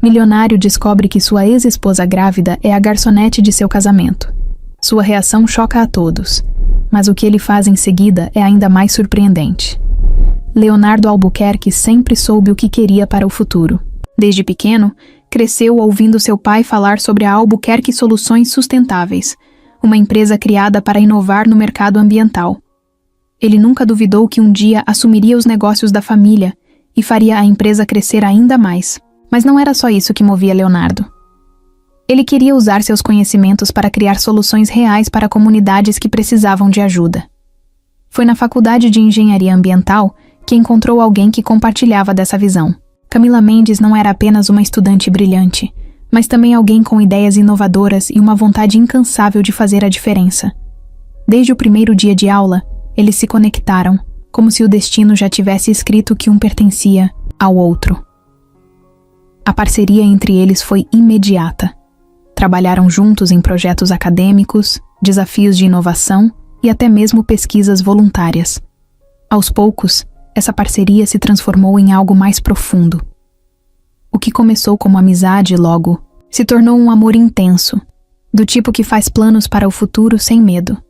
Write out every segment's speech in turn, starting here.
Milionário descobre que sua ex-esposa grávida é a garçonete de seu casamento. Sua reação choca a todos, mas o que ele faz em seguida é ainda mais surpreendente. Leonardo Albuquerque sempre soube o que queria para o futuro. Desde pequeno, cresceu ouvindo seu pai falar sobre a Albuquerque Soluções Sustentáveis, uma empresa criada para inovar no mercado ambiental. Ele nunca duvidou que um dia assumiria os negócios da família e faria a empresa crescer ainda mais. Mas não era só isso que movia Leonardo. Ele queria usar seus conhecimentos para criar soluções reais para comunidades que precisavam de ajuda. Foi na Faculdade de Engenharia Ambiental que encontrou alguém que compartilhava dessa visão. Camila Mendes não era apenas uma estudante brilhante, mas também alguém com ideias inovadoras e uma vontade incansável de fazer a diferença. Desde o primeiro dia de aula, eles se conectaram, como se o destino já tivesse escrito que um pertencia ao outro. A parceria entre eles foi imediata. Trabalharam juntos em projetos acadêmicos, desafios de inovação e até mesmo pesquisas voluntárias. Aos poucos, essa parceria se transformou em algo mais profundo. O que começou como amizade logo se tornou um amor intenso, do tipo que faz planos para o futuro sem medo.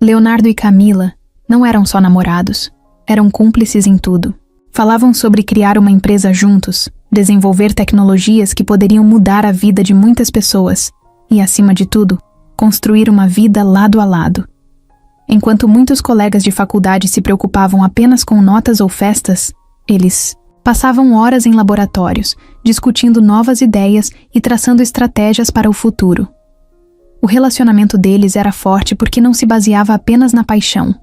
Leonardo e Camila não eram só namorados, eram cúmplices em tudo. Falavam sobre criar uma empresa juntos, desenvolver tecnologias que poderiam mudar a vida de muitas pessoas e, acima de tudo, construir uma vida lado a lado. Enquanto muitos colegas de faculdade se preocupavam apenas com notas ou festas, eles passavam horas em laboratórios, discutindo novas ideias e traçando estratégias para o futuro. O relacionamento deles era forte porque não se baseava apenas na paixão.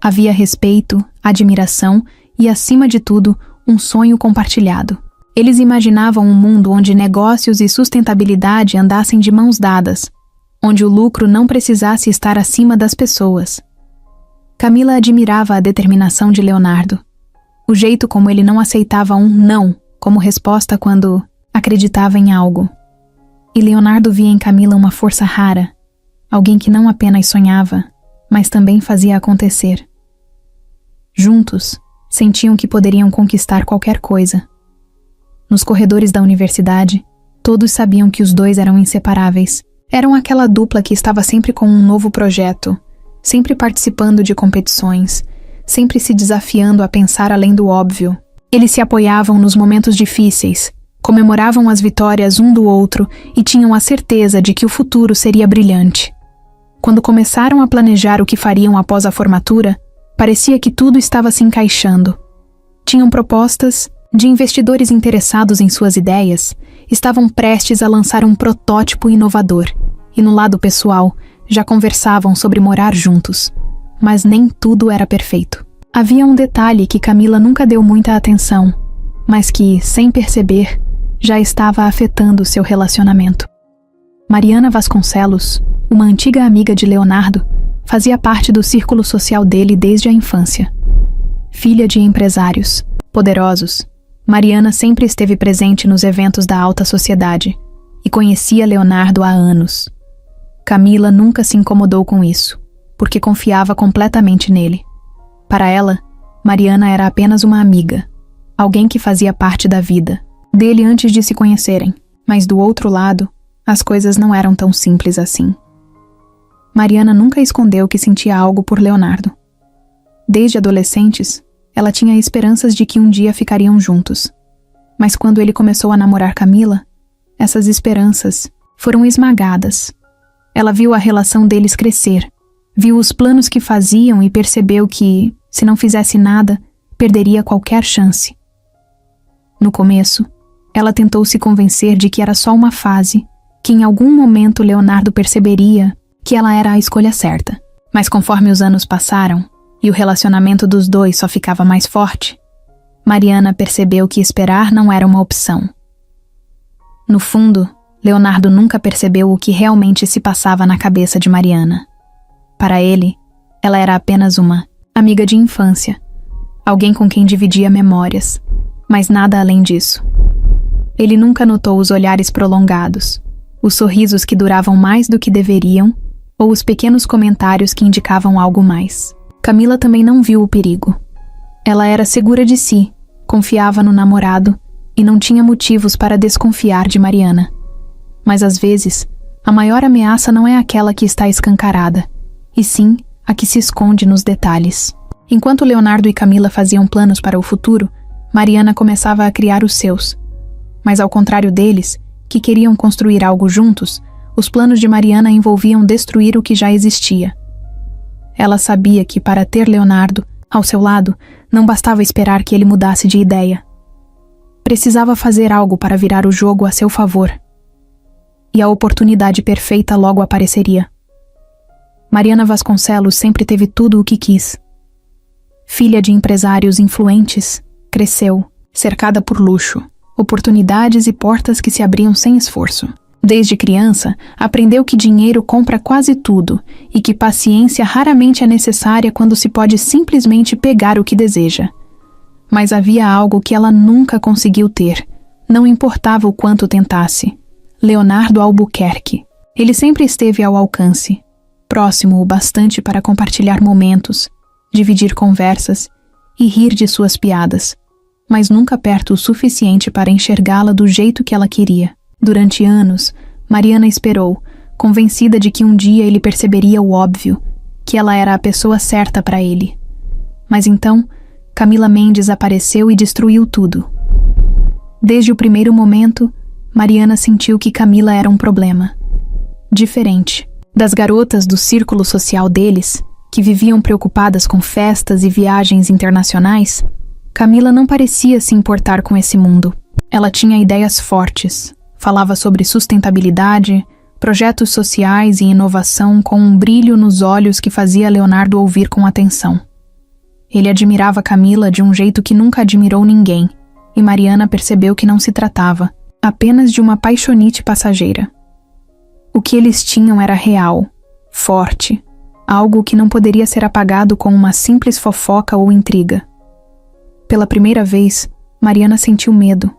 Havia respeito, admiração e, acima de tudo, um sonho compartilhado. Eles imaginavam um mundo onde negócios e sustentabilidade andassem de mãos dadas, onde o lucro não precisasse estar acima das pessoas. Camila admirava a determinação de Leonardo, o jeito como ele não aceitava um não como resposta quando acreditava em algo. E Leonardo via em Camila uma força rara, alguém que não apenas sonhava, mas também fazia acontecer. Juntos, sentiam que poderiam conquistar qualquer coisa. Nos corredores da universidade, todos sabiam que os dois eram inseparáveis. Eram aquela dupla que estava sempre com um novo projeto, sempre participando de competições, sempre se desafiando a pensar além do óbvio. Eles se apoiavam nos momentos difíceis, comemoravam as vitórias um do outro e tinham a certeza de que o futuro seria brilhante. Quando começaram a planejar o que fariam após a formatura, parecia que tudo estava se encaixando. Tinham propostas de investidores interessados em suas ideias, estavam prestes a lançar um protótipo inovador e, no lado pessoal, já conversavam sobre morar juntos. Mas nem tudo era perfeito. Havia um detalhe que Camila nunca deu muita atenção, mas que, sem perceber, já estava afetando seu relacionamento. Mariana Vasconcelos, uma antiga amiga de Leonardo, fazia parte do círculo social dele desde a infância. Filha de empresários poderosos, Mariana sempre esteve presente nos eventos da alta sociedade e conhecia Leonardo há anos. Camila nunca se incomodou com isso, porque confiava completamente nele. Para ela, Mariana era apenas uma amiga, alguém que fazia parte da vida dele antes de se conhecerem, mas do outro lado, as coisas não eram tão simples assim. Mariana nunca escondeu que sentia algo por Leonardo. Desde adolescentes, ela tinha esperanças de que um dia ficariam juntos. Mas quando ele começou a namorar Camila, essas esperanças foram esmagadas. Ela viu a relação deles crescer, viu os planos que faziam e percebeu que, se não fizesse nada, perderia qualquer chance. No começo, ela tentou se convencer de que era só uma fase, que em algum momento Leonardo perceberia que ela era a escolha certa. Mas conforme os anos passaram, e o relacionamento dos dois só ficava mais forte, Mariana percebeu que esperar não era uma opção. No fundo, Leonardo nunca percebeu o que realmente se passava na cabeça de Mariana. Para ele, ela era apenas uma amiga de infância, alguém com quem dividia memórias, mas nada além disso. Ele nunca notou os olhares prolongados, os sorrisos que duravam mais do que deveriam, ou os pequenos comentários que indicavam algo mais. Camila também não viu o perigo. Ela era segura de si, confiava no namorado e não tinha motivos para desconfiar de Mariana. Mas às vezes, a maior ameaça não é aquela que está escancarada, e sim a que se esconde nos detalhes. Enquanto Leonardo e Camila faziam planos para o futuro, Mariana começava a criar os seus. Mas ao contrário deles, que queriam construir algo juntos, os planos de Mariana envolviam destruir o que já existia. Ela sabia que para ter Leonardo ao seu lado, não bastava esperar que ele mudasse de ideia. Precisava fazer algo para virar o jogo a seu favor. E a oportunidade perfeita logo apareceria. Mariana Vasconcelos sempre teve tudo o que quis. Filha de empresários influentes, cresceu, cercada por luxo, oportunidades e portas que se abriam sem esforço. Desde criança, aprendeu que dinheiro compra quase tudo e que paciência raramente é necessária quando se pode simplesmente pegar o que deseja. Mas havia algo que ela nunca conseguiu ter, não importava o quanto tentasse. Leonardo Albuquerque. Ele sempre esteve ao alcance, próximo o bastante para compartilhar momentos, dividir conversas e rir de suas piadas, mas nunca perto o suficiente para enxergá-la do jeito que ela queria. Durante anos, Mariana esperou, convencida de que um dia ele perceberia o óbvio, que ela era a pessoa certa para ele. Mas então, Camila Mendes apareceu e destruiu tudo. Desde o primeiro momento, Mariana sentiu que Camila era um problema. Diferente das garotas do círculo social deles, que viviam preocupadas com festas e viagens internacionais, Camila não parecia se importar com esse mundo. Ela tinha ideias fortes, falava sobre sustentabilidade, projetos sociais e inovação com um brilho nos olhos que fazia Leonardo ouvir com atenção. Ele admirava Camila de um jeito que nunca admirou ninguém, e Mariana percebeu que não se tratava apenas de uma paixonite passageira. O que eles tinham era real, forte, algo que não poderia ser apagado com uma simples fofoca ou intriga. Pela primeira vez, Mariana sentiu medo.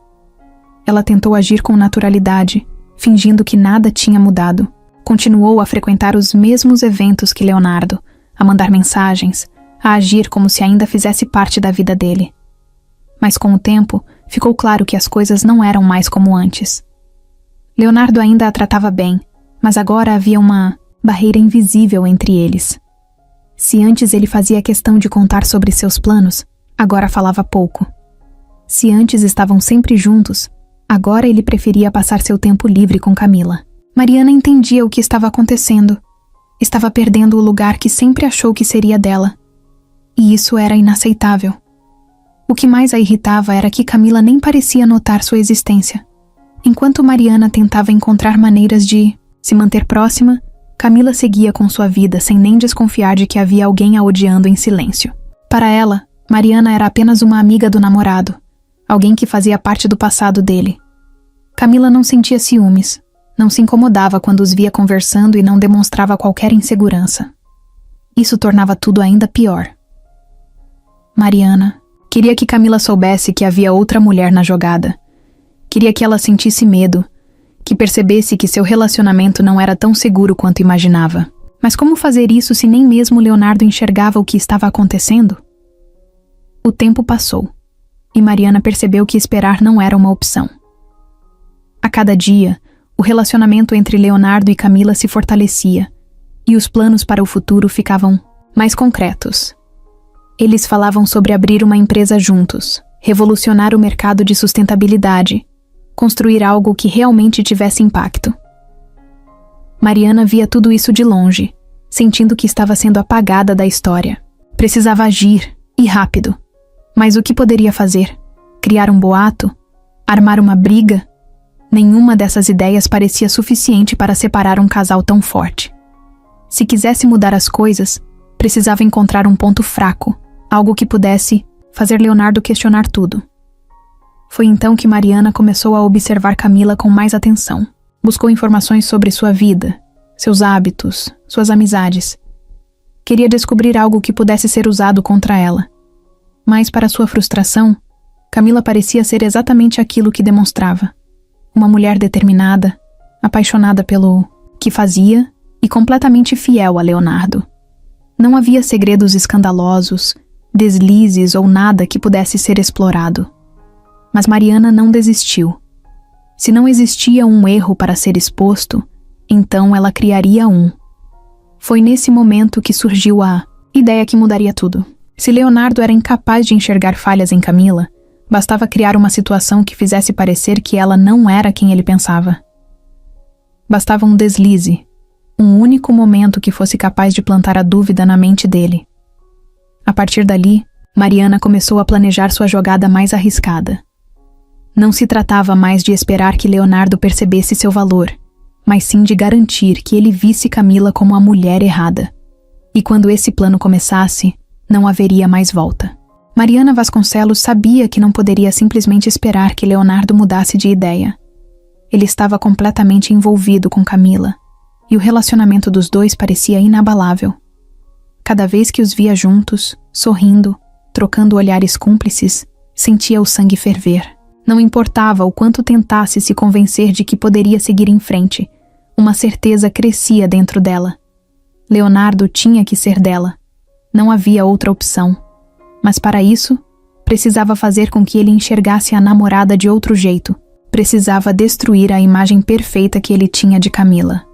Ela tentou agir com naturalidade, fingindo que nada tinha mudado. Continuou a frequentar os mesmos eventos que Leonardo, a mandar mensagens, a agir como se ainda fizesse parte da vida dele. Mas com o tempo, ficou claro que as coisas não eram mais como antes. Leonardo ainda a tratava bem, mas agora havia uma barreira invisível entre eles. Se antes ele fazia questão de contar sobre seus planos, agora falava pouco. Se antes estavam sempre juntos, agora ele preferia passar seu tempo livre com Camila. Mariana entendia o que estava acontecendo. Estava perdendo o lugar que sempre achou que seria dela. E isso era inaceitável. O que mais a irritava era que Camila nem parecia notar sua existência. Enquanto Mariana tentava encontrar maneiras de se manter próxima, Camila seguia com sua vida sem nem desconfiar de que havia alguém a odiando em silêncio. Para ela, Mariana era apenas uma amiga do namorado, alguém que fazia parte do passado dele. Camila não sentia ciúmes, não se incomodava quando os via conversando e não demonstrava qualquer insegurança. Isso tornava tudo ainda pior. Mariana queria que Camila soubesse que havia outra mulher na jogada. Queria que ela sentisse medo, que percebesse que seu relacionamento não era tão seguro quanto imaginava. Mas como fazer isso se nem mesmo Leonardo enxergava o que estava acontecendo? O tempo passou, e Mariana percebeu que esperar não era uma opção. A cada dia, o relacionamento entre Leonardo e Camila se fortalecia, e os planos para o futuro ficavam mais concretos. Eles falavam sobre abrir uma empresa juntos, revolucionar o mercado de sustentabilidade, construir algo que realmente tivesse impacto. Mariana via tudo isso de longe, sentindo que estava sendo apagada da história. Precisava agir, e rápido. Mas o que poderia fazer? Criar um boato? Armar uma briga? Nenhuma dessas ideias parecia suficiente para separar um casal tão forte. Se quisesse mudar as coisas, precisava encontrar um ponto fraco, algo que pudesse fazer Leonardo questionar tudo. Foi então que Mariana começou a observar Camila com mais atenção. Buscou informações sobre sua vida, seus hábitos, suas amizades. Queria descobrir algo que pudesse ser usado contra ela. Mas, para sua frustração, Camila parecia ser exatamente aquilo que demonstrava. Uma mulher determinada, apaixonada pelo que fazia e completamente fiel a Leonardo. Não havia segredos escandalosos, deslizes ou nada que pudesse ser explorado. Mas Mariana não desistiu. Se não existia um erro para ser exposto, então ela criaria um. Foi nesse momento que surgiu a ideia que mudaria tudo. Se Leonardo era incapaz de enxergar falhas em Camila, bastava criar uma situação que fizesse parecer que ela não era quem ele pensava. Bastava um deslize, um único momento que fosse capaz de plantar a dúvida na mente dele. A partir dali, Mariana começou a planejar sua jogada mais arriscada. Não se tratava mais de esperar que Leonardo percebesse seu valor, mas sim de garantir que ele visse Camila como a mulher errada. E quando esse plano começasse, não haveria mais volta. Mariana Vasconcelos sabia que não poderia simplesmente esperar que Leonardo mudasse de ideia. Ele estava completamente envolvido com Camila, e o relacionamento dos dois parecia inabalável. Cada vez que os via juntos, sorrindo, trocando olhares cúmplices, sentia o sangue ferver. Não importava o quanto tentasse se convencer de que poderia seguir em frente, uma certeza crescia dentro dela. Leonardo tinha que ser dela. Não havia outra opção. Mas para isso, precisava fazer com que ele enxergasse a namorada de outro jeito. Precisava destruir a imagem perfeita que ele tinha de Camila.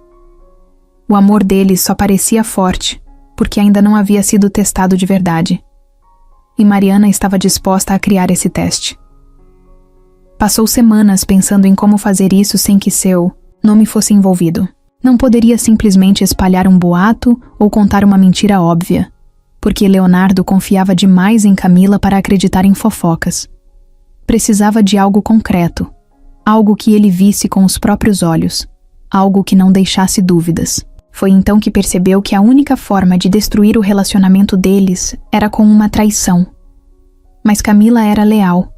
O amor deles só parecia forte, porque ainda não havia sido testado de verdade. E Mariana estava disposta a criar esse teste. Passou semanas pensando em como fazer isso sem que seu nome fosse envolvido. Não poderia simplesmente espalhar um boato ou contar uma mentira óbvia, porque Leonardo confiava demais em Camila para acreditar em fofocas. Precisava de algo concreto, algo que ele visse com os próprios olhos, algo que não deixasse dúvidas. Foi então que percebeu que a única forma de destruir o relacionamento deles era com uma traição. Mas Camila era leal.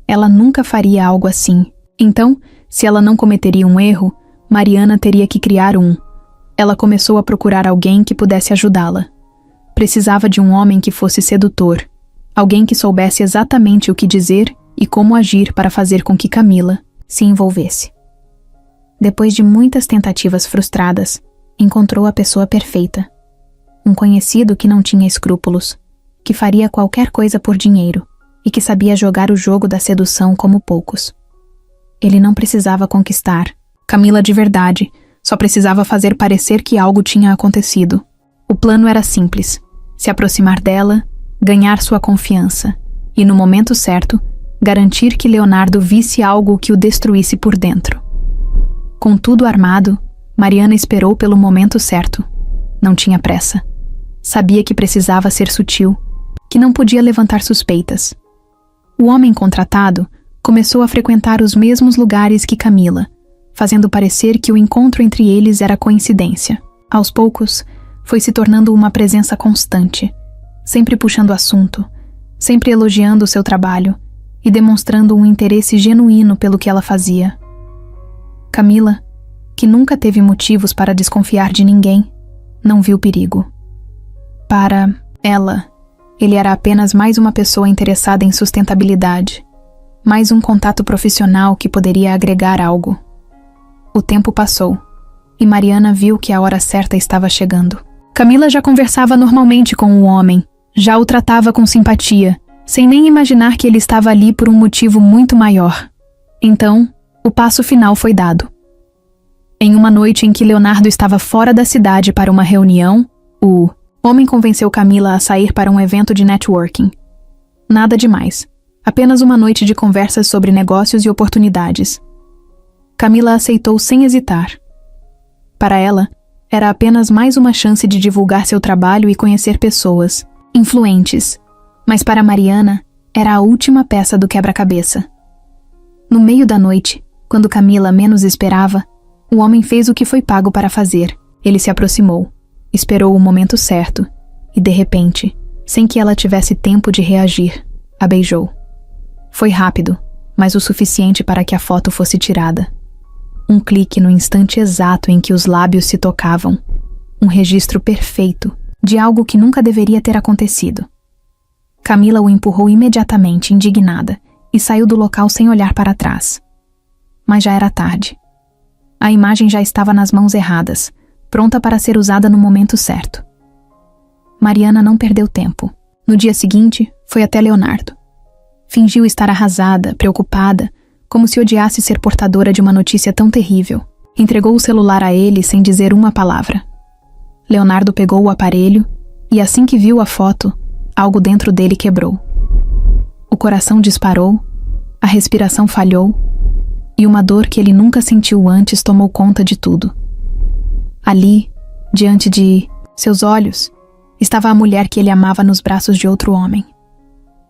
Ela nunca faria algo assim. Então, se ela não cometeria um erro, Mariana teria que criar um. Ela começou a procurar alguém que pudesse ajudá-la. Precisava de um homem que fosse sedutor, alguém que soubesse exatamente o que dizer e como agir para fazer com que Camila se envolvesse. Depois de muitas tentativas frustradas, encontrou a pessoa perfeita. Um conhecido que não tinha escrúpulos, que faria qualquer coisa por dinheiro e que sabia jogar o jogo da sedução como poucos. Ele não precisava conquistar Camila de verdade, só precisava fazer parecer que algo tinha acontecido. O plano era simples: se aproximar dela, ganhar sua confiança e, no momento certo, garantir que Leonardo visse algo que o destruísse por dentro. Com tudo armado, Mariana esperou pelo momento certo. Não tinha pressa. Sabia que precisava ser sutil, que não podia levantar suspeitas. O homem contratado começou a frequentar os mesmos lugares que Camila, fazendo parecer que o encontro entre eles era coincidência. Aos poucos, foi se tornando uma presença constante, sempre puxando assunto, sempre elogiando o seu trabalho e demonstrando um interesse genuíno pelo que ela fazia. Camila, que nunca teve motivos para desconfiar de ninguém, não viu perigo. Para ela, ele era apenas mais uma pessoa interessada em sustentabilidade, mais um contato profissional que poderia agregar algo. O tempo passou, e Mariana viu que a hora certa estava chegando. Camila já conversava normalmente com o homem, já o tratava com simpatia, sem nem imaginar que ele estava ali por um motivo muito maior. Então, o passo final foi dado. Em uma noite em que Leonardo estava fora da cidade para uma reunião, o homem convenceu Camila a sair para um evento de networking. Nada demais, apenas uma noite de conversas sobre negócios e oportunidades. Camila aceitou sem hesitar. Para ela, era apenas mais uma chance de divulgar seu trabalho e conhecer pessoas influentes, mas para Mariana, era a última peça do quebra-cabeça. No meio da noite, quando Camila menos esperava, o homem fez o que foi pago para fazer. Ele se aproximou, esperou o momento certo e, de repente, sem que ela tivesse tempo de reagir, a beijou. Foi rápido, mas o suficiente para que a foto fosse tirada. Um clique no instante exato em que os lábios se tocavam. Um registro perfeito de algo que nunca deveria ter acontecido. Camila o empurrou imediatamente, indignada, e saiu do local sem olhar para trás. Mas já era tarde. A imagem já estava nas mãos erradas, pronta para ser usada no momento certo. Mariana não perdeu tempo. No dia seguinte, foi até Leonardo. Fingiu estar arrasada, preocupada, como se odiasse ser portadora de uma notícia tão terrível. Entregou o celular a ele sem dizer uma palavra. Leonardo pegou o aparelho e, assim que viu a foto, algo dentro dele quebrou. O coração disparou, a respiração falhou e uma dor que ele nunca sentiu antes tomou conta de tudo. Ali, diante de seus olhos, estava a mulher que ele amava nos braços de outro homem.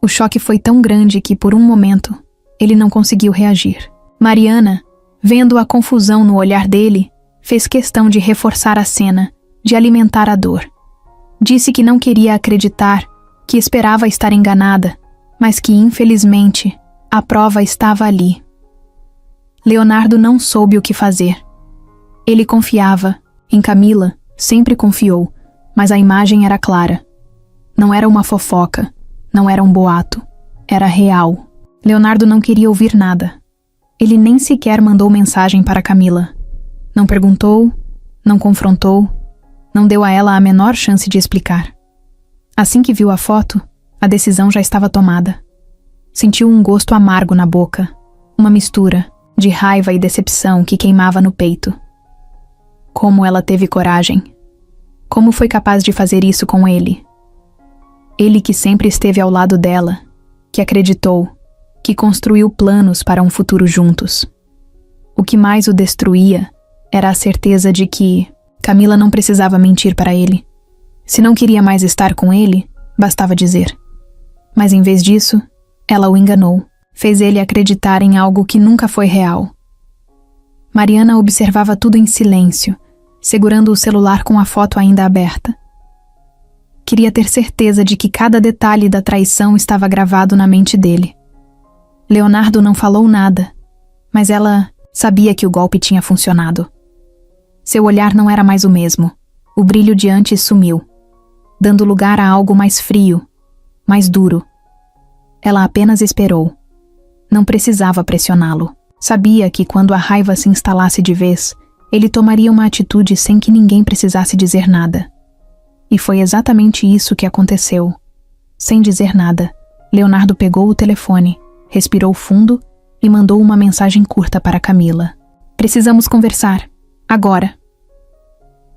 O choque foi tão grande que, por um momento, ele não conseguiu reagir. Mariana, vendo a confusão no olhar dele, fez questão de reforçar a cena, de alimentar a dor. Disse que não queria acreditar, que esperava estar enganada, mas que, infelizmente, a prova estava ali. Leonardo não soube o que fazer. Ele confiava, em Camila, sempre confiou, mas a imagem era clara. Não era uma fofoca, não era um boato, era real. Leonardo não queria ouvir nada. Ele nem sequer mandou mensagem para Camila. Não perguntou, não confrontou, não deu a ela a menor chance de explicar. Assim que viu a foto, a decisão já estava tomada. Sentiu um gosto amargo na boca, uma mistura de raiva e decepção que queimava no peito. Como ela teve coragem? Como foi capaz de fazer isso com ele? Ele que sempre esteve ao lado dela, que acreditou, que construiu planos para um futuro juntos. O que mais o destruía era a certeza de que Camila não precisava mentir para ele. Se não queria mais estar com ele, bastava dizer. Mas em vez disso, ela o enganou, fez ele acreditar em algo que nunca foi real. Mariana observava tudo em silêncio, segurando o celular com a foto ainda aberta. Queria ter certeza de que cada detalhe da traição estava gravado na mente dele. Leonardo não falou nada, mas ela sabia que o golpe tinha funcionado. Seu olhar não era mais o mesmo. O brilho de antes sumiu, dando lugar a algo mais frio, mais duro. Ela apenas esperou. Não precisava pressioná-lo. Sabia que quando a raiva se instalasse de vez, ele tomaria uma atitude sem que ninguém precisasse dizer nada. E foi exatamente isso que aconteceu. Sem dizer nada, Leonardo pegou o telefone, respirou fundo e mandou uma mensagem curta para Camila. Precisamos conversar. Agora.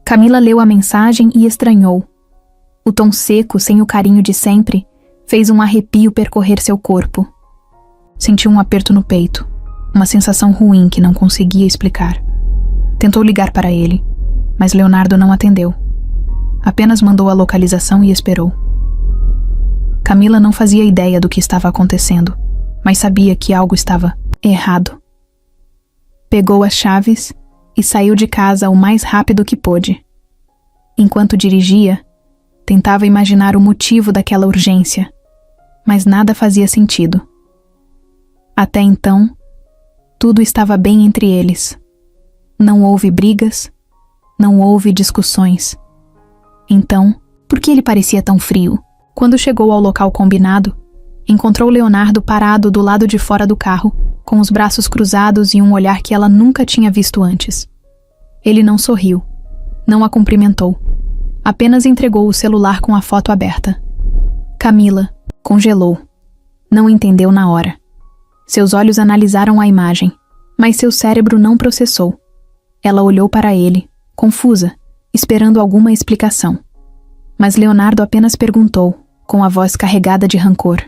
Camila leu a mensagem e estranhou. O tom seco, sem o carinho de sempre, fez um arrepio percorrer seu corpo. Sentiu um aperto no peito, uma sensação ruim que não conseguia explicar. Tentou ligar para ele, mas Leonardo não atendeu. Apenas mandou a localização e esperou. Camila não fazia ideia do que estava acontecendo, mas sabia que algo estava errado. Pegou as chaves e saiu de casa o mais rápido que pôde. Enquanto dirigia, tentava imaginar o motivo daquela urgência, mas nada fazia sentido. Até então, tudo estava bem entre eles. Não houve brigas, não houve discussões. Então, por que ele parecia tão frio? Quando chegou ao local combinado, encontrou Leonardo parado do lado de fora do carro, com os braços cruzados e um olhar que ela nunca tinha visto antes. Ele não sorriu, não a cumprimentou, apenas entregou o celular com a foto aberta. Camila congelou. Não entendeu na hora. Seus olhos analisaram a imagem, mas seu cérebro não processou. Ela olhou para ele, confusa, esperando alguma explicação. Mas Leonardo apenas perguntou, com a voz carregada de rancor: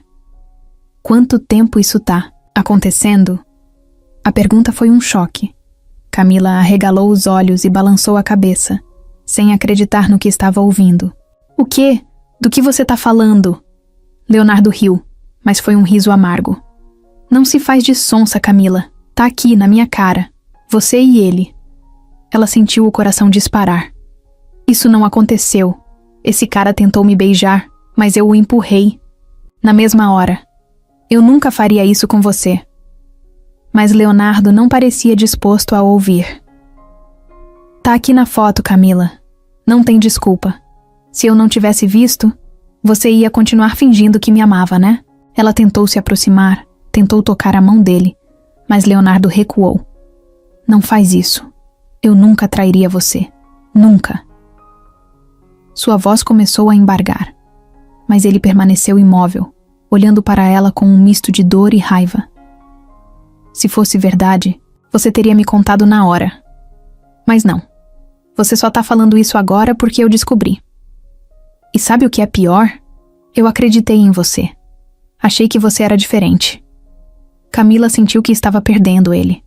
"Quanto tempo isso tá acontecendo?" A pergunta foi um choque. Camila arregalou os olhos e balançou a cabeça, sem acreditar no que estava ouvindo. "O quê? Do que você tá falando?" Leonardo riu, mas foi um riso amargo. "Não se faz de sonsa, Camila. Tá aqui, na minha cara. Você e ele." Ela sentiu o coração disparar. "Isso não aconteceu. Esse cara tentou me beijar, mas eu o empurrei. Na mesma hora. Eu nunca faria isso com você." Mas Leonardo não parecia disposto a ouvir. "Tá aqui na foto, Camila. Não tem desculpa. Se eu não tivesse visto, você ia continuar fingindo que me amava, né?" Ela tentou se aproximar, tentou tocar a mão dele, mas Leonardo recuou. "Não faz isso. Eu nunca trairia você. Nunca." Sua voz começou a embargar, mas ele permaneceu imóvel, olhando para ela com um misto de dor e raiva. Se fosse verdade, você teria me contado na hora. Mas não. Você só tá falando isso agora porque eu descobri. E sabe o que é pior? Eu acreditei em você. Achei que você era diferente. Camila sentiu que estava perdendo ele.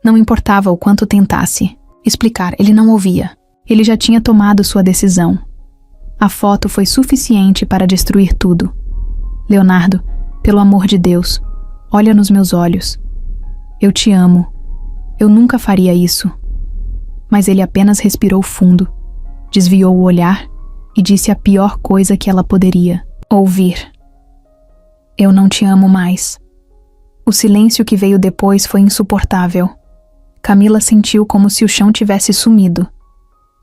Não importava o quanto tentasse explicar, ele não ouvia. Ele já tinha tomado sua decisão. A foto foi suficiente para destruir tudo. Leonardo, pelo amor de Deus, olha nos meus olhos. Eu te amo. Eu nunca faria isso. Mas ele apenas respirou fundo, desviou o olhar e disse a pior coisa que ela poderia ouvir. Eu não te amo mais. O silêncio que veio depois foi insuportável. Camila sentiu como se o chão tivesse sumido.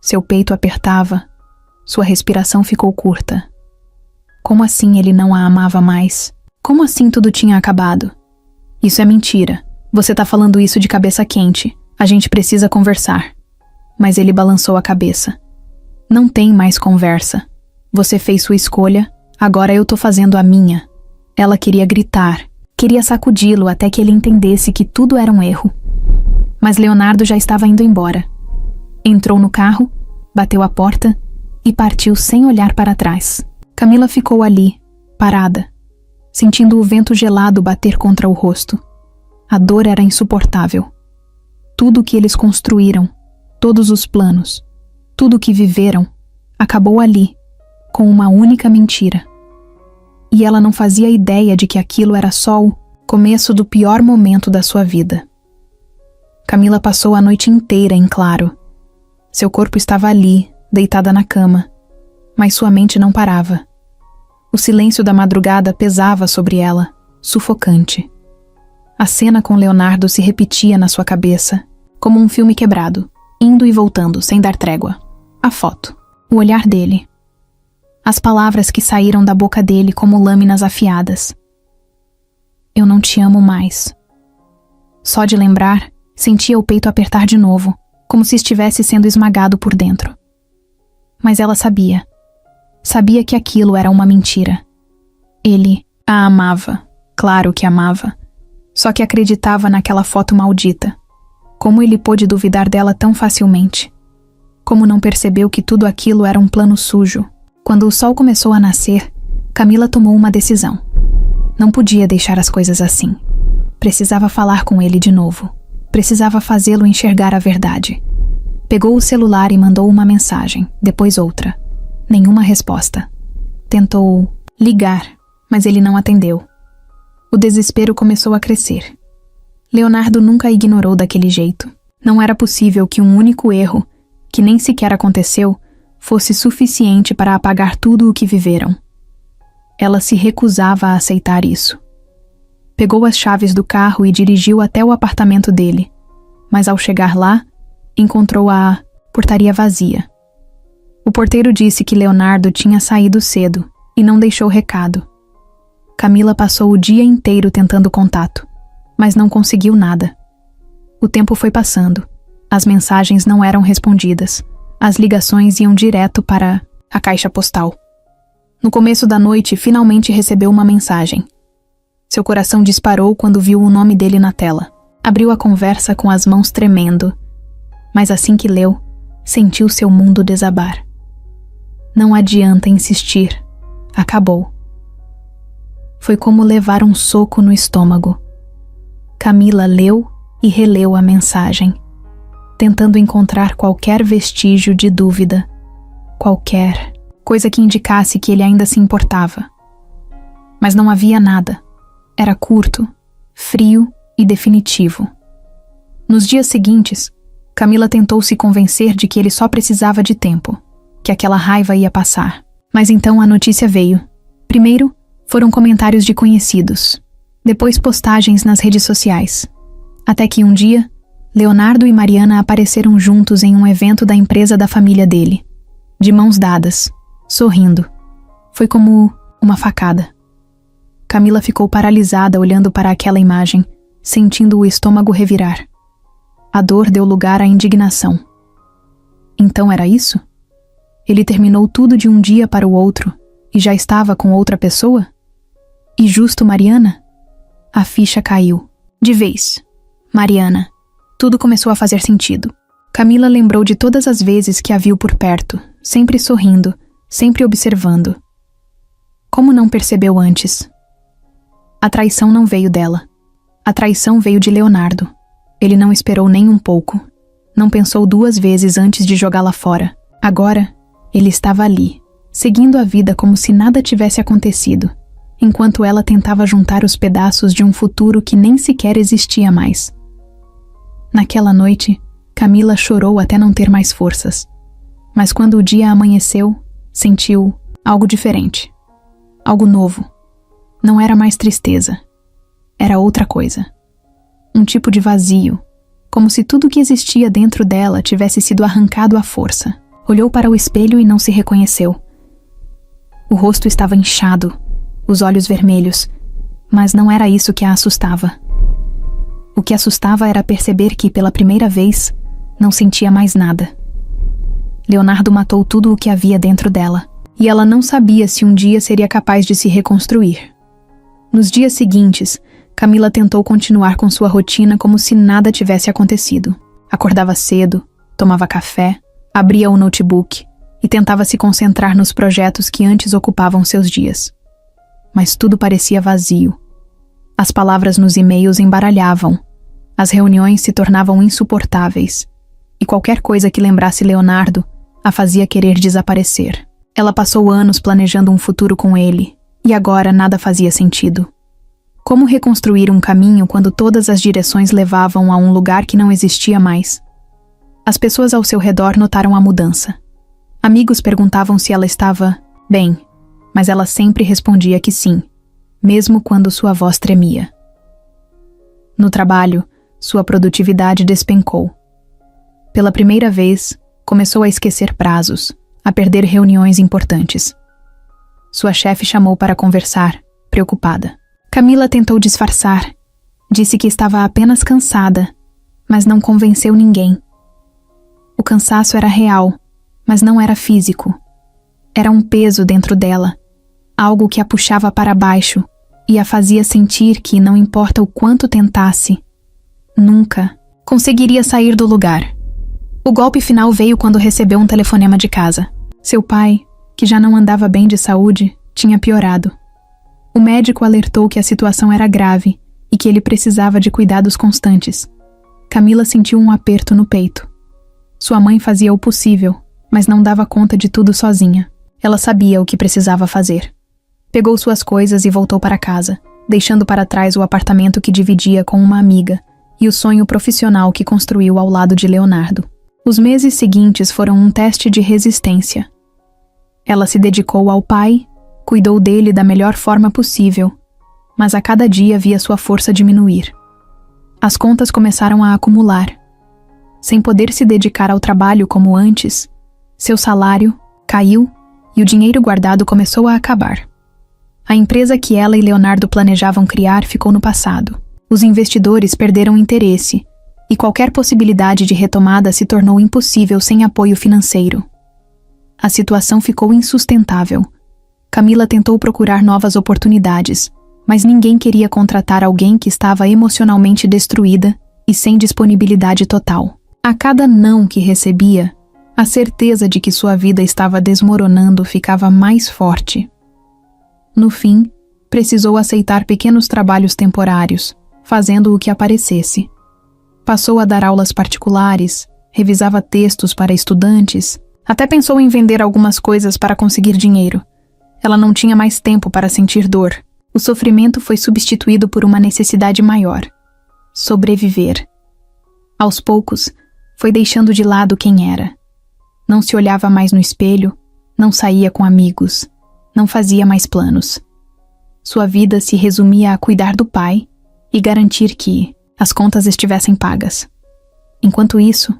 Seu peito apertava. Sua respiração ficou curta. Como assim ele não a amava mais? Como assim tudo tinha acabado? Isso é mentira. Você tá falando isso de cabeça quente. A gente precisa conversar. Mas ele balançou a cabeça. Não tem mais conversa. Você fez sua escolha, agora eu tô fazendo a minha. Ela queria gritar. Queria sacudi-lo até que ele entendesse que tudo era um erro. Mas Leonardo já estava indo embora. Entrou no carro, bateu a porta e partiu sem olhar para trás. Camila ficou ali, parada, sentindo o vento gelado bater contra o rosto. A dor era insuportável. Tudo o que eles construíram, todos os planos, tudo o que viveram, acabou ali, com uma única mentira. E ela não fazia ideia de que aquilo era só o começo do pior momento da sua vida. Camila passou a noite inteira em claro. Seu corpo estava ali, deitada na cama, mas sua mente não parava. O silêncio da madrugada pesava sobre ela, sufocante. A cena com Leonardo se repetia na sua cabeça, como um filme quebrado, indo e voltando, sem dar trégua. A foto, o olhar dele. As palavras que saíram da boca dele como lâminas afiadas. Eu não te amo mais. Só de lembrar, sentia o peito apertar de novo, como se estivesse sendo esmagado por dentro. Mas ela sabia. Sabia que aquilo era uma mentira. Ele a amava, claro que amava. Só que acreditava naquela foto maldita. Como ele pôde duvidar dela tão facilmente? Como não percebeu que tudo aquilo era um plano sujo? Quando o sol começou a nascer, Camila tomou uma decisão. Não podia deixar as coisas assim. Precisava falar com ele de novo. Precisava fazê-lo enxergar a verdade. Pegou o celular e mandou uma mensagem, depois outra. Nenhuma resposta. Tentou ligar, mas ele não atendeu. O desespero começou a crescer. Leonardo nunca a ignorou daquele jeito. Não era possível que um único erro, que nem sequer aconteceu, fosse suficiente para apagar tudo o que viveram. Ela se recusava a aceitar isso. Pegou as chaves do carro e dirigiu até o apartamento dele, mas ao chegar lá, encontrou a portaria vazia. O porteiro disse que Leonardo tinha saído cedo e não deixou recado. Camila passou o dia inteiro tentando contato, mas não conseguiu nada. O tempo foi passando. As mensagens não eram respondidas. As ligações iam direto para a caixa postal. No começo da noite, finalmente recebeu uma mensagem. Seu coração disparou quando viu o nome dele na tela. Abriu a conversa com as mãos tremendo, mas assim que leu, sentiu seu mundo desabar. Não adianta insistir. Acabou. Foi como levar um soco no estômago. Camila leu e releu a mensagem, tentando encontrar qualquer vestígio de dúvida, qualquer coisa que indicasse que ele ainda se importava. Mas não havia nada. Era curto, frio e definitivo. Nos dias seguintes, Camila tentou se convencer de que ele só precisava de tempo, que aquela raiva ia passar. Mas então a notícia veio. Primeiro, foram comentários de conhecidos. Depois postagens nas redes sociais. Até que um dia, Leonardo e Mariana apareceram juntos em um evento da empresa da família dele. De mãos dadas, sorrindo. Foi como uma facada. Camila ficou paralisada olhando para aquela imagem, sentindo o estômago revirar. A dor deu lugar à indignação. Então era isso? Ele terminou tudo de um dia para o outro e já estava com outra pessoa? E justo Mariana? A ficha caiu. De vez. Mariana. Tudo começou a fazer sentido. Camila lembrou de todas as vezes que a viu por perto, sempre sorrindo, sempre observando. Como não percebeu antes? A traição não veio dela. A traição veio de Leonardo. Ele não esperou nem um pouco. Não pensou 2 vezes antes de jogá-la fora. Agora, ele estava ali, seguindo a vida como se nada tivesse acontecido, enquanto ela tentava juntar os pedaços de um futuro que nem sequer existia mais. Naquela noite, Camila chorou até não ter mais forças. Mas quando o dia amanheceu, sentiu algo diferente. Algo novo. Não era mais tristeza. Era outra coisa. Um tipo de vazio, como se tudo que existia dentro dela tivesse sido arrancado à força. Olhou para o espelho e não se reconheceu. O rosto estava inchado, os olhos vermelhos, mas não era isso que a assustava. O que assustava era perceber que, pela primeira vez, não sentia mais nada. Leonardo matou tudo o que havia dentro dela, e ela não sabia se um dia seria capaz de se reconstruir. Nos dias seguintes, Camila tentou continuar com sua rotina como se nada tivesse acontecido. Acordava cedo, tomava café, abria o notebook e tentava se concentrar nos projetos que antes ocupavam seus dias. Mas tudo parecia vazio. As palavras nos e-mails embaralhavam, as reuniões se tornavam insuportáveis, e qualquer coisa que lembrasse Leonardo a fazia querer desaparecer. Ela passou anos planejando um futuro com ele, e agora nada fazia sentido. Como reconstruir um caminho quando todas as direções levavam a um lugar que não existia mais? As pessoas ao seu redor notaram a mudança. Amigos perguntavam se ela estava bem, mas ela sempre respondia que sim, mesmo quando sua voz tremia. No trabalho, sua produtividade despencou. Pela primeira vez, começou a esquecer prazos, a perder reuniões importantes. Sua chefe chamou para conversar, preocupada. Camila tentou disfarçar. Disse que estava apenas cansada, mas não convenceu ninguém. O cansaço era real, mas não era físico. Era um peso dentro dela, algo que a puxava para baixo e a fazia sentir que, não importa o quanto tentasse, nunca conseguiria sair do lugar. O golpe final veio quando recebeu um telefonema de casa. Seu pai, que já não andava bem de saúde, tinha piorado. O médico alertou que a situação era grave e que ele precisava de cuidados constantes. Camila sentiu um aperto no peito. Sua mãe fazia o possível, mas não dava conta de tudo sozinha. Ela sabia o que precisava fazer. Pegou suas coisas e voltou para casa, deixando para trás o apartamento que dividia com uma amiga e o sonho profissional que construiu ao lado de Leonardo. Os meses seguintes foram um teste de resistência. Ela se dedicou ao pai, cuidou dele da melhor forma possível, mas a cada dia via sua força diminuir. As contas começaram a acumular. Sem poder se dedicar ao trabalho como antes, seu salário caiu e o dinheiro guardado começou a acabar. A empresa que ela e Leonardo planejavam criar ficou no passado. Os investidores perderam interesse e qualquer possibilidade de retomada se tornou impossível sem apoio financeiro. A situação ficou insustentável. Camila tentou procurar novas oportunidades, mas ninguém queria contratar alguém que estava emocionalmente destruída e sem disponibilidade total. A cada não que recebia, a certeza de que sua vida estava desmoronando ficava mais forte. No fim, precisou aceitar pequenos trabalhos temporários, fazendo o que aparecesse. Passou a dar aulas particulares, revisava textos para estudantes, até pensou em vender algumas coisas para conseguir dinheiro. Ela não tinha mais tempo para sentir dor. O sofrimento foi substituído por uma necessidade maior: sobreviver. Aos poucos, foi deixando de lado quem era. Não se olhava mais no espelho, não saía com amigos, não fazia mais planos. Sua vida se resumia a cuidar do pai e garantir que as contas estivessem pagas. Enquanto isso,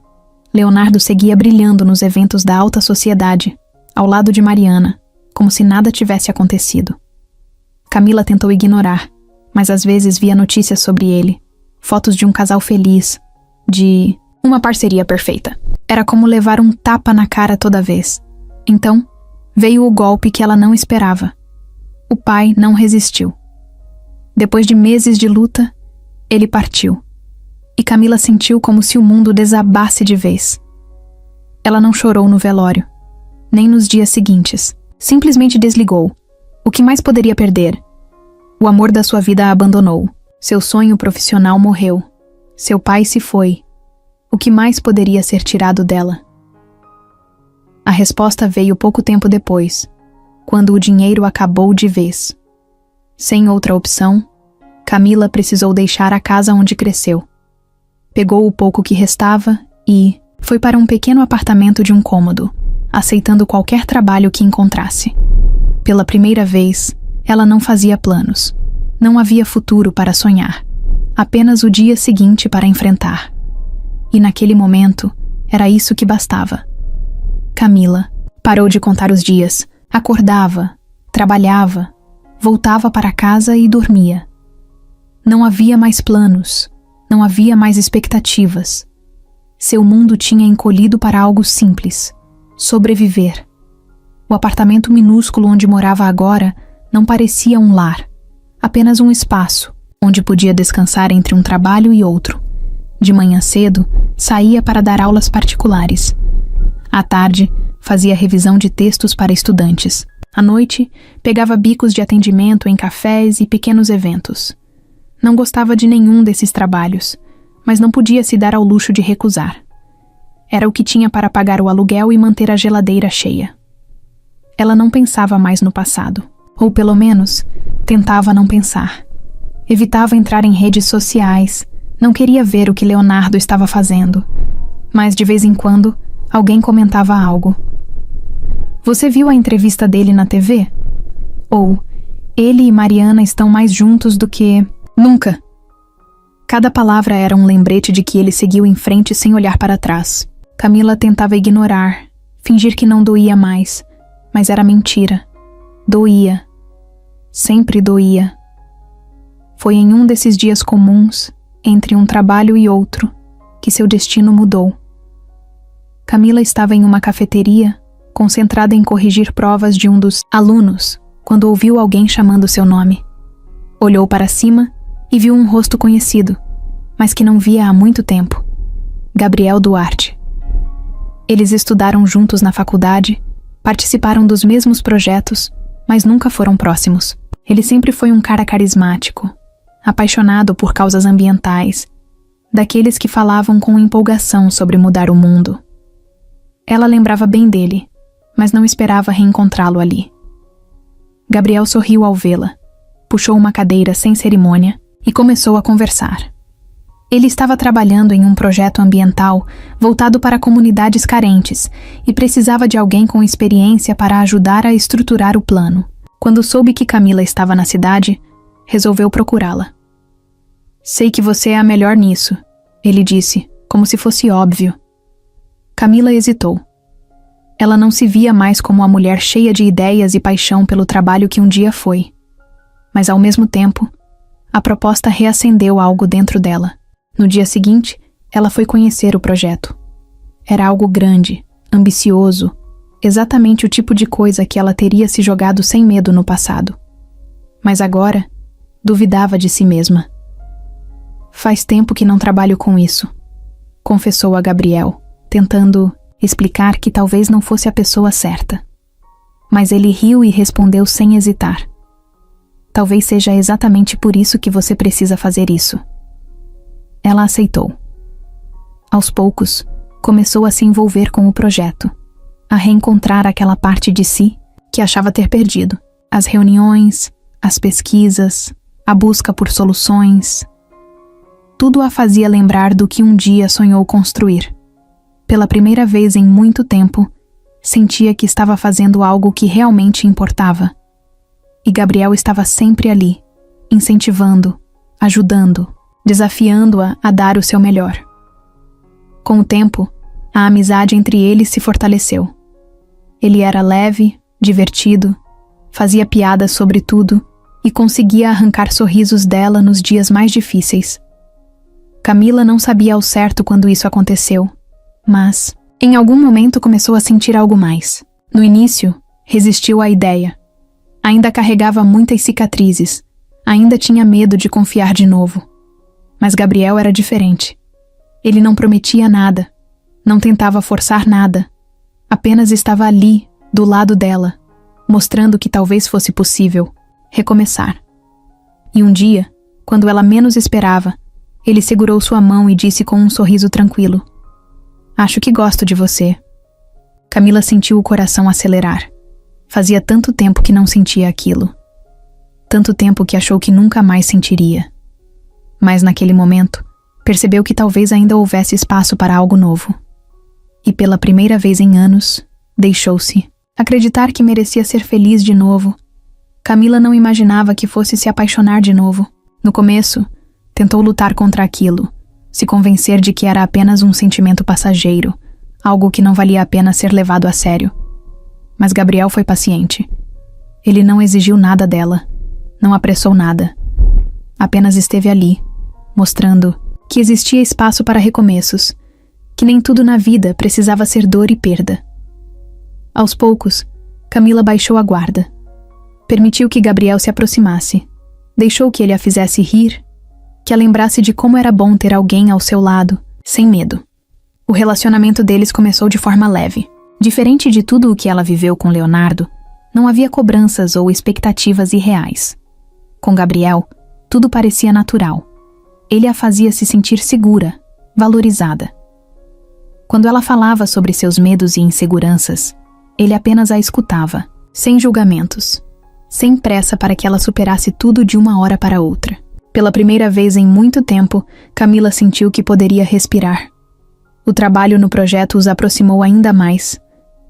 Leonardo seguia brilhando nos eventos da alta sociedade, ao lado de Mariana, como se nada tivesse acontecido. Camila tentou ignorar, mas às vezes via notícias sobre ele, fotos de um casal feliz, de uma parceria perfeita. Era como levar um tapa na cara toda vez. Então, veio o golpe que ela não esperava. O pai não resistiu. Depois de meses de luta, ele partiu. E Camila sentiu como se o mundo desabasse de vez. Ela não chorou no velório, nem nos dias seguintes. Simplesmente desligou. O que mais poderia perder? O amor da sua vida a abandonou. Seu sonho profissional morreu. Seu pai se foi. O que mais poderia ser tirado dela? A resposta veio pouco tempo depois, quando o dinheiro acabou de vez. Sem outra opção, Camila precisou deixar a casa onde cresceu. Pegou o pouco que restava e foi para um pequeno apartamento de um cômodo, aceitando qualquer trabalho que encontrasse. Pela primeira vez, ela não fazia planos. Não havia futuro para sonhar, apenas o dia seguinte para enfrentar. E naquele momento, era isso que bastava. Camila parou de contar os dias, acordava, trabalhava, voltava para casa e dormia. Não havia mais planos, não havia mais expectativas. Seu mundo tinha encolhido para algo simples: sobreviver. O apartamento minúsculo onde morava agora não parecia um lar, apenas um espaço onde podia descansar entre um trabalho e outro. De manhã cedo, saía para dar aulas particulares. À tarde, fazia revisão de textos para estudantes. À noite, pegava bicos de atendimento em cafés e pequenos eventos. Não gostava de nenhum desses trabalhos, mas não podia se dar ao luxo de recusar. Era o que tinha para pagar o aluguel e manter a geladeira cheia. Ela não pensava mais no passado, ou pelo menos, tentava não pensar. Evitava entrar em redes sociais, não queria ver o que Leonardo estava fazendo, mas de vez em quando, alguém comentava algo. Você viu a entrevista dele na TV? Ou, ele e Mariana estão mais juntos do que... Nunca! Cada palavra era um lembrete de que ele seguiu em frente sem olhar para trás. Camila tentava ignorar, fingir que não doía mais, mas era mentira. Doía. Sempre doía. Foi em um desses dias comuns, entre um trabalho e outro, que seu destino mudou. Camila estava em uma cafeteria, concentrada em corrigir provas de um dos alunos, quando ouviu alguém chamando seu nome. Olhou para cima e viu um rosto conhecido, mas que não via há muito tempo. Gabriel Duarte. Eles estudaram juntos na faculdade, participaram dos mesmos projetos, mas nunca foram próximos. Ele sempre foi um cara carismático, apaixonado por causas ambientais, daqueles que falavam com empolgação sobre mudar o mundo. Ela lembrava bem dele, mas não esperava reencontrá-lo ali. Gabriel sorriu ao vê-la, puxou uma cadeira sem cerimônia e começou a conversar. Ele estava trabalhando em um projeto ambiental voltado para comunidades carentes e precisava de alguém com experiência para ajudar a estruturar o plano. Quando soube que Camila estava na cidade, resolveu procurá-la. Sei que você é a melhor nisso, ele disse, como se fosse óbvio. Camila hesitou. Ela não se via mais como a mulher cheia de ideias e paixão pelo trabalho que um dia foi. Mas ao mesmo tempo, a proposta reacendeu algo dentro dela. No dia seguinte, ela foi conhecer o projeto. Era algo grande, ambicioso, exatamente o tipo de coisa que ela teria se jogado sem medo no passado. Mas agora, duvidava de si mesma. Faz tempo que não trabalho com isso, confessou a Gabriel, tentando explicar que talvez não fosse a pessoa certa. Mas ele riu e respondeu sem hesitar. Talvez seja exatamente por isso que você precisa fazer isso. Ela aceitou. Aos poucos, começou a se envolver com o projeto, a reencontrar aquela parte de si que achava ter perdido. As reuniões, as pesquisas, a busca por soluções. Tudo a fazia lembrar do que um dia sonhou construir. Pela primeira vez em muito tempo, sentia que estava fazendo algo que realmente importava. E Gabriel estava sempre ali, incentivando, ajudando, desafiando-a a dar o seu melhor. Com o tempo, a amizade entre eles se fortaleceu. Ele era leve, divertido, fazia piadas sobre tudo e conseguia arrancar sorrisos dela nos dias mais difíceis. Camila não sabia ao certo quando isso aconteceu, mas, em algum momento começou a sentir algo mais. No início, resistiu à ideia. Ainda carregava muitas cicatrizes, Ainda tinha medo de confiar de novo. Mas Gabriel era diferente. Ele não prometia nada, não tentava forçar nada. Apenas estava ali, do lado dela, mostrando que talvez fosse possível recomeçar. E um dia, quando ela menos esperava, ele segurou sua mão e disse com um sorriso tranquilo: "Acho que gosto de você." Camila sentiu o coração acelerar. Fazia tanto tempo que não sentia aquilo. Tanto tempo que achou que nunca mais sentiria. Mas naquele momento, percebeu que talvez ainda houvesse espaço para algo novo. E pela primeira vez em anos, deixou-se acreditar que merecia ser feliz de novo. Camila não imaginava que fosse se apaixonar de novo. No começo, tentou lutar contra aquilo, se convencer de que era apenas um sentimento passageiro, algo que não valia a pena ser levado a sério. Mas Gabriel foi paciente. Ele não exigiu nada dela, não apressou nada. Apenas esteve ali, mostrando que existia espaço para recomeços, que nem tudo na vida precisava ser dor e perda. Aos poucos, Camila baixou a guarda. Permitiu que Gabriel se aproximasse. Deixou que ele a fizesse rir, que a lembrasse de como era bom ter alguém ao seu lado, sem medo. O relacionamento deles começou de forma leve. Diferente de tudo o que ela viveu com Leonardo, não havia cobranças ou expectativas irreais. Com Gabriel, tudo parecia natural. Ele a fazia se sentir segura, valorizada. Quando ela falava sobre seus medos e inseguranças, ele apenas a escutava, sem julgamentos, sem pressa para que ela superasse tudo de uma hora para outra. Pela primeira vez em muito tempo, Camila sentiu que poderia respirar. O trabalho no projeto os aproximou ainda mais.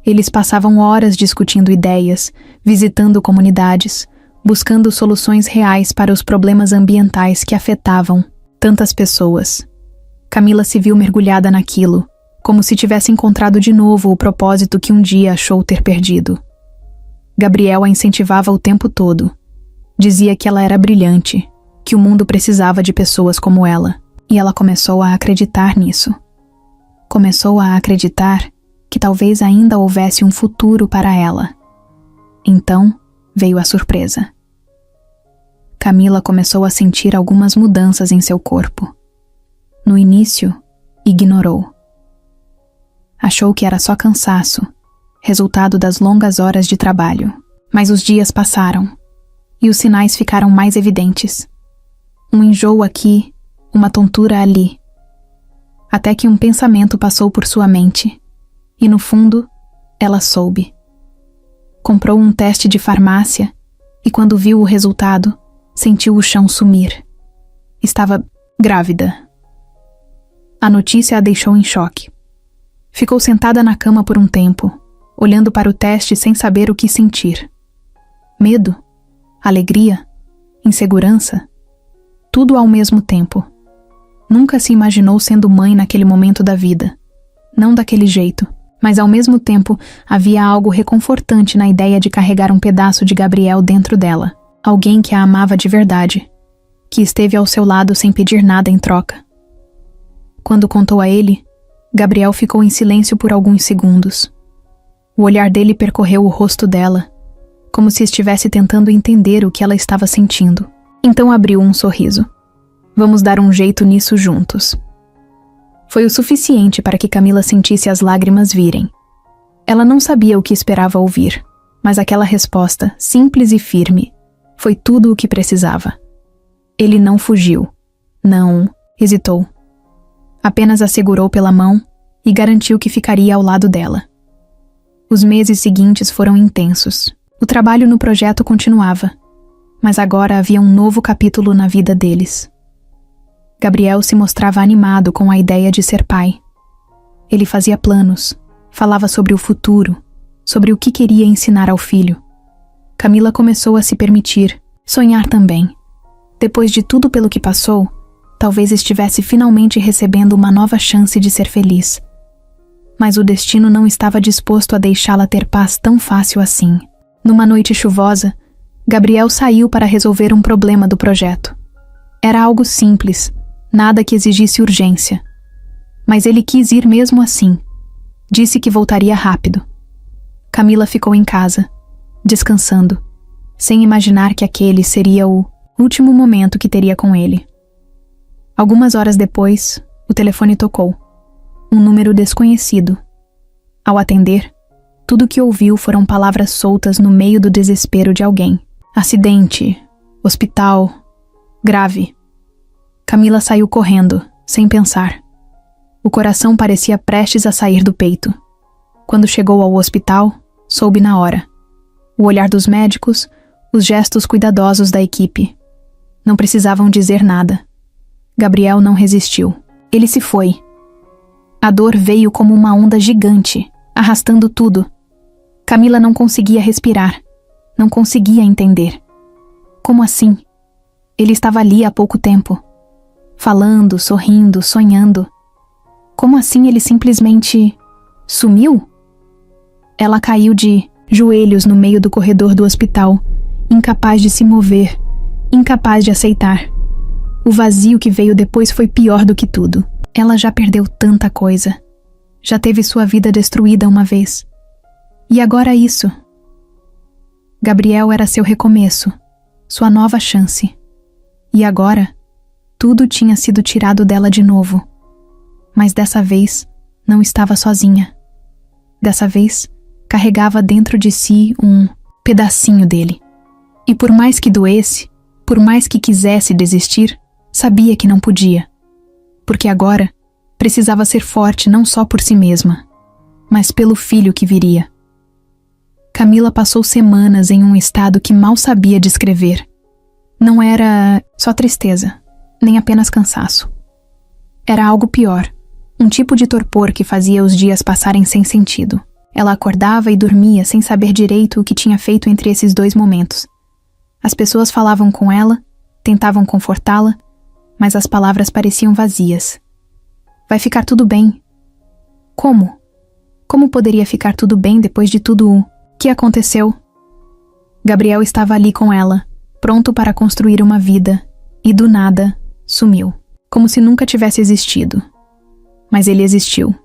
Eles passavam horas discutindo ideias, visitando comunidades, buscando soluções reais para os problemas ambientais que afetavam tantas pessoas. Camila se viu mergulhada naquilo, como se tivesse encontrado de novo o propósito que um dia achou ter perdido. Gabriel a incentivava o tempo todo. Dizia que ela era brilhante, que o mundo precisava de pessoas como ela, e ela começou a acreditar nisso. Começou a acreditar que talvez ainda houvesse um futuro para ela. Então, veio a surpresa. Camila começou a sentir algumas mudanças em seu corpo. No início, ignorou. Achou que era só cansaço, resultado das longas horas de trabalho. Mas os dias passaram, e os sinais ficaram mais evidentes. Um enjoo aqui, uma tontura ali. Até que um pensamento passou por sua mente, e no fundo, ela soube. Comprou um teste de farmácia, e quando viu o resultado, sentiu o chão sumir. Estava grávida. A notícia a deixou em choque. Ficou sentada na cama por um tempo, olhando para o teste sem saber o que sentir. Medo, alegria, insegurança, tudo ao mesmo tempo. Nunca se imaginou sendo mãe naquele momento da vida. Não daquele jeito, mas ao mesmo tempo havia algo reconfortante na ideia de carregar um pedaço de Gabriel dentro dela. Alguém que a amava de verdade, que esteve ao seu lado sem pedir nada em troca. Quando contou a ele, Gabriel ficou em silêncio por alguns segundos. O olhar dele percorreu o rosto dela, como se estivesse tentando entender o que ela estava sentindo. Então abriu um sorriso. Vamos dar um jeito nisso juntos. Foi o suficiente para que Camila sentisse as lágrimas virem. Ela não sabia o que esperava ouvir, mas aquela resposta, simples e firme, foi tudo o que precisava. Ele não fugiu. Não hesitou. Apenas a segurou pela mão e garantiu que ficaria ao lado dela. Os meses seguintes foram intensos. O trabalho no projeto continuava, mas agora havia um novo capítulo na vida deles. Gabriel se mostrava animado com a ideia de ser pai. Ele fazia planos, falava sobre o futuro, sobre o que queria ensinar ao filho. Camila começou a se permitir sonhar também. Depois de tudo pelo que passou, talvez estivesse finalmente recebendo uma nova chance de ser feliz. Mas o destino não estava disposto a deixá-la ter paz tão fácil assim. Numa noite chuvosa, Gabriel saiu para resolver um problema do projeto. Era algo simples, nada que exigisse urgência. Mas ele quis ir mesmo assim. Disse que voltaria rápido. Camila ficou em casa, descansando, sem imaginar que aquele seria o último momento que teria com ele. Algumas horas depois, o telefone tocou. Um número desconhecido. Ao atender, tudo o que ouviu foram palavras soltas no meio do desespero de alguém. Acidente, hospital, grave. Camila saiu correndo, sem pensar. O coração parecia prestes a sair do peito. Quando chegou ao hospital, soube na hora. O olhar dos médicos, os gestos cuidadosos da equipe. Não precisavam dizer nada. Gabriel não resistiu. Ele se foi. A dor veio como uma onda gigante, arrastando tudo. Camila não conseguia respirar. Não conseguia entender. Como assim? Ele estava ali há pouco tempo. Falando, sorrindo, sonhando. Como assim ele simplesmente sumiu? Ela caiu de joelhos no meio do corredor do hospital, incapaz de se mover, incapaz de aceitar. O vazio que veio depois foi pior do que tudo. Ela já perdeu tanta coisa. Já teve sua vida destruída uma vez. E agora isso. Gabriel era seu recomeço, sua nova chance. E agora, tudo tinha sido tirado dela de novo. Mas dessa vez, não estava sozinha. Dessa vez, carregava dentro de si um pedacinho dele. E por mais que doesse, por mais que quisesse desistir, sabia que não podia. Porque agora, precisava ser forte não só por si mesma, mas pelo filho que viria. Camila passou semanas em um estado que mal sabia descrever. Não era só tristeza, nem apenas cansaço. Era algo pior, um tipo de torpor que fazia os dias passarem sem sentido. Ela acordava e dormia sem saber direito o que tinha feito entre esses dois momentos. As pessoas falavam com ela, tentavam confortá-la, mas as palavras pareciam vazias. Vai ficar tudo bem. Como? Como poderia ficar tudo bem depois de tudo o que aconteceu? Gabriel estava ali com ela, pronto para construir uma vida, e do nada, sumiu. Como se nunca tivesse existido. Mas ele existiu.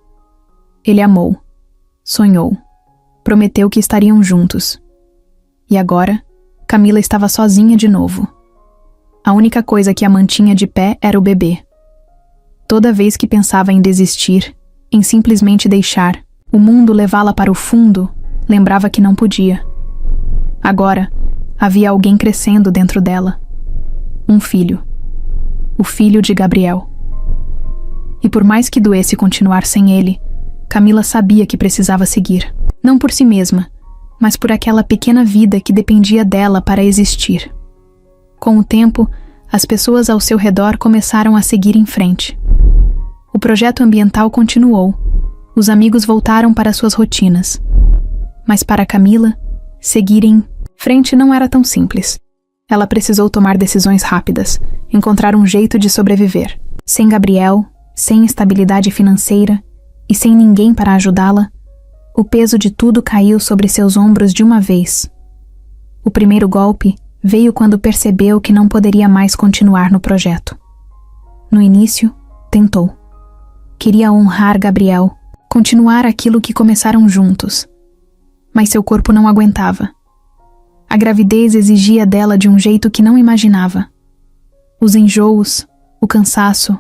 Ele amou. Sonhou. Prometeu que estariam juntos. E agora, Camila estava sozinha de novo. A única coisa que a mantinha de pé era o bebê. Toda vez que pensava em desistir, em simplesmente deixar o mundo levá-la para o fundo, lembrava que não podia. Agora, havia alguém crescendo dentro dela. Um filho. O filho de Gabriel. E por mais que doesse continuar sem ele, Camila sabia que precisava seguir. Não por si mesma, mas por aquela pequena vida que dependia dela para existir. Com o tempo, as pessoas ao seu redor começaram a seguir em frente. O projeto ambiental continuou. Os amigos voltaram para suas rotinas. Mas para Camila, seguir em frente não era tão simples. Ela precisou tomar decisões rápidas, encontrar um jeito de sobreviver. Sem Gabriel, sem estabilidade financeira e sem ninguém para ajudá-la, o peso de tudo caiu sobre seus ombros de uma vez. O primeiro golpe veio quando percebeu que não poderia mais continuar no projeto. No início, tentou. Queria honrar Gabriel, continuar aquilo que começaram juntos. Mas seu corpo não aguentava. A gravidez exigia dela de um jeito que não imaginava. Os enjoos, o cansaço,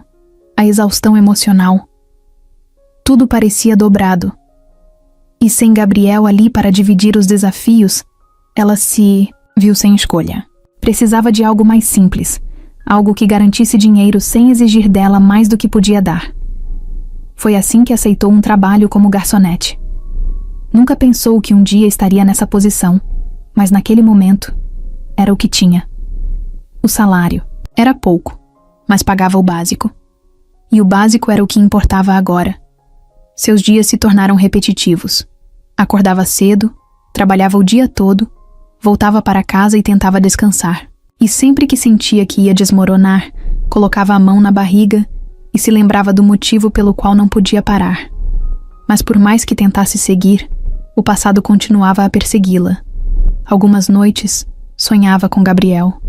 a exaustão emocional. Tudo parecia dobrado. E sem Gabriel ali para dividir os desafios, ela se viu sem escolha. Precisava de algo mais simples, algo que garantisse dinheiro sem exigir dela mais do que podia dar. Foi assim que aceitou um trabalho como garçonete. Nunca pensou que um dia estaria nessa posição, mas naquele momento, era o que tinha. O salário era pouco, mas pagava o básico. E o básico era o que importava agora. Seus dias se tornaram repetitivos. Acordava cedo, trabalhava o dia todo, voltava para casa e tentava descansar. E sempre que sentia que ia desmoronar, colocava a mão na barriga e se lembrava do motivo pelo qual não podia parar. Mas por mais que tentasse seguir, o passado continuava a persegui-la. Algumas noites, sonhava com Gabriel.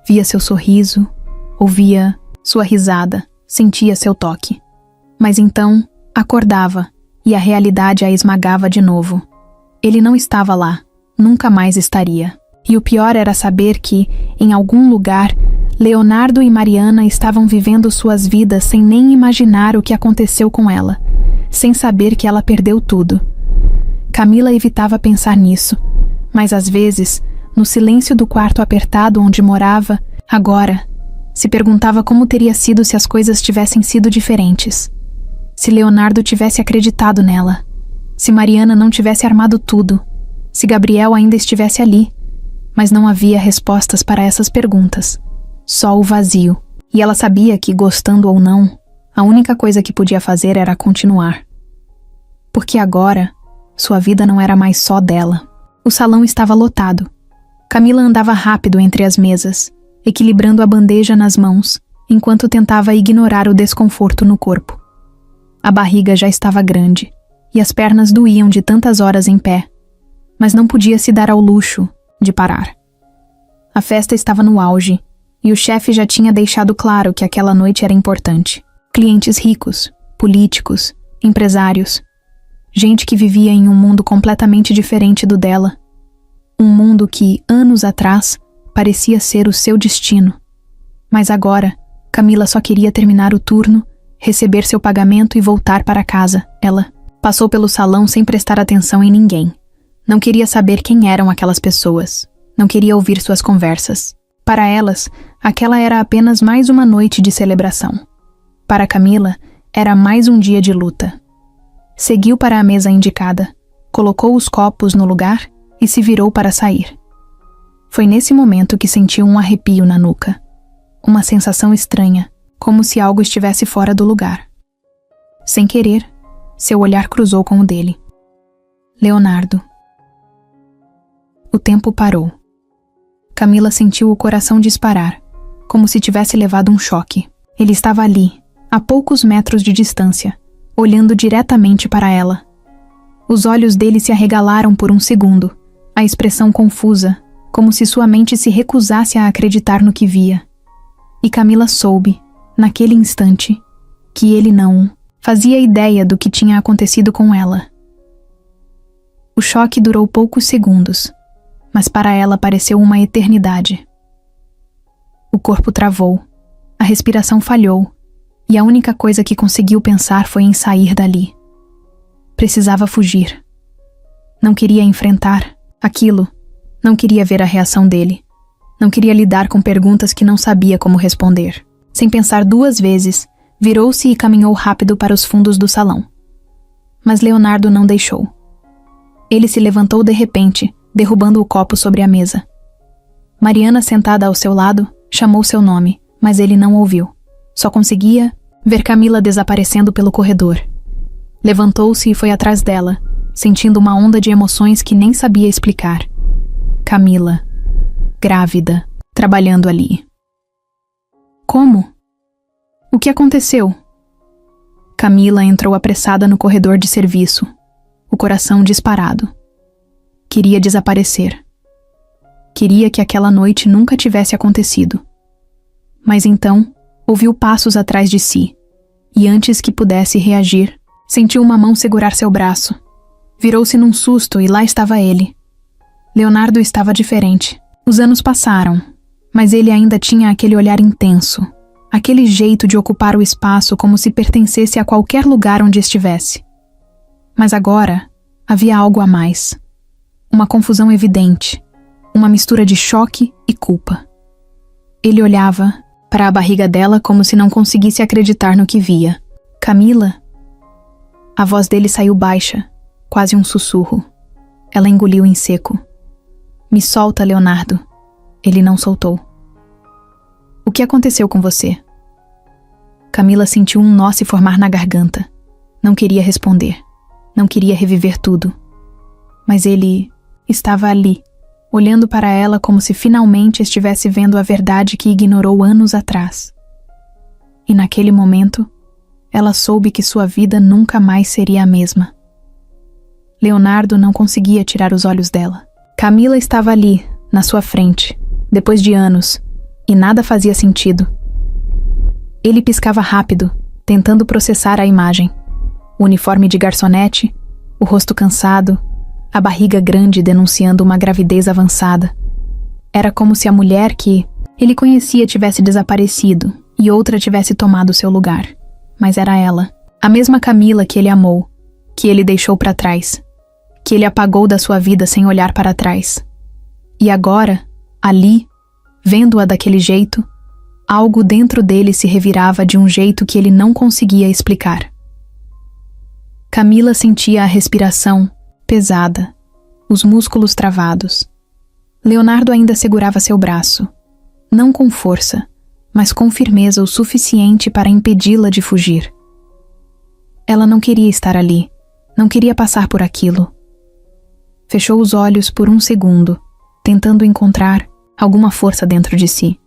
Via seu sorriso, ouvia sua risada, sentia seu toque. Mas então, acordava e a realidade a esmagava de novo. Ele não estava lá, nunca mais estaria. E o pior era saber que, em algum lugar, Leonardo e Mariana estavam vivendo suas vidas sem nem imaginar o que aconteceu com ela, sem saber que ela perdeu tudo. Camila evitava pensar nisso, mas às vezes, no silêncio do quarto apertado onde morava, agora, se perguntava como teria sido se as coisas tivessem sido diferentes. Se Leonardo tivesse acreditado nela, se Mariana não tivesse armado tudo, se Gabriel ainda estivesse ali. Mas não havia respostas para essas perguntas, só o vazio. E ela sabia que, gostando ou não, a única coisa que podia fazer era continuar. Porque agora, sua vida não era mais só dela. O salão estava lotado. Camila andava rápido entre as mesas, equilibrando a bandeja nas mãos, enquanto tentava ignorar o desconforto no corpo. A barriga já estava grande, e as pernas doíam de tantas horas em pé, mas não podia se dar ao luxo de parar. A festa estava no auge, e o chefe já tinha deixado claro que aquela noite era importante. Clientes ricos, políticos, empresários, gente que vivia em um mundo completamente diferente do dela. Um mundo que, anos atrás, parecia ser o seu destino. Mas agora, Camila só queria terminar o turno, receber seu pagamento e voltar para casa. Ela passou pelo salão sem prestar atenção em ninguém. Não queria saber quem eram aquelas pessoas. Não queria ouvir suas conversas. Para elas, aquela era apenas mais uma noite de celebração. Para Camila, era mais um dia de luta. Seguiu para a mesa indicada, colocou os copos no lugar e se virou para sair. Foi nesse momento que sentiu um arrepio na nuca. Uma sensação estranha, como se algo estivesse fora do lugar. Sem querer, seu olhar cruzou com o dele. Leonardo. O tempo parou. Camila sentiu o coração disparar, como se tivesse levado um choque. Ele estava ali, a poucos metros de distância, olhando diretamente para ela. Os olhos dele se arregalaram por um segundo, a expressão confusa, como se sua mente se recusasse a acreditar no que via. E Camila soube, naquele instante, que ele não fazia ideia do que tinha acontecido com ela. O choque durou poucos segundos, mas para ela pareceu uma eternidade. O corpo travou, a respiração falhou, e a única coisa que conseguiu pensar foi em sair dali. Precisava fugir. Não queria enfrentar aquilo, não queria ver a reação dele, não queria lidar com perguntas que não sabia como responder. Sem pensar duas vezes, virou-se e caminhou rápido para os fundos do salão. Mas Leonardo não deixou. Ele se levantou de repente, derrubando o copo sobre a mesa. Mariana, sentada ao seu lado, chamou seu nome, mas ele não ouviu. Só conseguia ver Camila desaparecendo pelo corredor. Levantou-se e foi atrás dela, sentindo uma onda de emoções que nem sabia explicar. Camila, grávida, trabalhando ali. Como? O que aconteceu? Camila entrou apressada no corredor de serviço, o coração disparado. Queria desaparecer. Queria que aquela noite nunca tivesse acontecido. Mas então, ouviu passos atrás de si, e antes que pudesse reagir, sentiu uma mão segurar seu braço. Virou-se num susto e lá estava ele. Leonardo estava diferente. Os anos passaram, mas ele ainda tinha aquele olhar intenso, aquele jeito de ocupar o espaço como se pertencesse a qualquer lugar onde estivesse. Mas agora, havia algo a mais. Uma confusão evidente, uma mistura de choque e culpa. Ele olhava para a barriga dela como se não conseguisse acreditar no que via. Camila? A voz dele saiu baixa, quase um sussurro. Ela engoliu em seco. Me solta, Leonardo. Ele não soltou. O que aconteceu com você? Camila sentiu um nó se formar na garganta. Não queria responder. Não queria reviver tudo. Mas ele estava ali, olhando para ela como se finalmente estivesse vendo a verdade que ignorou anos atrás. E naquele momento, ela soube que sua vida nunca mais seria a mesma. Leonardo não conseguia tirar os olhos dela. Camila estava ali, na sua frente, depois de anos, e nada fazia sentido. Ele piscava rápido, tentando processar a imagem. O uniforme de garçonete, o rosto cansado, a barriga grande denunciando uma gravidez avançada. Era como se a mulher que ele conhecia tivesse desaparecido e outra tivesse tomado seu lugar. Mas era ela, a mesma Camila que ele amou, que ele deixou para trás, que ele apagou da sua vida sem olhar para trás. E agora, ali, vendo-a daquele jeito, algo dentro dele se revirava de um jeito que ele não conseguia explicar. Camila sentia a respiração pesada, os músculos travados. Leonardo ainda segurava seu braço, não com força, mas com firmeza o suficiente para impedi-la de fugir. Ela não queria estar ali, não queria passar por aquilo. Fechou os olhos por um segundo, tentando encontrar alguma força dentro de si.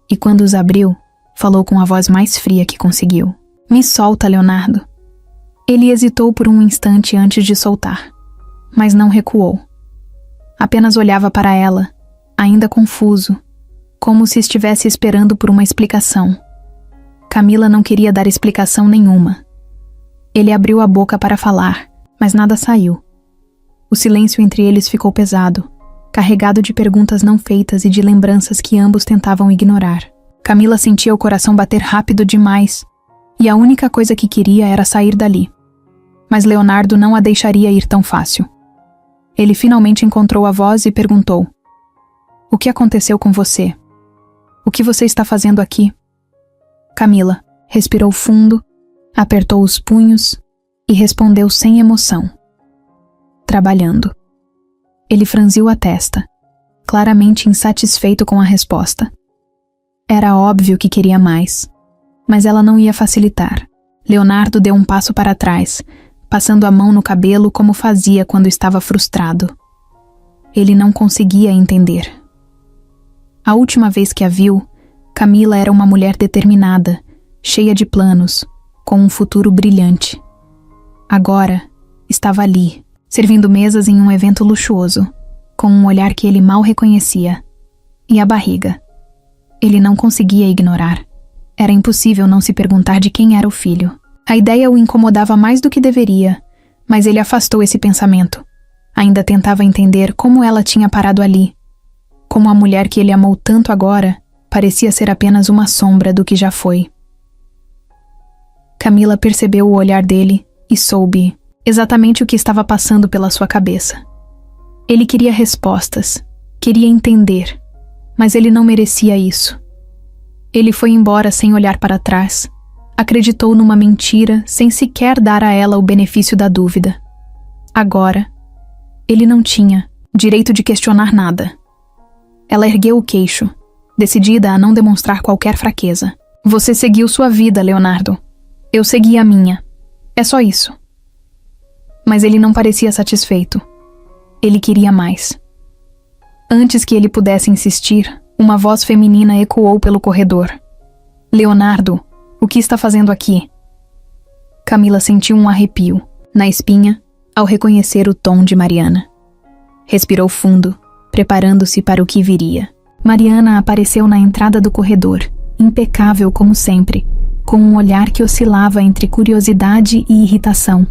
E quando os abriu, falou com a voz mais fria que conseguiu. Me solta, Leonardo. Ele hesitou por um instante antes de soltar, mas não recuou. Apenas olhava para ela, ainda confuso, como se estivesse esperando por uma explicação. Camila não queria dar explicação nenhuma. Ele abriu a boca para falar, mas nada saiu. O silêncio entre eles ficou pesado, carregado de perguntas não feitas e de lembranças que ambos tentavam ignorar. Camila sentia o coração bater rápido demais, e a única coisa que queria era sair dali. Mas Leonardo não a deixaria ir tão fácil. Ele finalmente encontrou a voz e perguntou: O que aconteceu com você? O que você está fazendo aqui? Camila respirou fundo, apertou os punhos e respondeu sem emoção: Trabalhando. Ele franziu a testa, claramente insatisfeito com a resposta. Era óbvio que queria mais, mas ela não ia facilitar. Leonardo deu um passo para trás, passando a mão no cabelo como fazia quando estava frustrado. Ele não conseguia entender. A última vez que a viu, Camila era uma mulher determinada, cheia de planos, com um futuro brilhante. Agora, estava ali, servindo mesas em um evento luxuoso, com um olhar que ele mal reconhecia. E a barriga. Ele não conseguia ignorar. Era impossível não se perguntar de quem era o filho. A ideia o incomodava mais do que deveria, mas ele afastou esse pensamento. Ainda tentava entender como ela tinha parado ali. Como a mulher que ele amou tanto agora parecia ser apenas uma sombra do que já foi. Camila percebeu o olhar dele e soube exatamente o que estava passando pela sua cabeça. Ele queria respostas, queria entender, mas ele não merecia isso. Ele foi embora sem olhar para trás. Acreditou numa mentira sem sequer dar a ela o benefício da dúvida. Agora, ele não tinha direito de questionar nada. Ela ergueu o queixo, decidida a não demonstrar qualquer fraqueza. Você seguiu sua vida, Leonardo. Eu segui a minha. É só isso. Mas ele não parecia satisfeito. Ele queria mais. Antes que ele pudesse insistir, uma voz feminina ecoou pelo corredor. Leonardo, o que está fazendo aqui? Camila sentiu um arrepio na espinha ao reconhecer o tom de Mariana. Respirou fundo, preparando-se para o que viria. Mariana apareceu na entrada do corredor, impecável como sempre, com um olhar que oscilava entre curiosidade e irritação.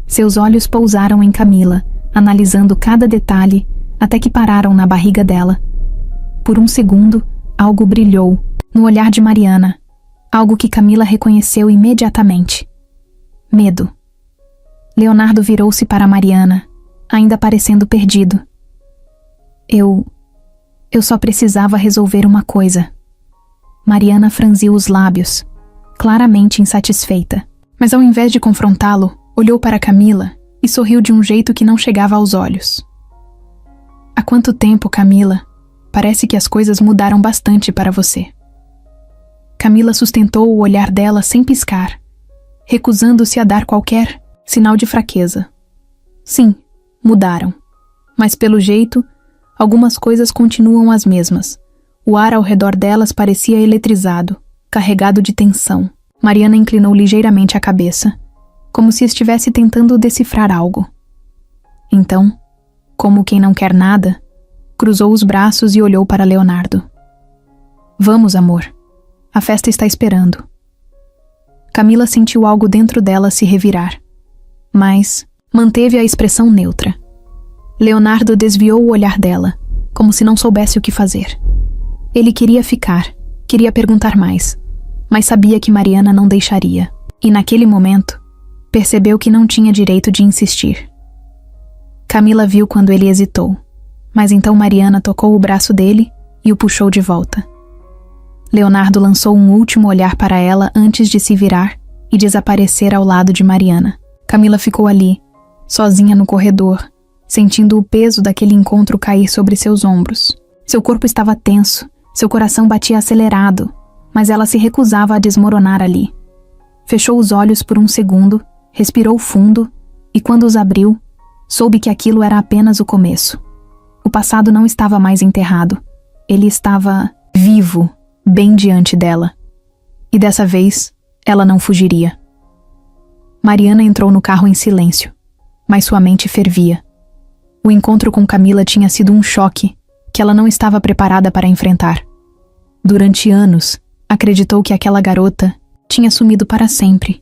Seus olhos pousaram em Camila, analisando cada detalhe, até que pararam na barriga dela. Por um segundo, algo brilhou no olhar de Mariana, algo que Camila reconheceu imediatamente. Medo. Leonardo virou-se para Mariana, ainda parecendo perdido. Eu só precisava resolver uma coisa. Mariana franziu os lábios, claramente insatisfeita, mas ao invés de confrontá-lo, olhou para Camila e sorriu de um jeito que não chegava aos olhos. Há quanto tempo, Camila? Parece que as coisas mudaram bastante para você. Camila sustentou o olhar dela sem piscar, recusando-se a dar qualquer sinal de fraqueza. Sim, mudaram. Mas pelo jeito, algumas coisas continuam as mesmas. O ar ao redor delas parecia eletrizado, carregado de tensão. Mariana inclinou ligeiramente a cabeça, como se estivesse tentando decifrar algo. Então, como quem não quer nada, cruzou os braços e olhou para Leonardo. Vamos, amor. A festa está esperando. Camila sentiu algo dentro dela se revirar, mas manteve a expressão neutra. Leonardo desviou o olhar dela, como se não soubesse o que fazer. Ele queria ficar, queria perguntar mais, mas sabia que Mariana não deixaria. E naquele momento, percebeu que não tinha direito de insistir. Camila viu quando ele hesitou, mas então Mariana tocou o braço dele e o puxou de volta. Leonardo lançou um último olhar para ela antes de se virar e desaparecer ao lado de Mariana. Camila ficou ali, sozinha no corredor, sentindo o peso daquele encontro cair sobre seus ombros. Seu corpo estava tenso, seu coração batia acelerado, mas ela se recusava a desmoronar ali. Fechou os olhos por um segundo, respirou fundo e, quando os abriu, soube que aquilo era apenas o começo. O passado não estava mais enterrado. Ele estava vivo, bem diante dela. E dessa vez, ela não fugiria. Mariana entrou no carro em silêncio, mas sua mente fervia. O encontro com Camila tinha sido um choque que ela não estava preparada para enfrentar. Durante anos, acreditou que aquela garota tinha sumido para sempre,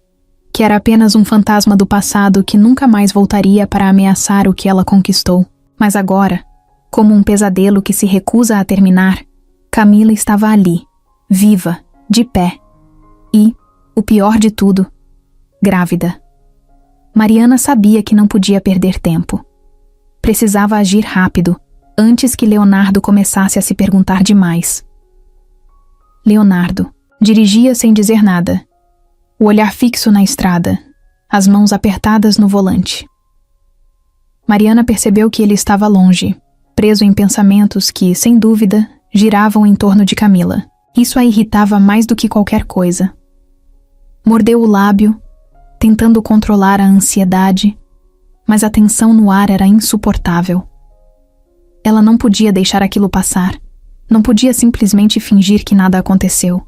que era apenas um fantasma do passado que nunca mais voltaria para ameaçar o que ela conquistou. Mas agora, como um pesadelo que se recusa a terminar, Camila estava ali, viva, de pé. E, o pior de tudo, grávida. Mariana sabia que não podia perder tempo. Precisava agir rápido, antes que Leonardo começasse a se perguntar demais. Leonardo dirigia sem dizer nada, o olhar fixo na estrada, as mãos apertadas no volante. Mariana percebeu que ele estava longe, preso em pensamentos que, sem dúvida, giravam em torno de Camila. Isso a irritava mais do que qualquer coisa. Mordeu o lábio, tentando controlar a ansiedade, mas a tensão no ar era insuportável. Ela não podia deixar aquilo passar, não podia simplesmente fingir que nada aconteceu.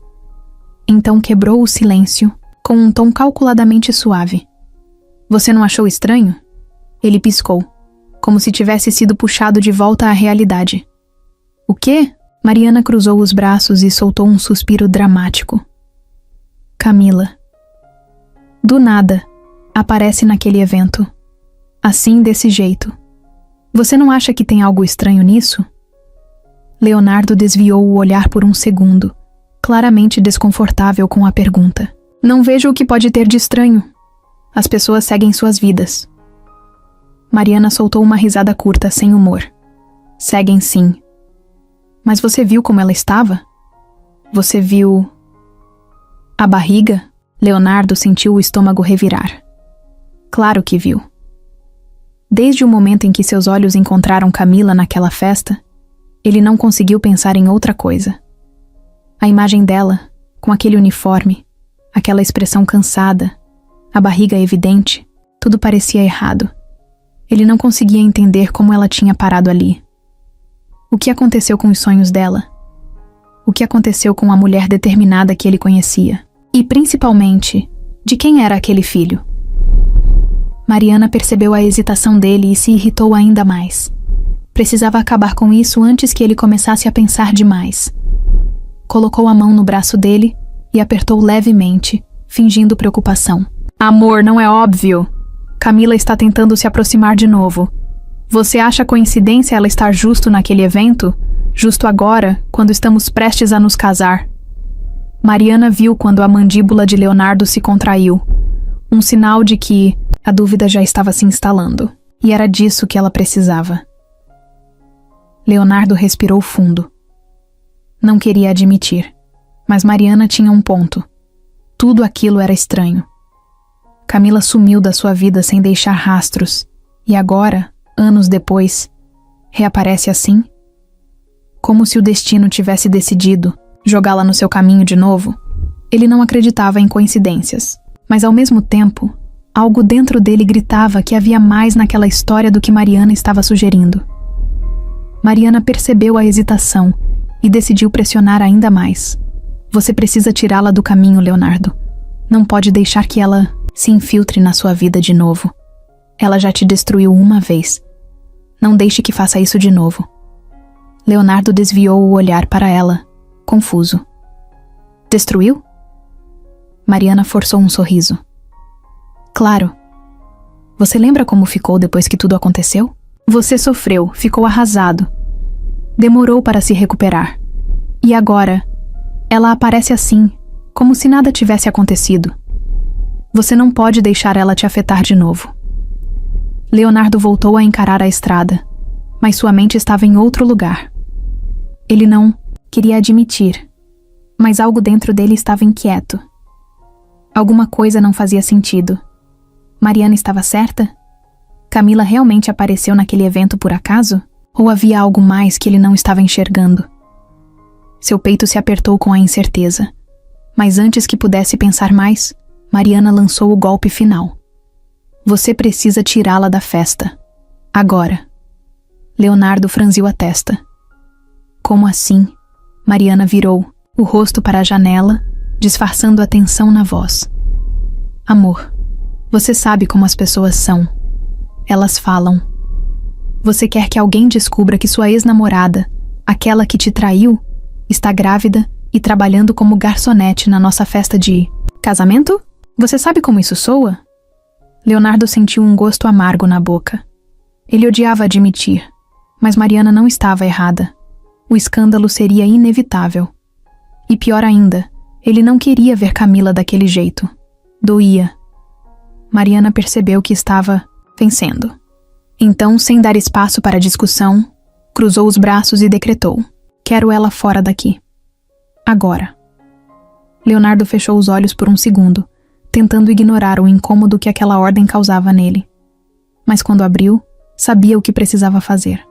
Então quebrou o silêncio com um tom calculadamente suave. Você não achou estranho? Ele piscou, como se tivesse sido puxado de volta à realidade. O quê? Mariana cruzou os braços e soltou um suspiro dramático. Camila. Do nada, aparece naquele evento. Assim, desse jeito. Você não acha que tem algo estranho nisso? Leonardo desviou o olhar por um segundo, claramente desconfortável com a pergunta. Não vejo o que pode ter de estranho. As pessoas seguem suas vidas. Mariana soltou uma risada curta, sem humor. Seguem sim. Mas você viu como ela estava? Você viu... a barriga? Leonardo sentiu o estômago revirar. Claro que viu. Desde o momento em que seus olhos encontraram Camila naquela festa, ele não conseguiu pensar em outra coisa. A imagem dela, com aquele uniforme, aquela expressão cansada, a barriga evidente, tudo parecia errado. Ele não conseguia entender como ela tinha parado ali. O que aconteceu com os sonhos dela? O que aconteceu com a mulher determinada que ele conhecia? E, principalmente, de quem era aquele filho? Mariana percebeu a hesitação dele e se irritou ainda mais. Precisava acabar com isso antes que ele começasse a pensar demais. Colocou a mão no braço dele e apertou levemente, fingindo preocupação. Amor, não é óbvio? Camila está tentando se aproximar de novo. Você acha coincidência ela estar justo naquele evento? Justo agora, quando estamos prestes a nos casar? Mariana viu quando a mandíbula de Leonardo se contraiu. Um sinal de que a dúvida já estava se instalando. E era disso que ela precisava. Leonardo respirou fundo. Não queria admitir, mas Mariana tinha um ponto. Tudo aquilo era estranho. Camila sumiu da sua vida sem deixar rastros, e agora, anos depois, reaparece assim? Como se o destino tivesse decidido jogá-la no seu caminho de novo. Ele não acreditava em coincidências, mas ao mesmo tempo, algo dentro dele gritava que havia mais naquela história do que Mariana estava sugerindo. Mariana percebeu a hesitação e decidiu pressionar ainda mais. Você precisa tirá-la do caminho, Leonardo. Não pode deixar que ela se infiltre na sua vida de novo. Ela já te destruiu uma vez. Não deixe que faça isso de novo. Leonardo desviou o olhar para ela, confuso. Destruiu? Mariana forçou um sorriso. Claro. Você lembra como ficou depois que tudo aconteceu? Você sofreu, ficou arrasado. Demorou para se recuperar. E agora, ela aparece assim, como se nada tivesse acontecido. Você não pode deixar ela te afetar de novo. Leonardo voltou a encarar a estrada, mas sua mente estava em outro lugar. Ele não queria admitir, mas algo dentro dele estava inquieto. Alguma coisa não fazia sentido. Mariana estava certa? Camila realmente apareceu naquele evento por acaso? Ou havia algo mais que ele não estava enxergando? Seu peito se apertou com a incerteza. Mas antes que pudesse pensar mais, Mariana lançou o golpe final. Você precisa tirá-la da festa. Agora. Leonardo franziu a testa. Como assim? Mariana virou, o rosto para a janela, disfarçando a tensão na voz. Amor, você sabe como as pessoas são. Elas falam. Você quer que alguém descubra que sua ex-namorada, aquela que te traiu, está grávida e trabalhando como garçonete na nossa festa de casamento? Você sabe como isso soa? Leonardo sentiu um gosto amargo na boca. Ele odiava admitir, mas Mariana não estava errada. O escândalo seria inevitável. E pior ainda, ele não queria ver Camila daquele jeito. Doía. Mariana percebeu que estava vencendo. Então, sem dar espaço para discussão, cruzou os braços e decretou: quero ela fora daqui. Agora. Leonardo fechou os olhos por um segundo, tentando ignorar o incômodo que aquela ordem causava nele. Mas quando abriu, sabia o que precisava fazer.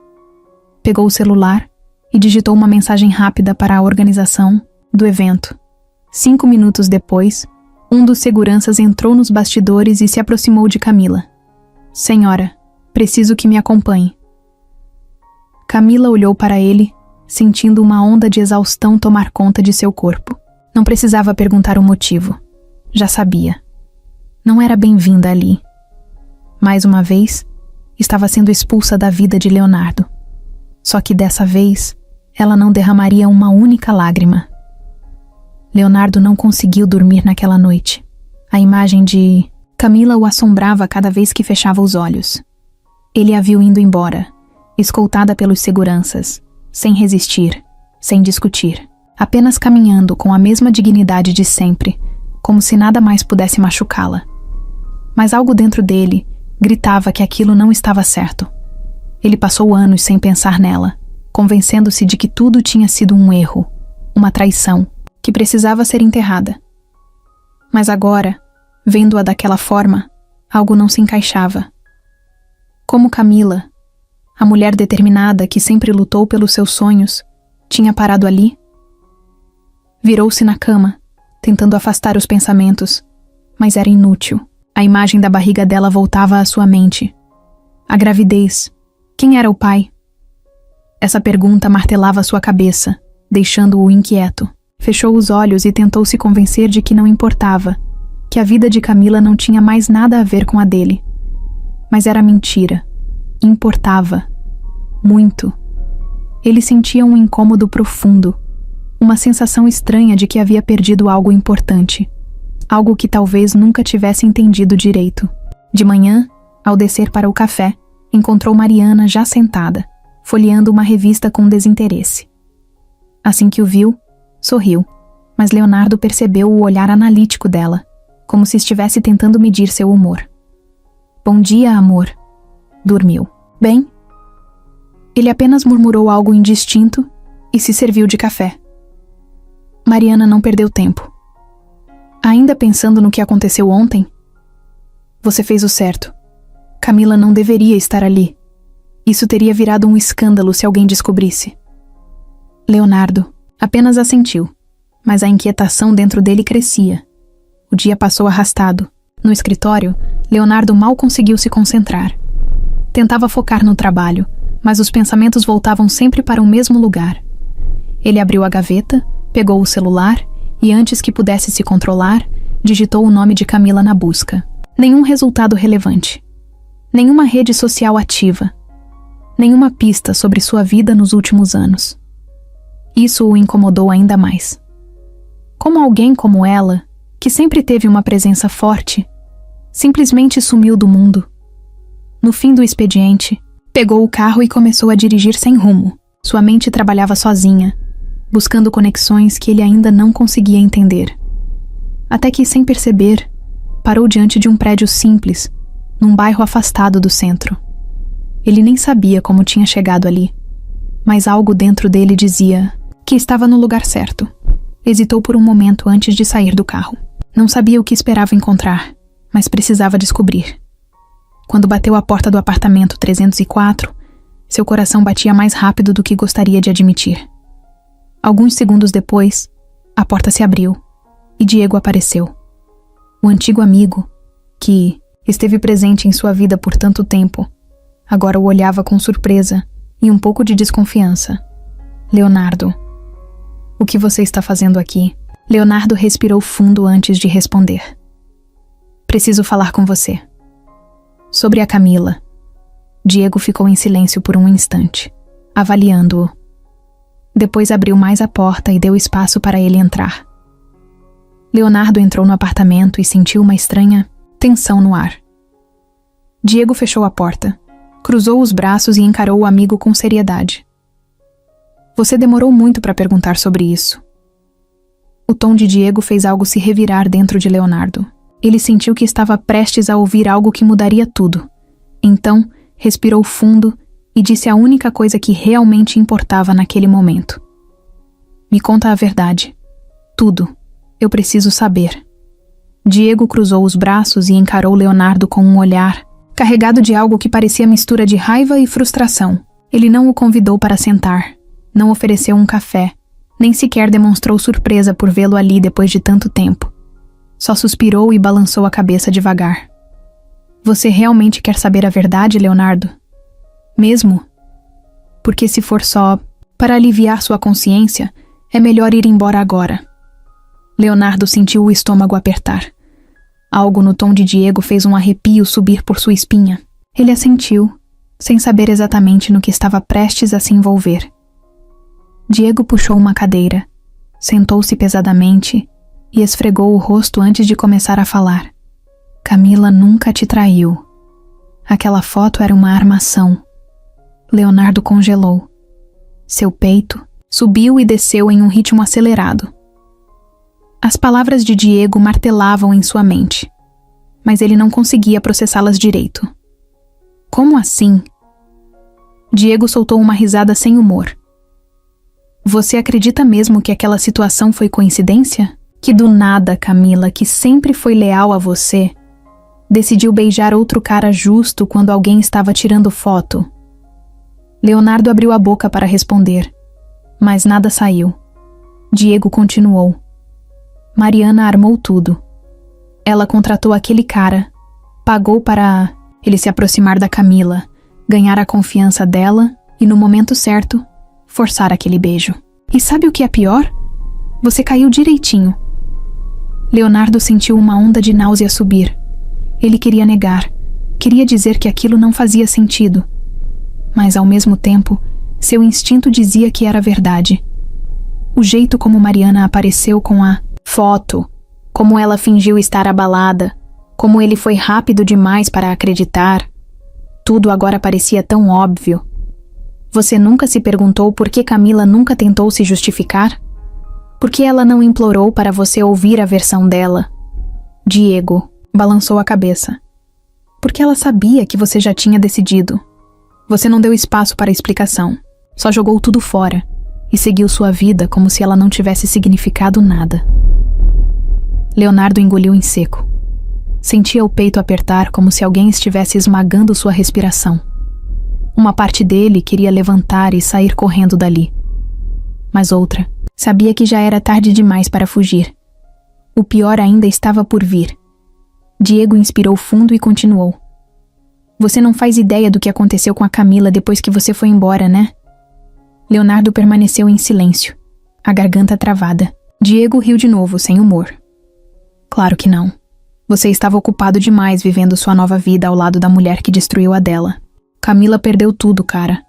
Pegou o celular e digitou uma mensagem rápida para a organização do evento. 5 minutos depois, um dos seguranças entrou nos bastidores e se aproximou de Camila. Senhora, preciso que me acompanhe. Camila olhou para ele, sentindo uma onda de exaustão tomar conta de seu corpo. Não precisava perguntar o motivo. Já sabia. Não era bem-vinda ali. Mais uma vez, estava sendo expulsa da vida de Leonardo. Só que dessa vez, ela não derramaria uma única lágrima. Leonardo não conseguiu dormir naquela noite. A imagem de Camila o assombrava cada vez que fechava os olhos. Ele a viu indo embora, escoltada pelos seguranças, sem resistir, sem discutir, apenas caminhando com a mesma dignidade de sempre, como se nada mais pudesse machucá-la. Mas algo dentro dele gritava que aquilo não estava certo. Ele passou anos sem pensar nela, convencendo-se de que tudo tinha sido um erro, uma traição, que precisava ser enterrada. Mas agora, vendo-a daquela forma, algo não se encaixava. Como Camila, a mulher determinada que sempre lutou pelos seus sonhos, tinha parado ali? Virou-se na cama, tentando afastar os pensamentos, mas era inútil. A imagem da barriga dela voltava à sua mente. A gravidez. Quem era o pai? Essa pergunta martelava sua cabeça, deixando-o inquieto. Fechou os olhos e tentou se convencer de que não importava, que a vida de Camila não tinha mais nada a ver com a dele. Mas era mentira. Importava. Muito. Ele sentia um incômodo profundo, uma sensação estranha de que havia perdido algo importante, algo que talvez nunca tivesse entendido direito. De manhã, ao descer para o café, encontrou Mariana já sentada, folheando uma revista com desinteresse. Assim que o viu, sorriu, mas Leonardo percebeu o olhar analítico dela, como se estivesse tentando medir seu humor. Bom dia, amor. Dormiu. Bem? Ele apenas murmurou algo indistinto e se serviu de café. Mariana não perdeu tempo. Ainda pensando no que aconteceu ontem? Você fez o certo. Camila não deveria estar ali. Isso teria virado um escândalo se alguém descobrisse. Leonardo apenas assentiu, mas a inquietação dentro dele crescia. O dia passou arrastado. No escritório, Leonardo mal conseguiu se concentrar. Tentava focar no trabalho, mas os pensamentos voltavam sempre para o mesmo lugar. Ele abriu a gaveta, pegou o celular e, antes que pudesse se controlar, digitou o nome de Camila na busca. Nenhum resultado relevante. Nenhuma rede social ativa. Nenhuma pista sobre sua vida nos últimos anos. Isso o incomodou ainda mais. Como alguém como ela, que sempre teve uma presença forte, simplesmente sumiu do mundo. No fim do expediente, pegou o carro e começou a dirigir sem rumo. Sua mente trabalhava sozinha, buscando conexões que ele ainda não conseguia entender. Até que, sem perceber, parou diante de um prédio simples, num bairro afastado do centro. Ele nem sabia como tinha chegado ali, mas algo dentro dele dizia que estava no lugar certo. Hesitou por um momento antes de sair do carro. Não sabia o que esperava encontrar, mas precisava descobrir. Quando bateu à porta do apartamento 304, seu coração batia mais rápido do que gostaria de admitir. Alguns segundos depois, a porta se abriu e Diego apareceu. O antigo amigo, que esteve presente em sua vida por tanto tempo, agora o olhava com surpresa e um pouco de desconfiança. Leonardo. O que você está fazendo aqui? Leonardo respirou fundo antes de responder. Preciso falar com você. Sobre a Camila. Diego ficou em silêncio por um instante, avaliando-o. Depois abriu mais a porta e deu espaço para ele entrar. Leonardo entrou no apartamento e sentiu uma estranha tensão no ar. Diego fechou a porta, cruzou os braços e encarou o amigo com seriedade. Você demorou muito para perguntar sobre isso. O tom de Diego fez algo se revirar dentro de Leonardo. Ele sentiu que estava prestes a ouvir algo que mudaria tudo. Então, respirou fundo e disse a única coisa que realmente importava naquele momento. Me conta a verdade. Tudo. Eu preciso saber. Diego cruzou os braços e encarou Leonardo com um olhar, carregado de algo que parecia mistura de raiva e frustração. Ele não o convidou para sentar, não ofereceu um café, nem sequer demonstrou surpresa por vê-lo ali depois de tanto tempo. Só suspirou e balançou a cabeça devagar. Você realmente quer saber a verdade, Leonardo? Mesmo? Porque se for só para aliviar sua consciência, é melhor ir embora agora. Leonardo sentiu o estômago apertar. Algo no tom de Diego fez um arrepio subir por sua espinha. Ele assentiu, sem saber exatamente no que estava prestes a se envolver. Diego puxou uma cadeira, sentou-se pesadamente e esfregou o rosto antes de começar a falar. Camila nunca te traiu. Aquela foto era uma armação. Leonardo congelou. Seu peito subiu e desceu em um ritmo acelerado. As palavras de Diego martelavam em sua mente, mas ele não conseguia processá-las direito. Como assim? Diego soltou uma risada sem humor. Você acredita mesmo que aquela situação foi coincidência? Que do nada, Camila, que sempre foi leal a você, decidiu beijar outro cara justo quando alguém estava tirando foto? Leonardo abriu a boca para responder, mas nada saiu. Diego continuou. Mariana armou tudo. Ela contratou aquele cara, pagou para ele se aproximar da Camila, ganhar a confiança dela e, no momento certo, forçar aquele beijo. E sabe o que é pior? Você caiu direitinho. Leonardo sentiu uma onda de náusea subir. Ele queria negar, queria dizer que aquilo não fazia sentido. Mas, ao mesmo tempo, seu instinto dizia que era verdade. O jeito como Mariana apareceu com a foto, como ela fingiu estar abalada, como ele foi rápido demais para acreditar. Tudo agora parecia tão óbvio. Você nunca se perguntou por que Camila nunca tentou se justificar? Por que ela não implorou para você ouvir a versão dela? Diego balançou a cabeça. Porque ela sabia que você já tinha decidido. Você não deu espaço para explicação, só jogou tudo fora e seguiu sua vida como se ela não tivesse significado nada. Leonardo engoliu em seco. Sentia o peito apertar como se alguém estivesse esmagando sua respiração. Uma parte dele queria levantar e sair correndo dali. Mas outra sabia que já era tarde demais para fugir. O pior ainda estava por vir. Diego inspirou fundo e continuou. Você não faz ideia do que aconteceu com a Camila depois que você foi embora, né? Leonardo permaneceu em silêncio, a garganta travada. Diego riu de novo, sem humor. Claro que não. Você estava ocupado demais vivendo sua nova vida ao lado da mulher que destruiu a dela. Camila perdeu tudo, cara.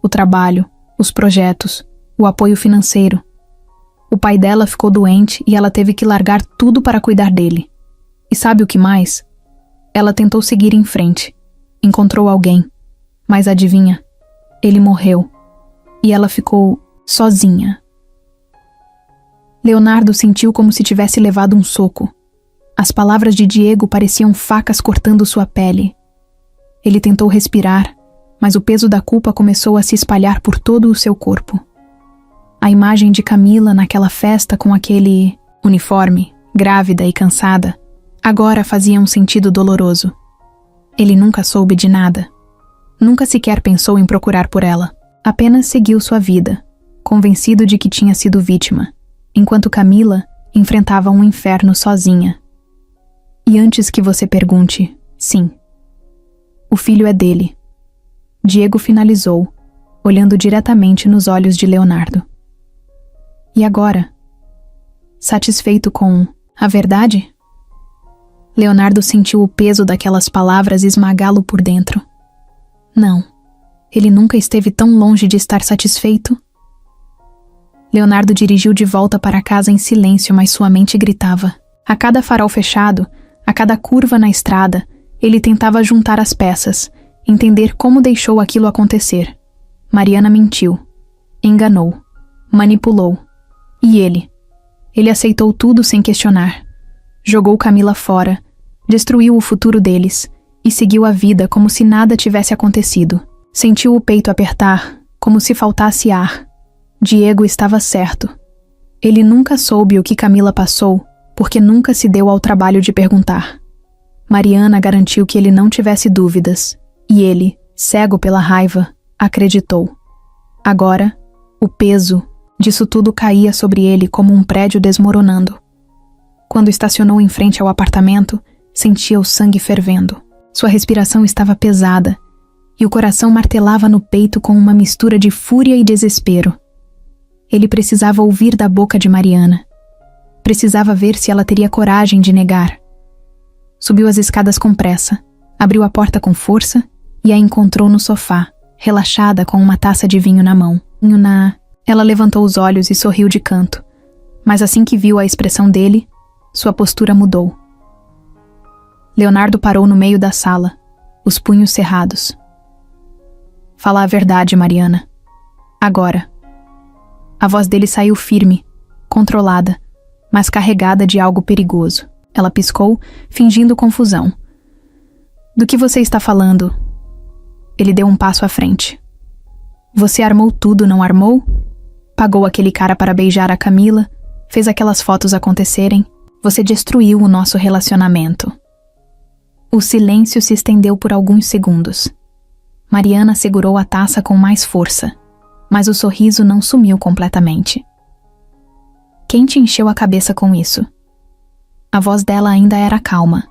O trabalho, os projetos, o apoio financeiro. O pai dela ficou doente e ela teve que largar tudo para cuidar dele. E sabe o que mais? Ela tentou seguir em frente. Encontrou alguém. Mas adivinha? Ele morreu. e ela ficou sozinha. Leonardo sentiu como se tivesse levado um soco. As palavras de Diego pareciam facas cortando sua pele. Ele tentou respirar, mas o peso da culpa começou a se espalhar por todo o seu corpo. A imagem de Camila naquela festa com aquele uniforme, grávida e cansada, agora fazia um sentido doloroso. Ele nunca soube de nada. Nunca sequer pensou em procurar por ela. Apenas seguiu sua vida, convencido de que tinha sido vítima, enquanto Camila enfrentava um inferno sozinha. E antes que você pergunte, sim, o filho é dele. Diego finalizou, olhando diretamente nos olhos de Leonardo. E agora? Satisfeito com a verdade? Leonardo sentiu o peso daquelas palavras esmagá-lo por dentro. Não, ele nunca esteve tão longe de estar satisfeito. Leonardo dirigiu de volta para casa em silêncio, mas sua mente gritava. A cada farol fechado, a cada curva na estrada, ele tentava juntar as peças, entender como deixou aquilo acontecer. Mariana mentiu, enganou, manipulou. E ele? Ele aceitou tudo sem questionar. Jogou Camila fora, destruiu o futuro deles e seguiu a vida como se nada tivesse acontecido. Sentiu o peito apertar, como se faltasse ar. Diego estava certo. Ele nunca soube o que Camila passou, porque nunca se deu ao trabalho de perguntar. Mariana garantiu que ele não tivesse dúvidas, e ele, cego pela raiva, acreditou. Agora, o peso disso tudo caía sobre ele como um prédio desmoronando. Quando estacionou em frente ao apartamento, sentia o sangue fervendo. Sua respiração estava pesada, e o coração martelava no peito com uma mistura de fúria e desespero. Ele precisava ouvir da boca de Mariana. Precisava ver se ela teria coragem de negar. Subiu as escadas com pressa, abriu a porta com força e a encontrou no sofá, relaxada com uma taça de vinho na mão. Ela levantou os olhos e sorriu de canto, mas assim que viu a expressão dele, sua postura mudou. Leonardo parou no meio da sala, os punhos cerrados. Fala a verdade, Mariana. Agora. A voz dele saiu firme, controlada, mas carregada de algo perigoso. Ela piscou, fingindo confusão. Do que você está falando? Ele deu um passo à frente. Você armou tudo, não armou? Pagou aquele cara para beijar a Camila, fez aquelas fotos acontecerem. Você destruiu o nosso relacionamento. O silêncio se estendeu por alguns segundos. Mariana segurou a taça com mais força, mas o sorriso não sumiu completamente. Quem te encheu a cabeça com isso? A voz dela ainda era calma,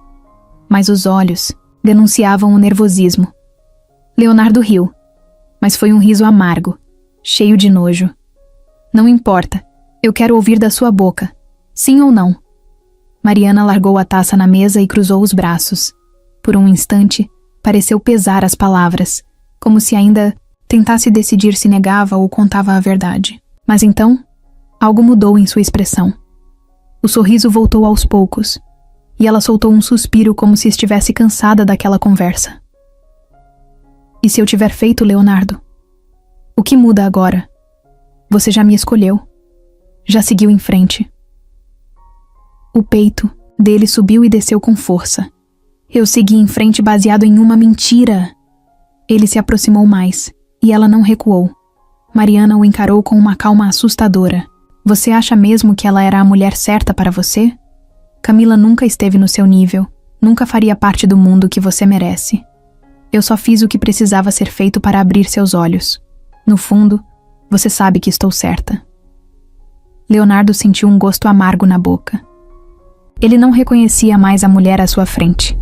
mas os olhos denunciavam o nervosismo. Leonardo riu, mas foi um riso amargo, cheio de nojo. Não importa, eu quero ouvir da sua boca, sim ou não. Mariana largou a taça na mesa e cruzou os braços. Por um instante, pareceu pesar as palavras, como se ainda tentasse decidir se negava ou contava a verdade. Mas então, algo mudou em sua expressão. O sorriso voltou aos poucos, e ela soltou um suspiro como se estivesse cansada daquela conversa. E se eu tiver feito, Leonardo? O que muda agora? Você já me escolheu. Já seguiu em frente. O peito dele subiu e desceu com força. Eu segui em frente baseado em uma mentira. Ele se aproximou mais, e ela não recuou. Mariana o encarou com uma calma assustadora. Você acha mesmo que ela era a mulher certa para você? Camila nunca esteve no seu nível, nunca faria parte do mundo que você merece. Eu só fiz o que precisava ser feito para abrir seus olhos. No fundo, você sabe que estou certa. Leonardo sentiu um gosto amargo na boca. Ele não reconhecia mais a mulher à sua frente.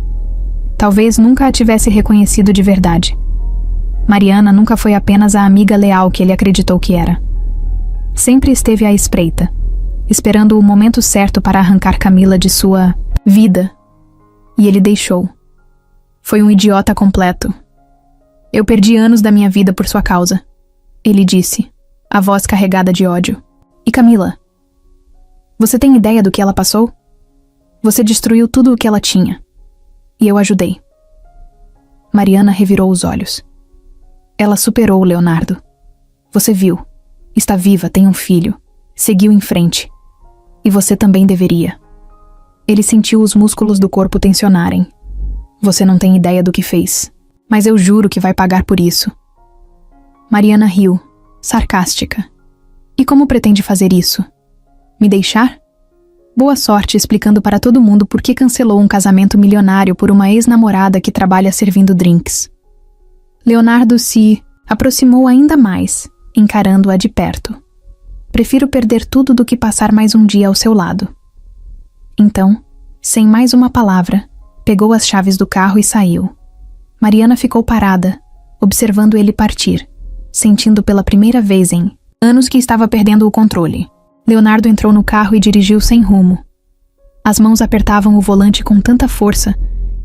Talvez nunca a tivesse reconhecido de verdade. Mariana nunca foi apenas a amiga leal que ele acreditou que era. Sempre esteve à espreita, esperando o momento certo para arrancar Camila de sua vida. E ele deixou. Foi um idiota completo. Eu perdi anos da minha vida por sua causa, ele disse, a voz carregada de ódio. E Camila? Você tem ideia do que ela passou? Você destruiu tudo o que ela tinha. E eu ajudei. Mariana revirou os olhos. Ela superou Leonardo. Você viu. Está viva, tem um filho. Seguiu em frente. E você também deveria. Ele sentiu os músculos do corpo tensionarem. Você não tem ideia do que fez. Mas eu juro que vai pagar por isso. Mariana riu, sarcástica. E como pretende fazer isso? Me deixar? Boa sorte explicando para todo mundo por que cancelou um casamento milionário por uma ex-namorada que trabalha servindo drinks. Leonardo se aproximou ainda mais, encarando-a de perto. Prefiro perder tudo do que passar mais um dia ao seu lado. Então, sem mais uma palavra, pegou as chaves do carro e saiu. Mariana ficou parada, observando ele partir, sentindo pela primeira vez em anos que estava perdendo o controle. Leonardo entrou no carro e dirigiu sem rumo. As mãos apertavam o volante com tanta força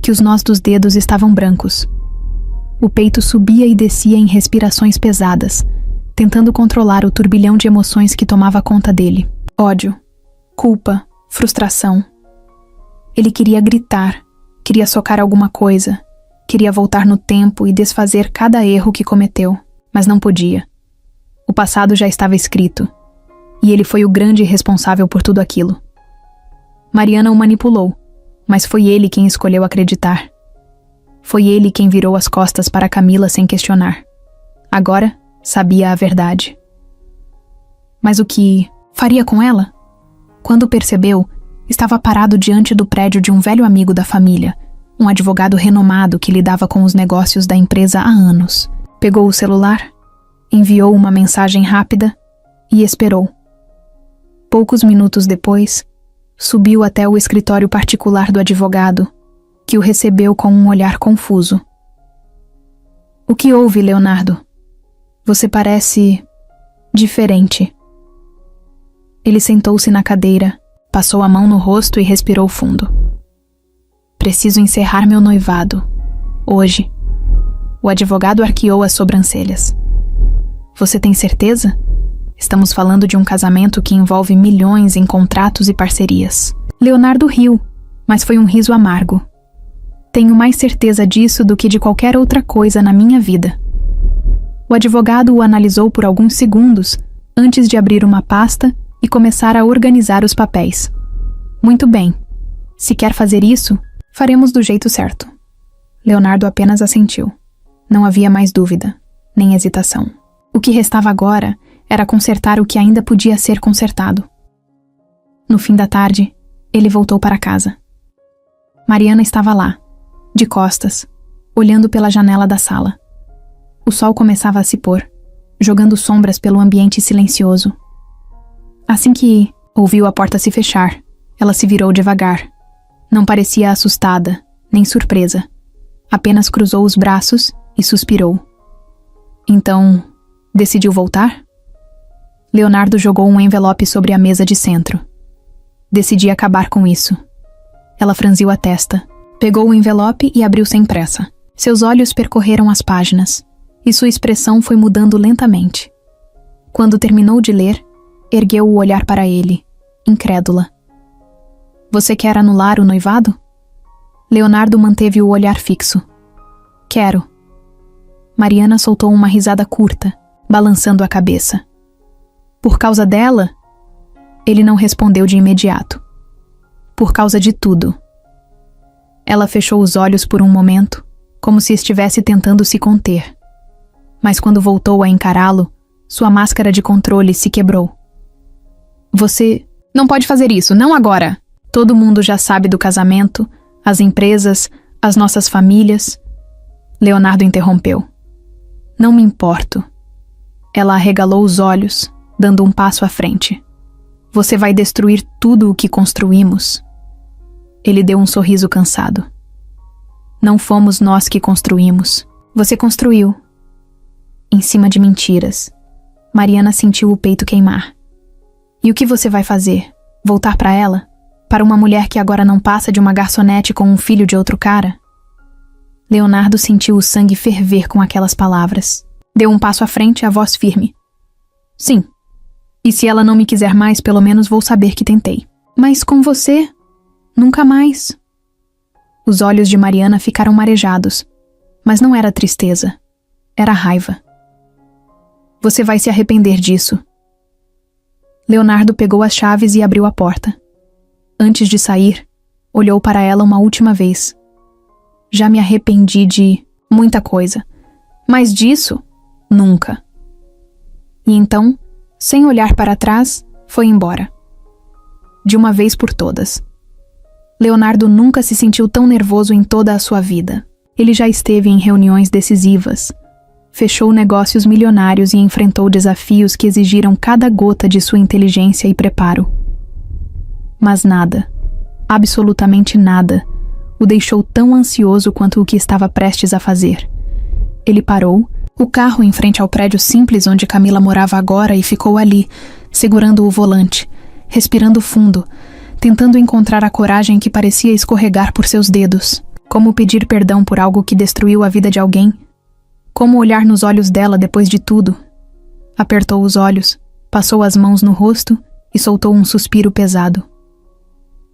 que os nós dos dedos estavam brancos. O peito subia e descia em respirações pesadas, tentando controlar o turbilhão de emoções que tomava conta dele. Ódio, culpa, frustração. Ele queria gritar, queria socar alguma coisa, queria voltar no tempo e desfazer cada erro que cometeu, mas não podia. O passado já estava escrito, e ele foi o grande responsável por tudo aquilo. Mariana o manipulou, mas foi ele quem escolheu acreditar. Foi ele quem virou as costas para Camila sem questionar. Agora, sabia a verdade. Mas o que faria com ela? Quando percebeu, estava parado diante do prédio de um velho amigo da família, um advogado renomado que lidava com os negócios da empresa há anos. Pegou o celular, enviou uma mensagem rápida e esperou. Poucos minutos depois, subiu até o escritório particular do advogado, que o recebeu com um olhar confuso. O que houve, Leonardo? Você parece diferente. Ele sentou-se na cadeira, passou a mão no rosto e respirou fundo. Preciso encerrar meu noivado. Hoje. O advogado arqueou as sobrancelhas. Você tem certeza? Estamos falando de um casamento que envolve milhões em contratos e parcerias. Leonardo riu, mas foi um riso amargo. Tenho mais certeza disso do que de qualquer outra coisa na minha vida. O advogado o analisou por alguns segundos antes de abrir uma pasta e começar a organizar os papéis. Muito bem. Se quer fazer isso, faremos do jeito certo. Leonardo apenas assentiu. Não havia mais dúvida, nem hesitação. O que restava agora era consertar o que ainda podia ser consertado. No fim da tarde, ele voltou para casa. Mariana estava lá, de costas, olhando pela janela da sala. O sol começava a se pôr, jogando sombras pelo ambiente silencioso. Assim que ouviu a porta se fechar, ela se virou devagar. Não parecia assustada, nem surpresa. Apenas cruzou os braços e suspirou. Então, decidiu voltar? Leonardo jogou um envelope sobre a mesa de centro. Decidi acabar com isso. Ela franziu a testa, pegou o envelope e abriu sem pressa. Seus olhos percorreram as páginas, e sua expressão foi mudando lentamente. Quando terminou de ler, ergueu o olhar para ele, incrédula. Você quer anular o noivado? Leonardo manteve o olhar fixo. Quero. Mariana soltou uma risada curta, balançando a cabeça. Por causa dela? Ele não respondeu de imediato. Por causa de tudo. Ela fechou os olhos por um momento, como se estivesse tentando se conter. Mas quando voltou a encará-lo, sua máscara de controle se quebrou. Você não pode fazer isso, não agora. Todo mundo já sabe do casamento, as empresas, as nossas famílias. Leonardo interrompeu. Não me importo. Ela arregalou os olhos, dando um passo à frente. Você vai destruir tudo o que construímos. Ele deu um sorriso cansado. Não fomos nós que construímos. Você construiu. Em cima de mentiras. Mariana sentiu o peito queimar. E o que você vai fazer? Voltar para ela? Para uma mulher que agora não passa de uma garçonete com um filho de outro cara? Leonardo sentiu o sangue ferver com aquelas palavras. Deu um passo à frente, a voz firme. Sim. E se ela não me quiser mais, pelo menos vou saber que tentei. Mas com você? Nunca mais. Os olhos de Mariana ficaram marejados. Mas não era tristeza. Era raiva. Você vai se arrepender disso. Leonardo pegou as chaves e abriu a porta. Antes de sair, olhou para ela uma última vez. Já me arrependi de muita coisa, mas disso, nunca. E então, sem olhar para trás, foi embora. De uma vez por todas. Leonardo nunca se sentiu tão nervoso em toda a sua vida. Ele já esteve em reuniões decisivas, fechou negócios milionários e enfrentou desafios que exigiram cada gota de sua inteligência e preparo. Mas nada, absolutamente nada, o deixou tão ansioso quanto o que estava prestes a fazer. Ele parou o carro em frente ao prédio simples onde Camila morava agora e ficou ali, segurando o volante, respirando fundo, tentando encontrar a coragem que parecia escorregar por seus dedos. Como pedir perdão por algo que destruiu a vida de alguém? Como olhar nos olhos dela depois de tudo? Apertou os olhos, passou as mãos no rosto e soltou um suspiro pesado.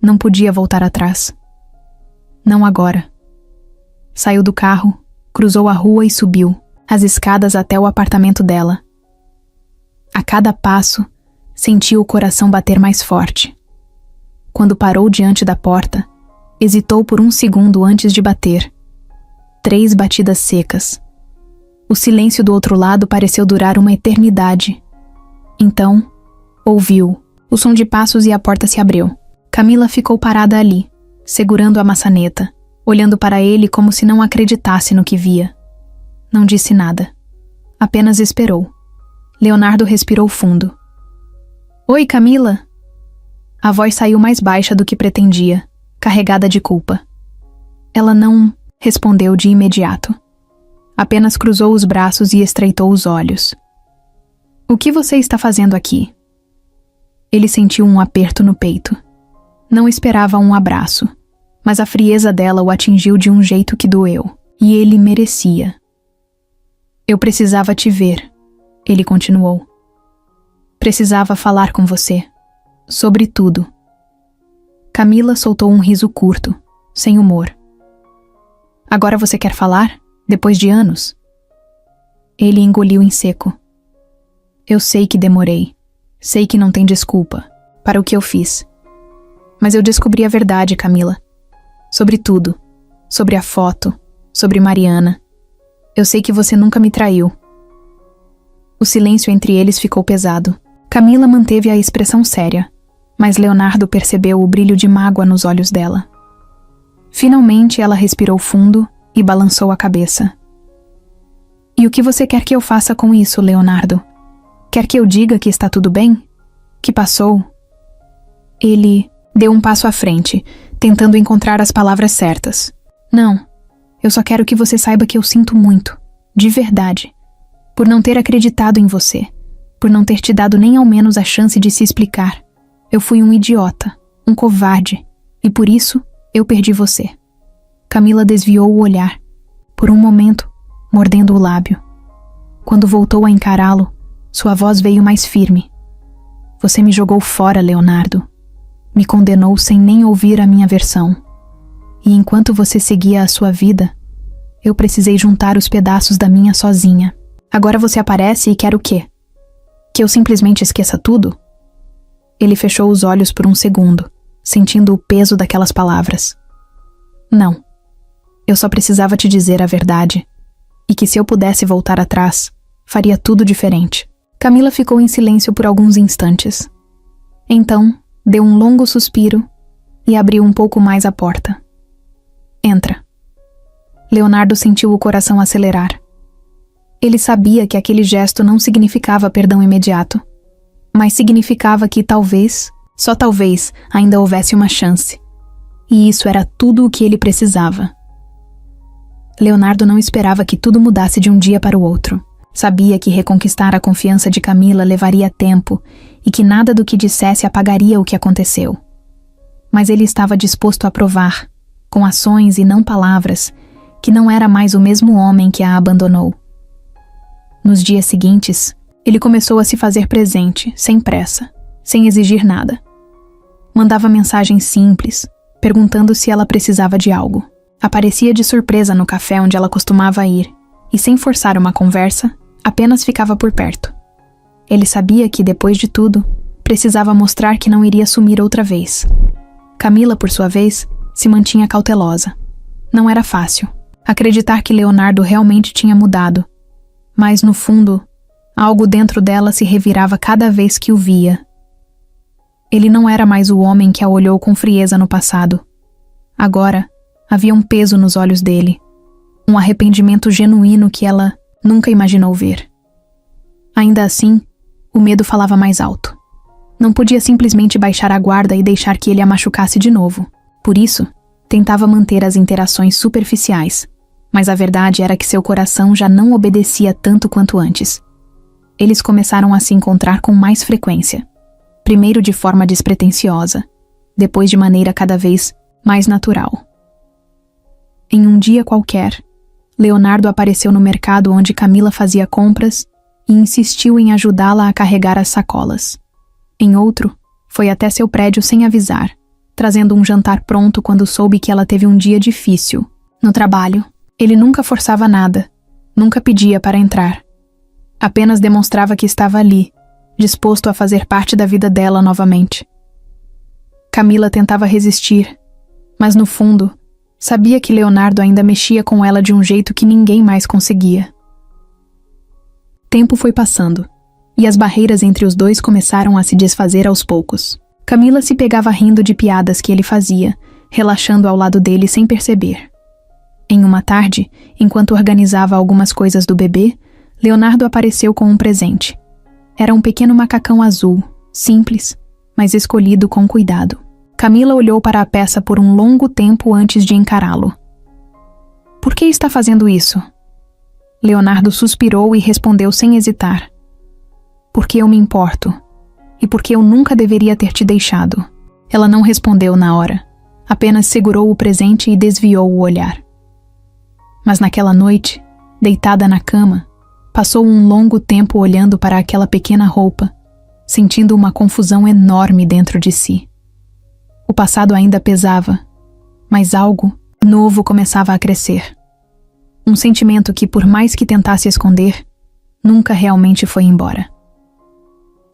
Não podia voltar atrás. Não agora. Saiu do carro, cruzou a rua e subiu as escadas até o apartamento dela. A cada passo, sentiu o coração bater mais forte. Quando parou diante da porta, hesitou por um segundo antes de bater. 3 batidas secas. O silêncio do outro lado pareceu durar uma eternidade. Então, ouviu o som de passos e a porta se abriu. Camila ficou parada ali, segurando a maçaneta, olhando para ele como se não acreditasse no que via. Não disse nada. Apenas esperou. Leonardo respirou fundo. Oi, Camila! A voz saiu mais baixa do que pretendia, carregada de culpa. Ela não respondeu de imediato. Apenas cruzou os braços e estreitou os olhos. O que você está fazendo aqui? Ele sentiu um aperto no peito. Não esperava um abraço, mas a frieza dela o atingiu de um jeito que doeu, e ele merecia. Eu precisava te ver, ele continuou. Precisava falar com você. Sobre tudo. Camila soltou um riso curto, sem humor. Agora você quer falar? Depois de anos? Ele engoliu em seco. Eu sei que demorei. Sei que não tem desculpa para o que eu fiz. Mas eu descobri a verdade, Camila. Sobre tudo. Sobre a foto. Sobre Mariana. Eu sei que você nunca me traiu. O silêncio entre eles ficou pesado. Camila manteve a expressão séria, mas Leonardo percebeu o brilho de mágoa nos olhos dela. Finalmente ela respirou fundo e balançou a cabeça. E o que você quer que eu faça com isso, Leonardo? Quer que eu diga que está tudo bem? Que passou? Ele deu um passo à frente, tentando encontrar as palavras certas. Não, eu só quero que você saiba que eu sinto muito, de verdade, por não ter acreditado em você, por não ter te dado nem ao menos a chance de se explicar. Eu fui um idiota, um covarde, e por isso eu perdi você. Camila desviou o olhar, por um momento, mordendo o lábio. Quando voltou a encará-lo, sua voz veio mais firme. Você me jogou fora, Leonardo. Me condenou sem nem ouvir a minha versão. E enquanto você seguia a sua vida, eu precisei juntar os pedaços da minha sozinha. Agora você aparece e quer o quê? Que eu simplesmente esqueça tudo? Ele fechou os olhos por um segundo, sentindo o peso daquelas palavras. Não. Eu só precisava te dizer a verdade. E que se eu pudesse voltar atrás, faria tudo diferente. Camila ficou em silêncio por alguns instantes. Então, deu um longo suspiro e abriu um pouco mais a porta. Entra. Leonardo sentiu o coração acelerar. Ele sabia que aquele gesto não significava perdão imediato, mas significava que talvez, só talvez, ainda houvesse uma chance. E isso era tudo o que ele precisava. Leonardo não esperava que tudo mudasse de um dia para o outro. Sabia que reconquistar a confiança de Camila levaria tempo e que nada do que dissesse apagaria o que aconteceu. Mas ele estava disposto a provar, com ações e não palavras, que não era mais o mesmo homem que a abandonou. Nos dias seguintes, ele começou a se fazer presente, sem pressa, sem exigir nada. Mandava mensagens simples, perguntando se ela precisava de algo. Aparecia de surpresa no café onde ela costumava ir, e sem forçar uma conversa, apenas ficava por perto. Ele sabia que, depois de tudo, precisava mostrar que não iria sumir outra vez. Camila, por sua vez, se mantinha cautelosa. Não era fácil acreditar que Leonardo realmente tinha mudado, mas, no fundo, algo dentro dela se revirava cada vez que o via. Ele não era mais o homem que a olhou com frieza no passado. Agora, havia um peso nos olhos dele, um arrependimento genuíno que ela nunca imaginou ver. Ainda assim, o medo falava mais alto. Não podia simplesmente baixar a guarda e deixar que ele a machucasse de novo. Por isso, tentava manter as interações superficiais, mas a verdade era que seu coração já não obedecia tanto quanto antes. Eles começaram a se encontrar com mais frequência. Primeiro de forma despretensiosa, depois de maneira cada vez mais natural. Em um dia qualquer, Leonardo apareceu no mercado onde Camila fazia compras e insistiu em ajudá-la a carregar as sacolas. Em outro, foi até seu prédio sem avisar, trazendo um jantar pronto quando soube que ela teve um dia difícil. No trabalho, ele nunca forçava nada, nunca pedia para entrar. Apenas demonstrava que estava ali, disposto a fazer parte da vida dela novamente. Camila tentava resistir, mas no fundo, sabia que Leonardo ainda mexia com ela de um jeito que ninguém mais conseguia. Tempo foi passando, e as barreiras entre os dois começaram a se desfazer aos poucos. Camila se pegava rindo de piadas que ele fazia, relaxando ao lado dele sem perceber. Em uma tarde, enquanto organizava algumas coisas do bebê, Leonardo apareceu com um presente. Era um pequeno macacão azul, simples, mas escolhido com cuidado. Camila olhou para a peça por um longo tempo antes de encará-lo. "Por que está fazendo isso?" Leonardo suspirou e respondeu sem hesitar. "Porque eu me importo. E porque eu nunca deveria ter te deixado." Ela não respondeu na hora. Apenas segurou o presente e desviou o olhar. Mas naquela noite, deitada na cama, passou um longo tempo olhando para aquela pequena roupa, sentindo uma confusão enorme dentro de si. O passado ainda pesava, mas algo novo começava a crescer. Um sentimento que, por mais que tentasse esconder, nunca realmente foi embora.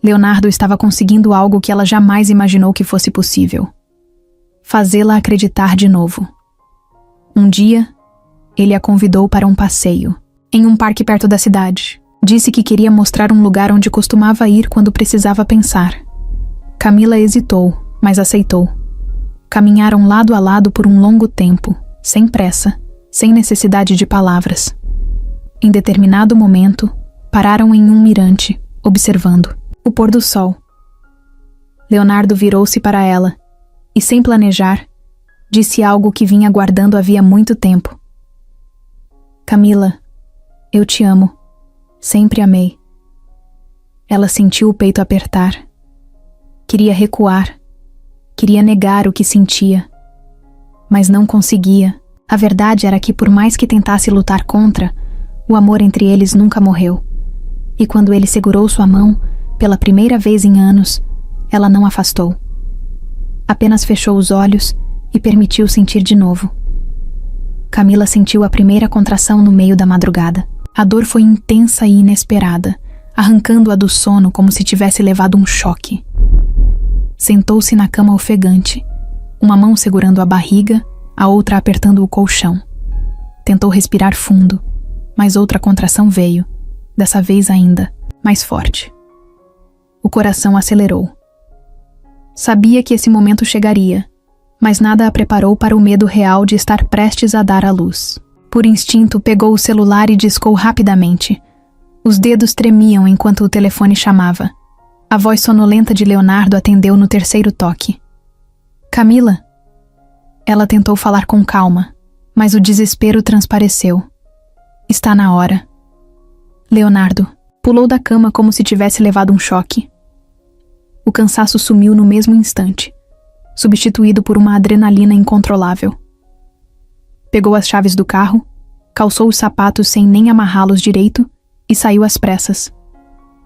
Leonardo estava conseguindo algo que ela jamais imaginou que fosse possível: fazê-la acreditar de novo. Um dia, ele a convidou para um passeio, em um parque perto da cidade. Disse que queria mostrar um lugar onde costumava ir quando precisava pensar. Camila hesitou, mas aceitou. Caminharam lado a lado por um longo tempo, sem pressa, sem necessidade de palavras. Em determinado momento, pararam em um mirante, observando o pôr do sol. Leonardo virou-se para ela e, sem planejar, disse algo que vinha guardando havia muito tempo. "Camila, eu te amo. Sempre amei." Ela sentiu o peito apertar. Queria recuar. Queria negar o que sentia. Mas não conseguia. A verdade era que, por mais que tentasse lutar contra, o amor entre eles nunca morreu. E quando ele segurou sua mão, pela primeira vez em anos, ela não afastou. Apenas fechou os olhos e permitiu sentir de novo. Camila sentiu a primeira contração no meio da madrugada. A dor foi intensa e inesperada, arrancando-a do sono como se tivesse levado um choque. Sentou-se na cama ofegante, uma mão segurando a barriga, a outra apertando o colchão. Tentou respirar fundo, mas outra contração veio, dessa vez ainda mais forte. O coração acelerou. Sabia que esse momento chegaria, mas nada a preparou para o medo real de estar prestes a dar à luz. Por instinto, pegou o celular e discou rapidamente. Os dedos tremiam enquanto o telefone chamava. A voz sonolenta de Leonardo atendeu no terceiro toque. "Camila?" Ela tentou falar com calma, mas o desespero transpareceu. "Está na hora." Leonardo pulou da cama como se tivesse levado um choque. O cansaço sumiu no mesmo instante, substituído por uma adrenalina incontrolável. Pegou as chaves do carro, calçou os sapatos sem nem amarrá-los direito e saiu às pressas.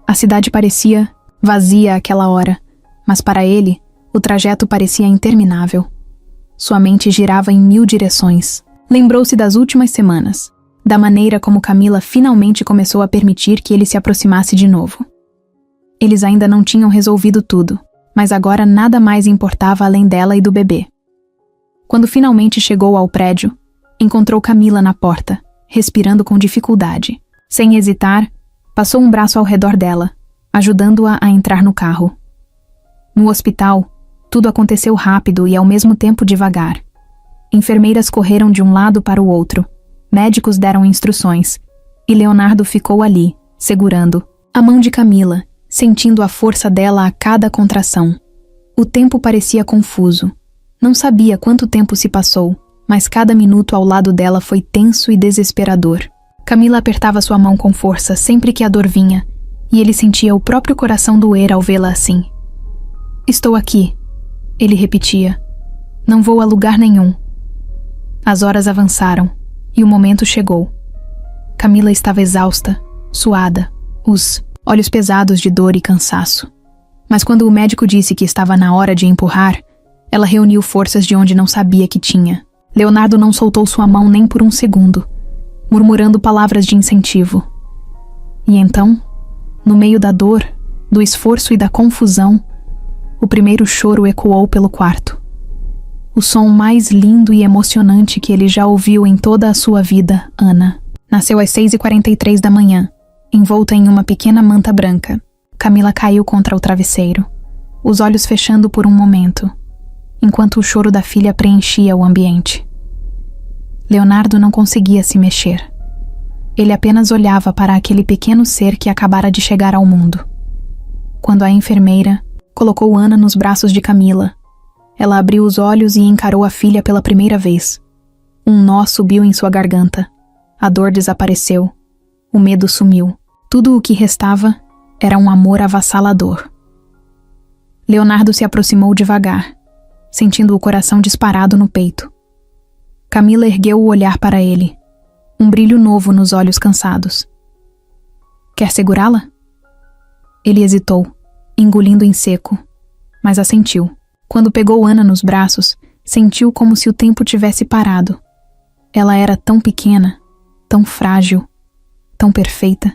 A cidade parecia vazia àquela hora, mas para ele, o trajeto parecia interminável. Sua mente girava em 1000 direções. Lembrou-se das últimas semanas, da maneira como Camila finalmente começou a permitir que ele se aproximasse de novo. Eles ainda não tinham resolvido tudo, mas agora nada mais importava além dela e do bebê. Quando finalmente chegou ao prédio, encontrou Camila na porta, respirando com dificuldade. Sem hesitar, passou um braço ao redor dela, ajudando-a a entrar no carro. No hospital, tudo aconteceu rápido e ao mesmo tempo devagar. Enfermeiras correram de um lado para o outro, médicos deram instruções, e Leonardo ficou ali, segurando a mão de Camila, sentindo a força dela a cada contração. O tempo parecia confuso. Não sabia quanto tempo se passou, mas cada minuto ao lado dela foi tenso e desesperador. Camila apertava sua mão com força sempre que a dor vinha, e ele sentia o próprio coração doer ao vê-la assim. "Estou aqui", ele repetia. "Não vou a lugar nenhum." As horas avançaram, e o momento chegou. Camila estava exausta, suada, os olhos pesados de dor e cansaço. Mas quando o médico disse que estava na hora de empurrar, ela reuniu forças de onde não sabia que tinha. Leonardo não soltou sua mão nem por um segundo, murmurando palavras de incentivo. E então, no meio da dor, do esforço e da confusão, o primeiro choro ecoou pelo quarto. O som mais lindo e emocionante que ele já ouviu em toda a sua vida, Ana. Nasceu às 6h43 da manhã, envolta em uma pequena manta branca. Camila caiu contra o travesseiro, os olhos fechando por um momento, enquanto o choro da filha preenchia o ambiente. Leonardo não conseguia se mexer. Ele apenas olhava para aquele pequeno ser que acabara de chegar ao mundo. Quando a enfermeira colocou Ana nos braços de Camila, ela abriu os olhos e encarou a filha pela primeira vez. Um nó subiu em sua garganta. A dor desapareceu. O medo sumiu. Tudo o que restava era um amor avassalador. Leonardo se aproximou devagar, sentindo o coração disparado no peito. Camila ergueu o olhar para ele, um brilho novo nos olhos cansados. "Quer segurá-la?" Ele hesitou, engolindo em seco, mas assentiu. Quando pegou Ana nos braços, sentiu como se o tempo tivesse parado. Ela era tão pequena, tão frágil, tão perfeita.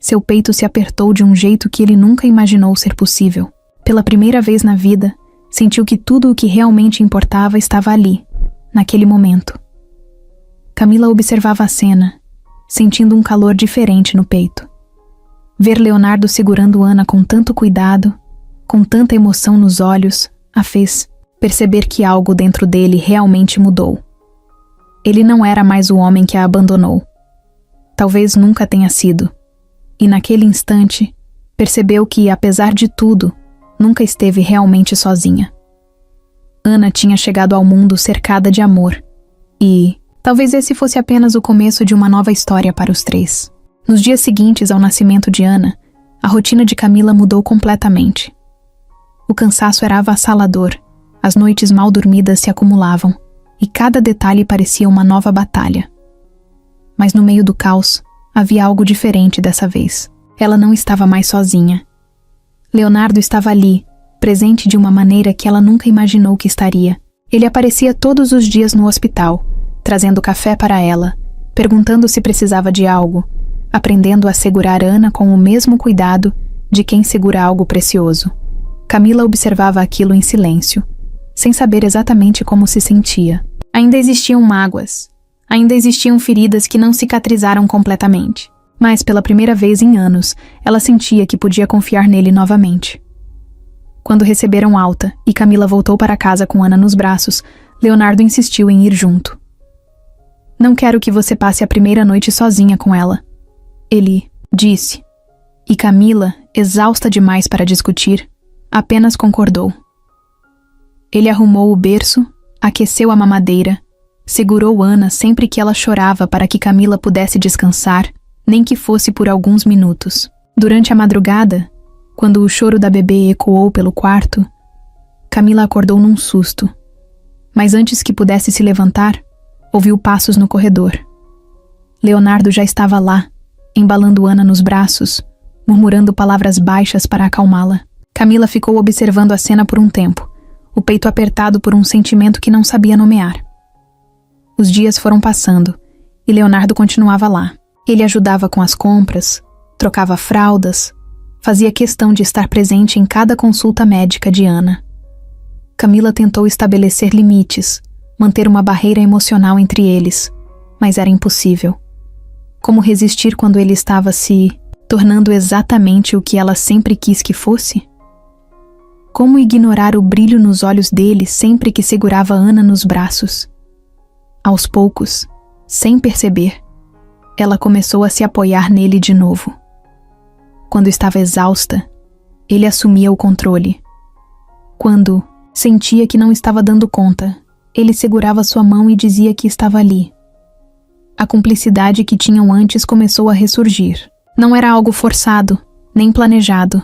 Seu peito se apertou de um jeito que ele nunca imaginou ser possível. Pela primeira vez na vida, sentiu que tudo o que realmente importava estava ali, naquele momento. Camila observava a cena, sentindo um calor diferente no peito. Ver Leonardo segurando Ana com tanto cuidado, com tanta emoção nos olhos, a fez perceber que algo dentro dele realmente mudou. Ele não era mais o homem que a abandonou. Talvez nunca tenha sido. E naquele instante, percebeu que, apesar de tudo, nunca esteve realmente sozinha. Ana tinha chegado ao mundo cercada de amor. E talvez esse fosse apenas o começo de uma nova história para os três. Nos dias seguintes ao nascimento de Ana, a rotina de Camila mudou completamente. O cansaço era avassalador, as noites mal dormidas se acumulavam, e cada detalhe parecia uma nova batalha. Mas no meio do caos, havia algo diferente dessa vez. Ela não estava mais sozinha. Leonardo estava ali, presente de uma maneira que ela nunca imaginou que estaria. Ele aparecia todos os dias no hospital, trazendo café para ela, perguntando se precisava de algo, aprendendo a segurar Ana com o mesmo cuidado de quem segura algo precioso. Camila observava aquilo em silêncio, sem saber exatamente como se sentia. Ainda existiam mágoas, ainda existiam feridas que não cicatrizaram completamente. Mas, pela primeira vez em anos, ela sentia que podia confiar nele novamente. Quando receberam alta e Camila voltou para casa com Ana nos braços, Leonardo insistiu em ir junto. "Não quero que você passe a primeira noite sozinha com ela", ele disse. E Camila, exausta demais para discutir, apenas concordou. Ele arrumou o berço, aqueceu a mamadeira, segurou Ana sempre que ela chorava para que Camila pudesse descansar, nem que fosse por alguns minutos. Durante a madrugada, quando o choro da bebê ecoou pelo quarto, Camila acordou num susto. Mas antes que pudesse se levantar, ouviu passos no corredor. Leonardo já estava lá, embalando Ana nos braços, murmurando palavras baixas para acalmá-la. Camila ficou observando a cena por um tempo, o peito apertado por um sentimento que não sabia nomear. Os dias foram passando, e Leonardo continuava lá. Ele ajudava com as compras, trocava fraldas, Fazia questão de estar presente em cada consulta médica de Ana. Camila tentou estabelecer limites, manter uma barreira emocional entre eles, mas era impossível. Como resistir quando ele estava se tornando exatamente o que ela sempre quis que fosse? Como ignorar o brilho nos olhos dele sempre que segurava Ana nos braços? Aos poucos, sem perceber, ela começou a se apoiar nele de novo. Quando estava exausta, ele assumia o controle. Quando sentia que não estava dando conta, ele segurava sua mão e dizia que estava ali. A cumplicidade que tinham antes começou a ressurgir. Não era algo forçado, nem planejado.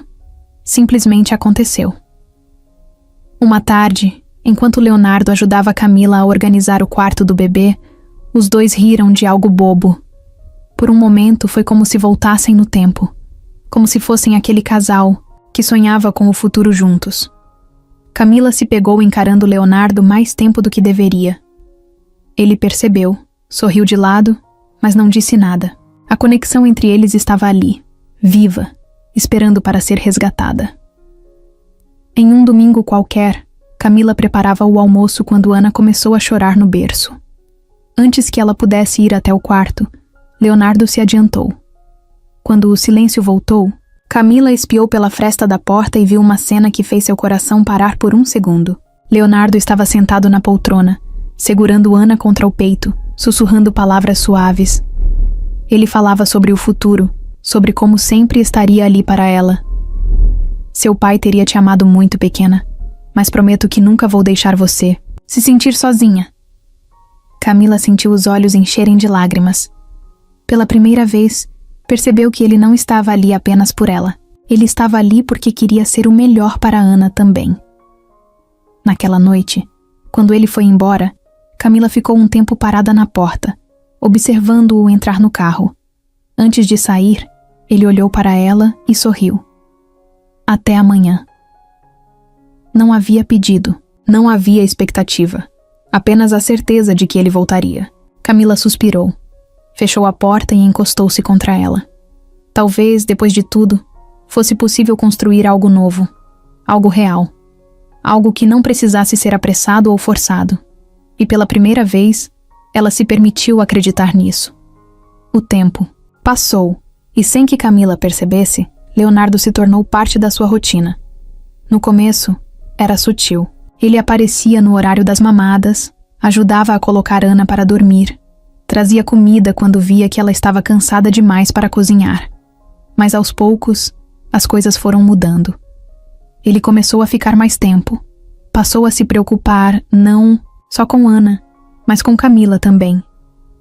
Simplesmente aconteceu. Uma tarde, enquanto Leonardo ajudava Camila a organizar o quarto do bebê, os dois riram de algo bobo. Por um momento foi como se voltassem no tempo, como se fossem aquele casal que sonhava com o futuro juntos. Camila se pegou encarando Leonardo mais tempo do que deveria. Ele percebeu, sorriu de lado, mas não disse nada. A conexão entre eles estava ali, viva, esperando para ser resgatada. Em um domingo qualquer, Camila preparava o almoço quando Ana começou a chorar no berço. Antes que ela pudesse ir até o quarto, Leonardo se adiantou. Quando o silêncio voltou, Camila espiou pela fresta da porta e viu uma cena que fez seu coração parar por um segundo. Leonardo estava sentado na poltrona, segurando Ana contra o peito, sussurrando palavras suaves. Ele falava sobre o futuro, sobre como sempre estaria ali para ela. Seu pai teria te amado muito, pequena, mas prometo que nunca vou deixar você se sentir sozinha. Camila sentiu os olhos encherem de lágrimas. Pela primeira vez, percebeu que ele não estava ali apenas por ela. Ele estava ali porque queria ser o melhor para Ana também. Naquela noite, quando ele foi embora, Camila ficou um tempo parada na porta, observando-o entrar no carro. Antes de sair, ele olhou para ela e sorriu. Até amanhã. Não havia pedido, não havia expectativa. Apenas a certeza de que ele voltaria. Camila suspirou. Fechou a porta e encostou-se contra ela. Talvez, depois de tudo, fosse possível construir algo novo, algo real, algo que não precisasse ser apressado ou forçado. E pela primeira vez, ela se permitiu acreditar nisso. O tempo passou, e sem que Camila percebesse, Leonardo se tornou parte da sua rotina. No começo, era sutil. Ele aparecia no horário das mamadas, ajudava a colocar Ana para dormir, trazia comida quando via que ela estava cansada demais para cozinhar. Mas aos poucos, as coisas foram mudando. Ele começou a ficar mais tempo. Passou a se preocupar, não só com Ana, mas com Camila também.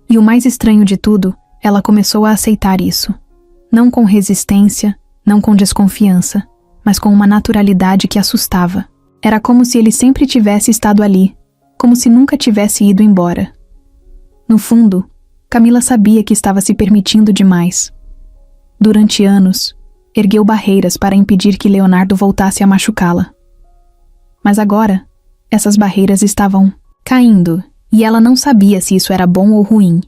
E o mais estranho de tudo, ela começou a aceitar isso. Não com resistência, não com desconfiança, mas com uma naturalidade que assustava. Era como se ele sempre tivesse estado ali, como se nunca tivesse ido embora. No fundo, Camila sabia que estava se permitindo demais. Durante anos, ergueu barreiras para impedir que Leonardo voltasse a machucá-la. Mas agora, essas barreiras estavam caindo, e ela não sabia se isso era bom ou ruim.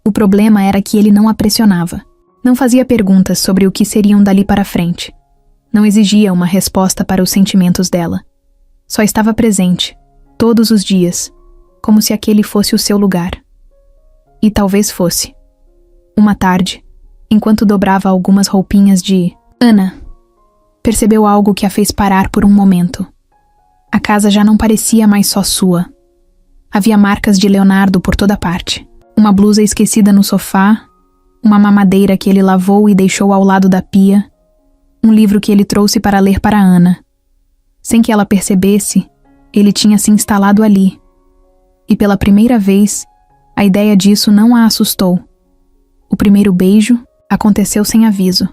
O problema era que ele não a pressionava. Não fazia perguntas sobre o que seriam dali para frente. Não exigia uma resposta para os sentimentos dela. Só estava presente, todos os dias, como se aquele fosse o seu lugar. E talvez fosse. Uma tarde, enquanto dobrava algumas roupinhas de Ana, percebeu algo que a fez parar por um momento. A casa já não parecia mais só sua. Havia marcas de Leonardo por toda parte. Uma blusa esquecida no sofá, uma mamadeira que ele lavou e deixou ao lado da pia, um livro que ele trouxe para ler para Ana. Sem que ela percebesse, ele tinha se instalado ali. E pela primeira vez, a ideia disso não a assustou. O primeiro beijo aconteceu sem aviso.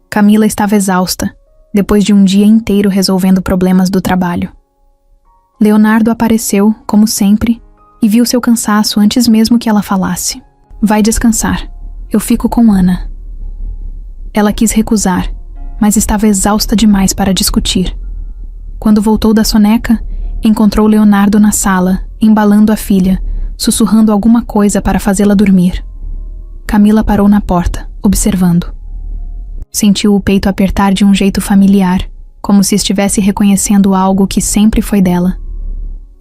Camila estava exausta, depois de um dia inteiro resolvendo problemas do trabalho. Leonardo apareceu, como sempre, e viu seu cansaço antes mesmo que ela falasse. Vai descansar. Eu fico com Ana. Ela quis recusar, mas estava exausta demais para discutir. Quando voltou da soneca, encontrou Leonardo na sala, embalando a filha, sussurrando alguma coisa para fazê-la dormir. Camila parou na porta, observando. Sentiu o peito apertar de um jeito familiar, como se estivesse reconhecendo algo que sempre foi dela.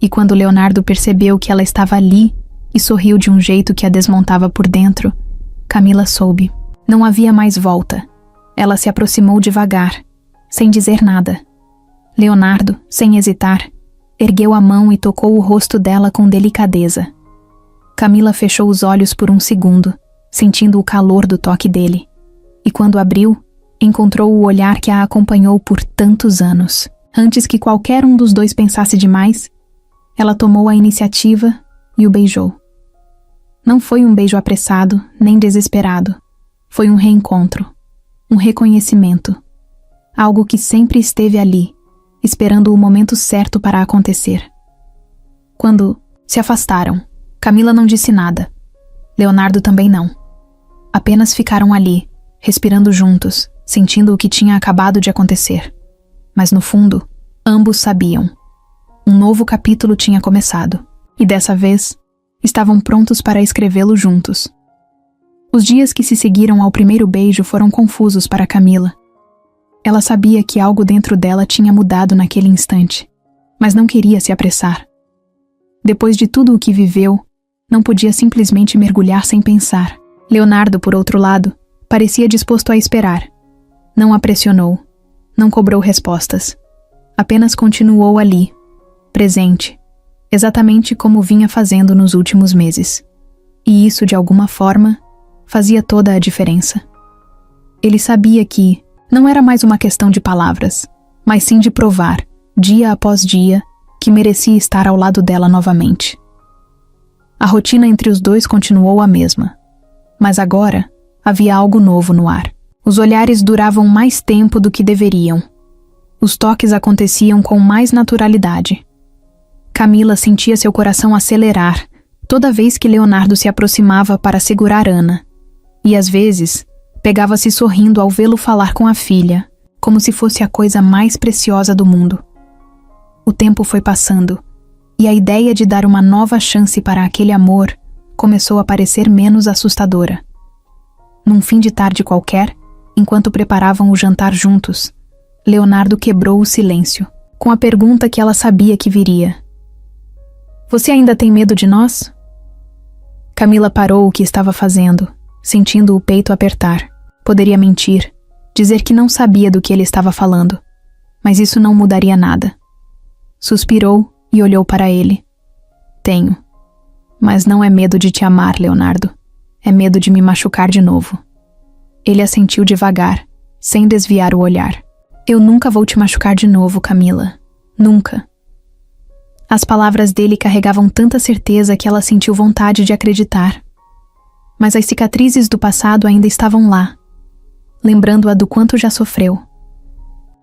E quando Leonardo percebeu que ela estava ali e sorriu de um jeito que a desmontava por dentro, Camila soube. Não havia mais volta. Ela se aproximou devagar, sem dizer nada. Leonardo, sem hesitar, ergueu a mão e tocou o rosto dela com delicadeza. Camila fechou os olhos por um segundo, sentindo o calor do toque dele. E quando abriu, encontrou o olhar que a acompanhou por tantos anos. Antes que qualquer um dos dois pensasse demais, ela tomou a iniciativa e o beijou. Não foi um beijo apressado, nem desesperado. Foi um reencontro, um reconhecimento. Algo que sempre esteve ali, esperando o momento certo para acontecer. Quando se afastaram, Camila não disse nada. Leonardo também não. Apenas ficaram ali, respirando juntos, sentindo o que tinha acabado de acontecer. Mas no fundo, ambos sabiam. Um novo capítulo tinha começado, e dessa vez, estavam prontos para escrevê-lo juntos. Os dias que se seguiram ao primeiro beijo foram confusos para Camila. Ela sabia que algo dentro dela tinha mudado naquele instante, mas não queria se apressar. Depois de tudo o que viveu, não podia simplesmente mergulhar sem pensar. Leonardo, por outro lado, parecia disposto a esperar. Não a pressionou, não cobrou respostas. Apenas continuou ali, presente, exatamente como vinha fazendo nos últimos meses. E isso, de alguma forma, fazia toda a diferença. Ele sabia que não era mais uma questão de palavras, mas sim de provar, dia após dia, que merecia estar ao lado dela novamente. A rotina entre os dois continuou a mesma, mas agora havia algo novo no ar. Os olhares duravam mais tempo do que deveriam. Os toques aconteciam com mais naturalidade. Camila sentia seu coração acelerar toda vez que Leonardo se aproximava para segurar Ana. E às vezes, pegava-se sorrindo ao vê-lo falar com a filha, como se fosse a coisa mais preciosa do mundo. O tempo foi passando, e a ideia de dar uma nova chance para aquele amor começou a parecer menos assustadora. Num fim de tarde qualquer, enquanto preparavam o jantar juntos, Leonardo quebrou o silêncio, com a pergunta que ela sabia que viria. "Você ainda tem medo de nós?" Camila parou o que estava fazendo, sentindo o peito apertar. Poderia mentir, dizer que não sabia do que ele estava falando, mas isso não mudaria nada. Suspirou e olhou para ele. "Tenho. Mas não é medo de te amar, Leonardo. É medo de me machucar de novo." Ele assentiu devagar, sem desviar o olhar. "Eu nunca vou te machucar de novo, Camila. Nunca." As palavras dele carregavam tanta certeza que ela sentiu vontade de acreditar. Mas as cicatrizes do passado ainda estavam lá, lembrando-a do quanto já sofreu.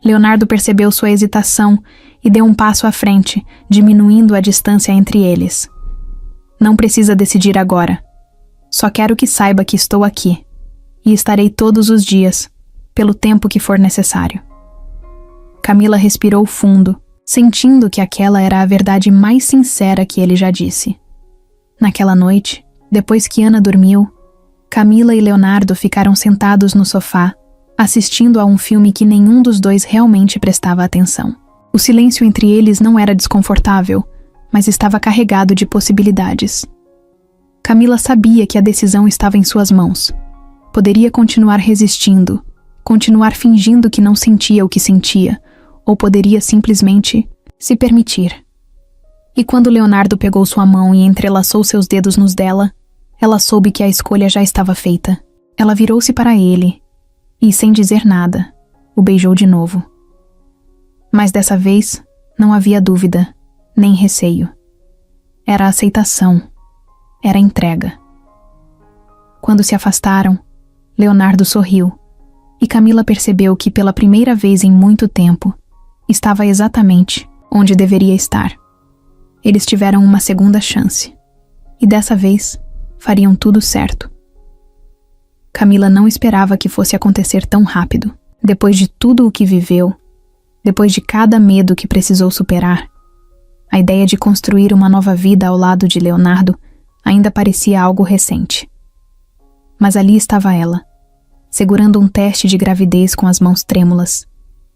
Leonardo percebeu sua hesitação e deu um passo à frente, diminuindo a distância entre eles. "Não precisa decidir agora. Só quero que saiba que estou aqui, e estarei todos os dias, pelo tempo que for necessário." Camila respirou fundo, sentindo que aquela era a verdade mais sincera que ele já disse. Naquela noite, depois que Ana dormiu, Camila e Leonardo ficaram sentados no sofá, assistindo a um filme que nenhum dos dois realmente prestava atenção. O silêncio entre eles não era desconfortável, mas estava carregado de possibilidades. Camila sabia que a decisão estava em suas mãos. Poderia continuar resistindo, continuar fingindo que não sentia o que sentia, ou poderia simplesmente se permitir. E quando Leonardo pegou sua mão e entrelaçou seus dedos nos dela, ela soube que a escolha já estava feita. Ela virou-se para ele e, sem dizer nada, o beijou de novo. Mas dessa vez, não havia dúvida, nem receio. Era aceitação. Era entrega. Quando se afastaram, Leonardo sorriu, e Camila percebeu que, pela primeira vez em muito tempo, estava exatamente onde deveria estar. Eles tiveram uma segunda chance, e dessa vez fariam tudo certo. Camila não esperava que fosse acontecer tão rápido. Depois de tudo o que viveu, depois de cada medo que precisou superar, a ideia de construir uma nova vida ao lado de Leonardo ainda parecia algo recente. Mas ali estava ela, segurando um teste de gravidez com as mãos trêmulas,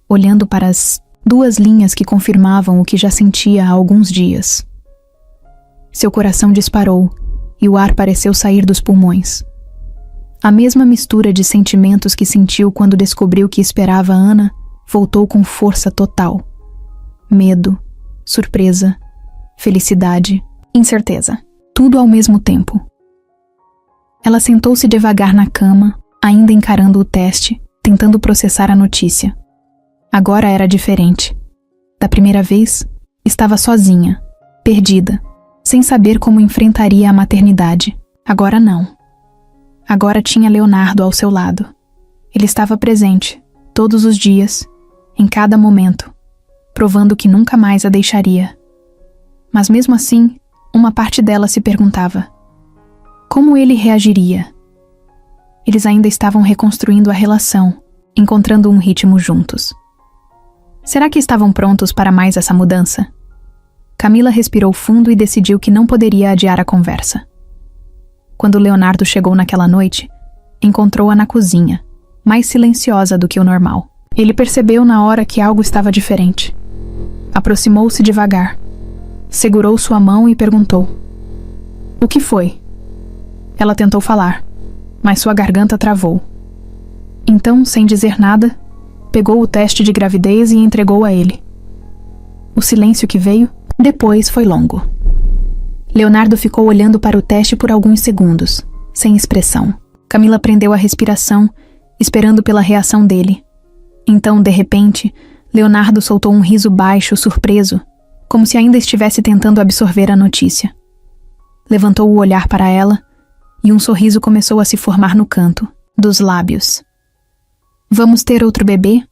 olhando para as 2 linhas que confirmavam o que já sentia há alguns dias. Seu coração disparou e o ar pareceu sair dos pulmões. A mesma mistura de sentimentos que sentiu quando descobriu que esperava Ana voltou com força total. Medo, surpresa, felicidade, incerteza. Tudo ao mesmo tempo. Ela sentou-se devagar na cama, ainda encarando o teste, tentando processar a notícia. Agora era diferente. Da primeira vez, estava sozinha, perdida, sem saber como enfrentaria a maternidade. Agora não. Agora tinha Leonardo ao seu lado. Ele estava presente, todos os dias, em cada momento, provando que nunca mais a deixaria. Mas mesmo assim, uma parte dela se perguntava: como ele reagiria? Eles ainda estavam reconstruindo a relação, encontrando um ritmo juntos. Será que estavam prontos para mais essa mudança? Camila respirou fundo e decidiu que não poderia adiar a conversa. Quando Leonardo chegou naquela noite, encontrou-a na cozinha, mais silenciosa do que o normal. Ele percebeu na hora que algo estava diferente. Aproximou-se devagar, segurou sua mão e perguntou: o que foi? Ela tentou falar, mas sua garganta travou. Então, sem dizer nada, pegou o teste de gravidez e entregou a ele. O silêncio que veio depois foi longo. Leonardo ficou olhando para o teste por alguns segundos, sem expressão. Camila prendeu a respiração, esperando pela reação dele. Então, de repente, Leonardo soltou um riso baixo, surpreso, como se ainda estivesse tentando absorver a notícia. Levantou o olhar para ela e um sorriso começou a se formar no canto dos lábios. Vamos ter outro bebê?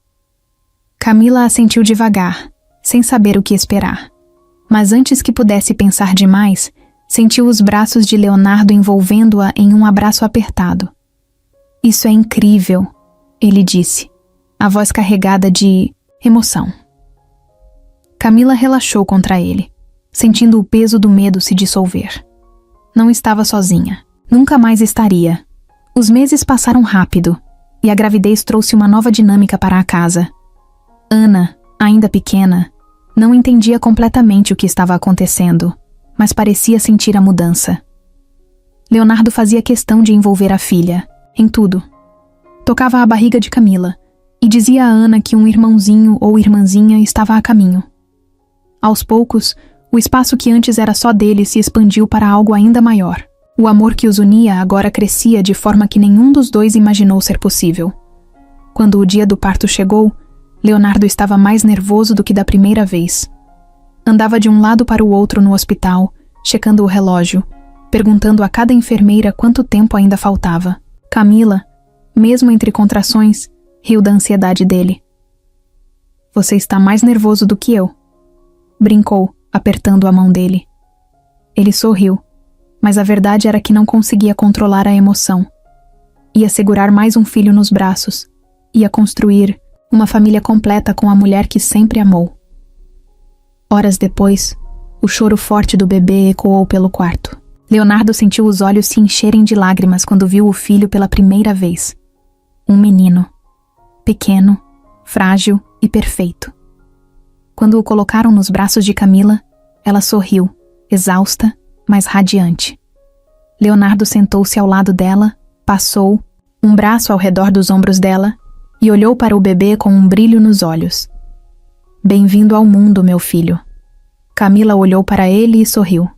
Camila assentiu devagar, sem saber o que esperar. Mas antes que pudesse pensar demais, sentiu os braços de Leonardo envolvendo-a em um abraço apertado. Isso é incrível, ele disse, a voz carregada de emoção. Camila relaxou contra ele, sentindo o peso do medo se dissolver. Não estava sozinha. Nunca mais estaria. Os meses passaram rápido, e a gravidez trouxe uma nova dinâmica para a casa. Ana, ainda pequena, não entendia completamente o que estava acontecendo, mas parecia sentir a mudança. Leonardo fazia questão de envolver a filha, em tudo. Tocava a barriga de Camila, e dizia a Ana que um irmãozinho ou irmãzinha estava a caminho. Aos poucos, o espaço que antes era só deles se expandiu para algo ainda maior. O amor que os unia agora crescia de forma que nenhum dos dois imaginou ser possível. Quando o dia do parto chegou, Leonardo estava mais nervoso do que da primeira vez. Andava de um lado para o outro no hospital, checando o relógio, perguntando a cada enfermeira quanto tempo ainda faltava. Camila, mesmo entre contrações, riu da ansiedade dele. Você está mais nervoso do que eu, brincou, apertando a mão dele. Ele sorriu, mas a verdade era que não conseguia controlar a emoção. Ia segurar mais um filho nos braços, ia construir uma família completa com a mulher que sempre amou. Horas depois, o choro forte do bebê ecoou pelo quarto. Leonardo sentiu os olhos se encherem de lágrimas quando viu o filho pela primeira vez. Um menino. Pequeno, frágil e perfeito. Quando o colocaram nos braços de Camila, ela sorriu, exausta, mas radiante. Leonardo sentou-se ao lado dela, passou um braço ao redor dos ombros dela e olhou para o bebê com um brilho nos olhos. Bem-vindo ao mundo, meu filho. Camila olhou para ele e sorriu.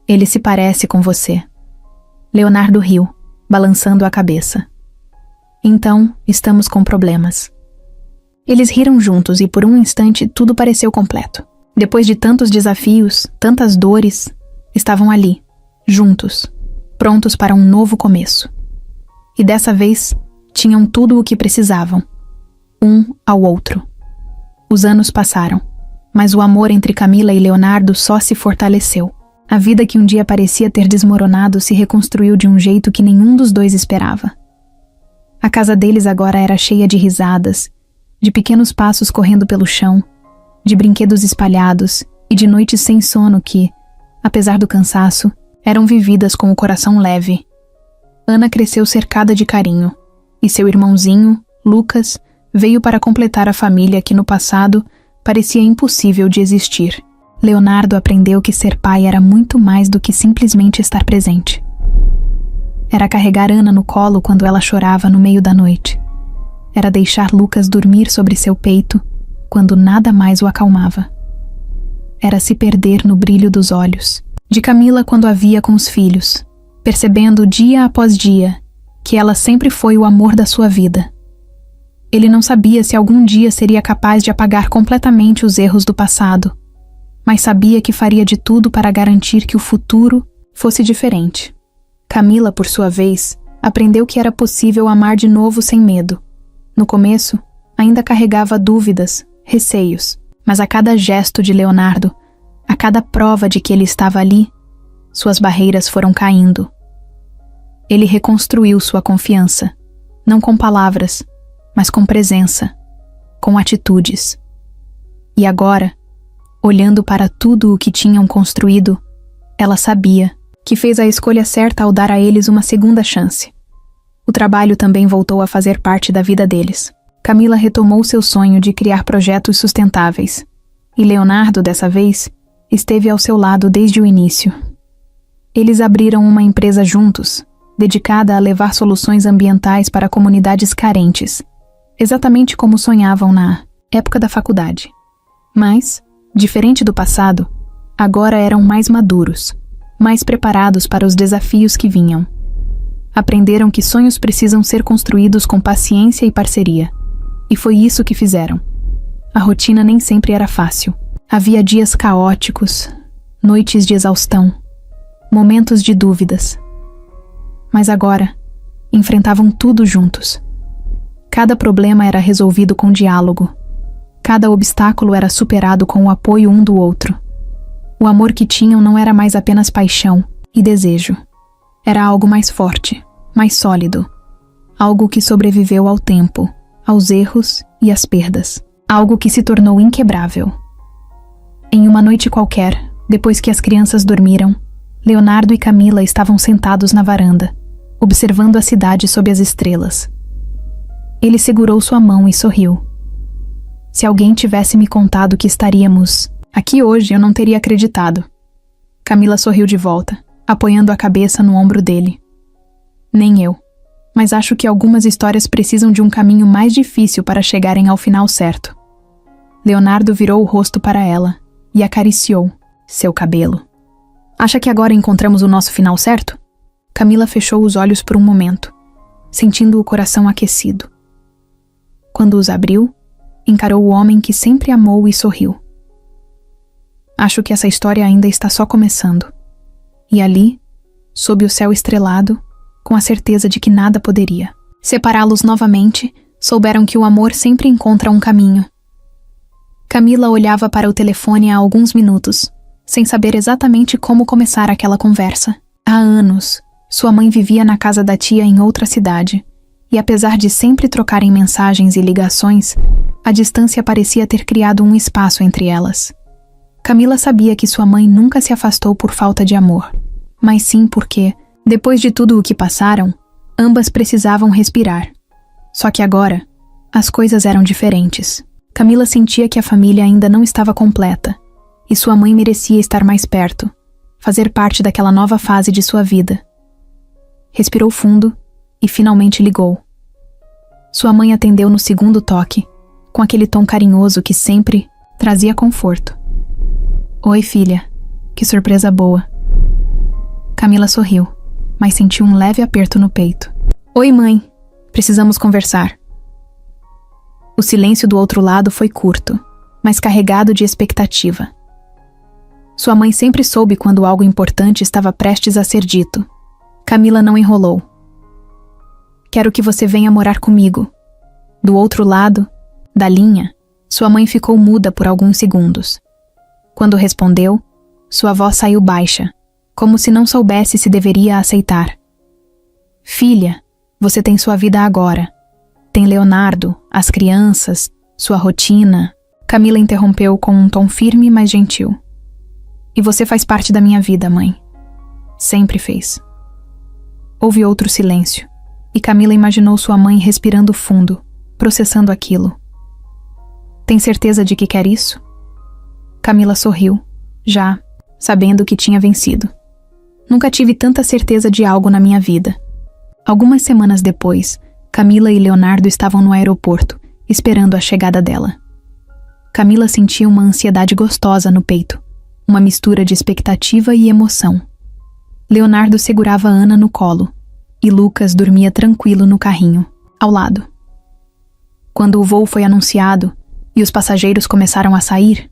Ele se parece com você. Leonardo riu, balançando a cabeça. Então, estamos com problemas. Eles riram juntos e por um instante tudo pareceu completo. Depois de tantos desafios, tantas dores, estavam ali, juntos, prontos para um novo começo. E dessa vez, tinham tudo o que precisavam, um ao outro. Os anos passaram, mas o amor entre Camila e Leonardo só se fortaleceu. A vida que um dia parecia ter desmoronado se reconstruiu de um jeito que nenhum dos dois esperava. A casa deles agora era cheia de risadas, de pequenos passos correndo pelo chão, de brinquedos espalhados e de noites sem sono que, apesar do cansaço, eram vividas com o coração leve. Ana cresceu cercada de carinho, E seu irmãozinho, Lucas, veio para completar a família que no passado parecia impossível de existir. Leonardo aprendeu que ser pai era muito mais do que simplesmente estar presente. Era carregar Ana no colo quando ela chorava no meio da noite. Era deixar Lucas dormir sobre seu peito quando nada mais o acalmava. Era se perder no brilho dos olhos de Camila quando a via com os filhos, percebendo dia após dia que ela sempre foi o amor da sua vida. Ele não sabia se algum dia seria capaz de apagar completamente os erros do passado, mas sabia que faria de tudo para garantir que o futuro fosse diferente. Camila, por sua vez, aprendeu que era possível amar de novo sem medo. No começo, ainda carregava dúvidas, receios, mas a cada gesto de Leonardo, a cada prova de que ele estava ali, suas barreiras foram caindo. Ele reconstruiu sua confiança, não com palavras, mas com presença, com atitudes. E agora, olhando para tudo o que tinham construído, ela sabia que fez a escolha certa ao dar a eles uma segunda chance. O trabalho também voltou a fazer parte da vida deles. Camila retomou seu sonho de criar projetos sustentáveis, e Leonardo, dessa vez, esteve ao seu lado desde o início. Eles abriram uma empresa juntos, dedicada a levar soluções ambientais para comunidades carentes, exatamente como sonhavam na época da faculdade. Mas, diferente do passado, agora eram mais maduros, mais preparados para os desafios que vinham. Aprenderam que sonhos precisam ser construídos com paciência e parceria, e foi isso que fizeram. A rotina nem sempre era fácil. Havia dias caóticos, noites de exaustão, momentos de dúvidas. Mas agora, enfrentavam tudo juntos. Cada problema era resolvido com diálogo. Cada obstáculo era superado com o apoio um do outro. O amor que tinham não era mais apenas paixão e desejo. Era algo mais forte, mais sólido. Algo que sobreviveu ao tempo, aos erros e às perdas. Algo que se tornou inquebrável. Em uma noite qualquer, depois que as crianças dormiram, Leonardo e Camila estavam sentados na varanda, observando a cidade sob as estrelas. Ele segurou sua mão e sorriu. Se alguém tivesse me contado que estaríamos aqui hoje, eu não teria acreditado. Camila sorriu de volta, apoiando a cabeça no ombro dele. Nem eu. Mas acho que algumas histórias precisam de um caminho mais difícil para chegarem ao final certo. Leonardo virou o rosto para ela e acariciou seu cabelo. Acha que agora encontramos o nosso final certo? Camila fechou os olhos por um momento, sentindo o coração aquecido. Quando os abriu, encarou o homem que sempre amou e sorriu. Acho que essa história ainda está só começando. E ali, sob o céu estrelado, com a certeza de que nada poderia separá-los novamente, souberam que o amor sempre encontra um caminho. Camila olhava para o telefone há alguns minutos, sem saber exatamente como começar aquela conversa. Há anos, sua mãe vivia na casa da tia em outra cidade, e apesar de sempre trocarem mensagens e ligações, a distância parecia ter criado um espaço entre elas. Camila sabia que sua mãe nunca se afastou por falta de amor, mas sim porque, depois de tudo o que passaram, ambas precisavam respirar. Só que agora, as coisas eram diferentes. Camila sentia que a família ainda não estava completa, e sua mãe merecia estar mais perto, fazer parte daquela nova fase de sua vida. Respirou fundo e finalmente ligou. Sua mãe atendeu no segundo toque, com aquele tom carinhoso que sempre trazia conforto. Oi, filha. Que surpresa boa. Camila sorriu, mas sentiu um leve aperto no peito. Oi, mãe. Precisamos conversar. O silêncio do outro lado foi curto, mas carregado de expectativa. Sua mãe sempre soube quando algo importante estava prestes a ser dito. Camila não enrolou. Quero que você venha morar comigo. Do outro lado, da linha, sua mãe ficou muda por alguns segundos. Quando respondeu, sua voz saiu baixa, como se não soubesse se deveria aceitar. Filha, você tem sua vida agora. Tem Leonardo, as crianças, sua rotina. Camila interrompeu com um tom firme, mas gentil. E você faz parte da minha vida, mãe. Sempre fez. Houve outro silêncio, E Camila imaginou sua mãe respirando fundo, processando aquilo. Tem certeza de que quer isso? Camila sorriu, já sabendo que tinha vencido. Nunca tive tanta certeza de algo na minha vida. Algumas semanas depois, Camila e Leonardo estavam no aeroporto, esperando a chegada dela. Camila sentia uma ansiedade gostosa no peito, uma mistura de expectativa e emoção. Leonardo segurava Ana no colo, e Lucas dormia tranquilo no carrinho, ao lado. Quando o voo foi anunciado e os passageiros começaram a sair,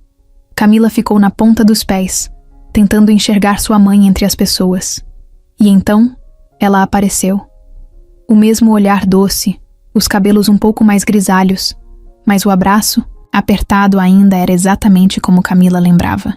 Camila ficou na ponta dos pés, tentando enxergar sua mãe entre as pessoas. E então, ela apareceu. O mesmo olhar doce, os cabelos um pouco mais grisalhos, mas o abraço, apertado ainda, era exatamente como Camila lembrava.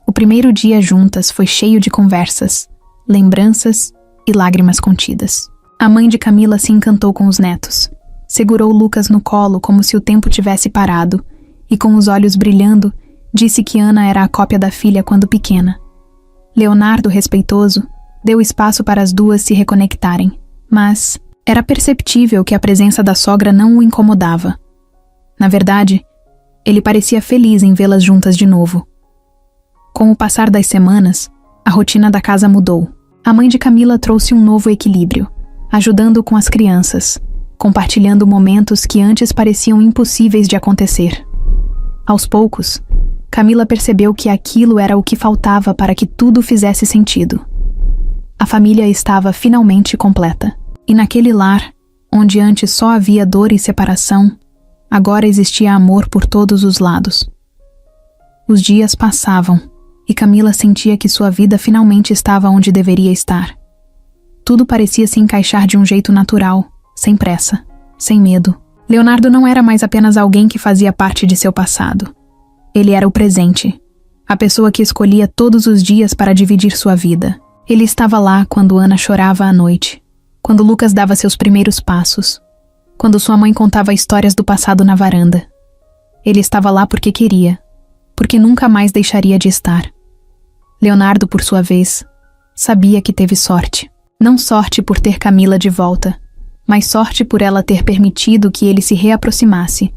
O primeiro dia juntas foi cheio de conversas, lembranças e lágrimas contidas. A mãe de Camila se encantou com os netos. Segurou Lucas no colo como se o tempo tivesse parado e, com os olhos brilhando, disse que Ana era a cópia da filha quando pequena. Leonardo, respeitoso, deu espaço para as duas se reconectarem, mas era perceptível que a presença da sogra não o incomodava. Na verdade, ele parecia feliz em vê-las juntas de novo. Com o passar das semanas, a rotina da casa mudou. A mãe de Camila trouxe um novo equilíbrio, ajudando com as crianças, compartilhando momentos que antes pareciam impossíveis de acontecer. Aos poucos, Camila percebeu que aquilo era o que faltava para que tudo fizesse sentido. A família estava finalmente completa. E naquele lar, onde antes só havia dor e separação, agora existia amor por todos os lados. Os dias passavam, e Camila sentia que sua vida finalmente estava onde deveria estar. Tudo parecia se encaixar de um jeito natural, sem pressa, sem medo. Leonardo não era mais apenas alguém que fazia parte de seu passado. Ele era o presente, a pessoa que escolhia todos os dias para dividir sua vida. Ele estava lá quando Ana chorava à noite, quando Lucas dava seus primeiros passos, quando sua mãe contava histórias do passado na varanda. Ele estava lá porque queria, porque nunca mais deixaria de estar. Leonardo, por sua vez, sabia que teve sorte. Não sorte por ter Camila de volta, mas sorte por ela ter permitido que ele se reaproximasse,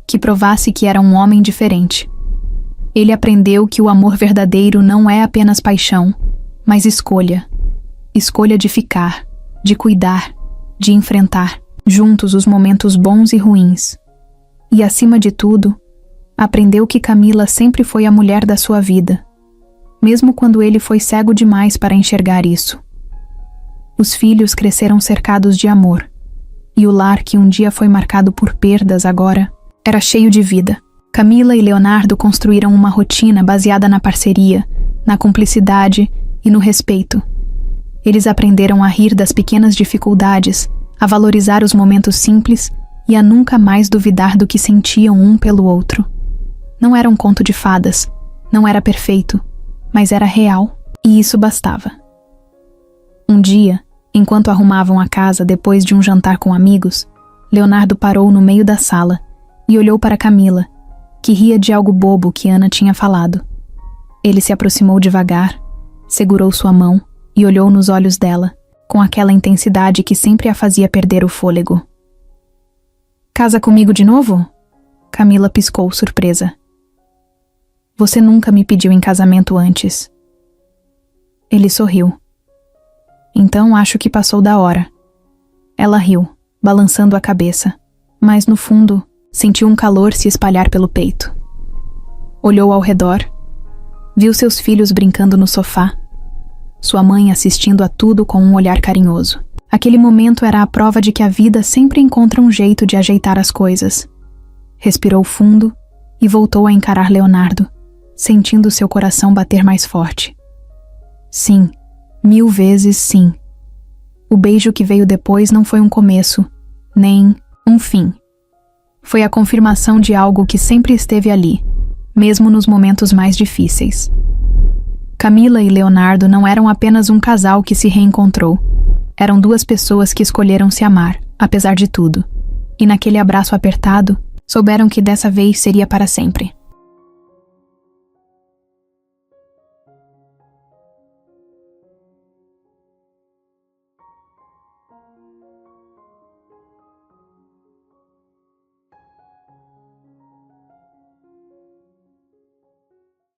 que provasse que era um homem diferente. Ele aprendeu que o amor verdadeiro não é apenas paixão, mas escolha. Escolha de ficar, de cuidar, de enfrentar, juntos os momentos bons e ruins. E, acima de tudo, aprendeu que Camila sempre foi a mulher da sua vida, mesmo quando ele foi cego demais para enxergar isso. Os filhos cresceram cercados de amor, e o lar que um dia foi marcado por perdas agora era cheio de vida. Camila e Leonardo construíram uma rotina baseada na parceria, na cumplicidade e no respeito. Eles aprenderam a rir das pequenas dificuldades, a valorizar os momentos simples e a nunca mais duvidar do que sentiam um pelo outro. Não era um conto de fadas, não era perfeito, mas era real, e isso bastava. Um dia, enquanto arrumavam a casa depois de um jantar com amigos, Leonardo parou no meio da sala e olhou para Camila, que ria de algo bobo que Ana tinha falado. Ele se aproximou devagar, segurou sua mão e olhou nos olhos dela, com aquela intensidade que sempre a fazia perder o fôlego. "Casa comigo de novo?" Camila piscou, surpresa. "Você nunca me pediu em casamento antes." Ele sorriu. "Então acho que passou da hora." Ela riu, balançando a cabeça, mas no fundo sentiu um calor se espalhar pelo peito. Olhou ao redor, viu seus filhos brincando no sofá, sua mãe assistindo a tudo com um olhar carinhoso. Aquele momento era a prova de que a vida sempre encontra um jeito de ajeitar as coisas. Respirou fundo e voltou a encarar Leonardo, sentindo seu coração bater mais forte. Sim, 1000 vezes sim. O beijo que veio depois não foi um começo, nem um fim. Foi a confirmação de algo que sempre esteve ali, mesmo nos momentos mais difíceis. Camila e Leonardo não eram apenas um casal que se reencontrou. Eram duas pessoas que escolheram se amar, apesar de tudo. E naquele abraço apertado, souberam que dessa vez seria para sempre.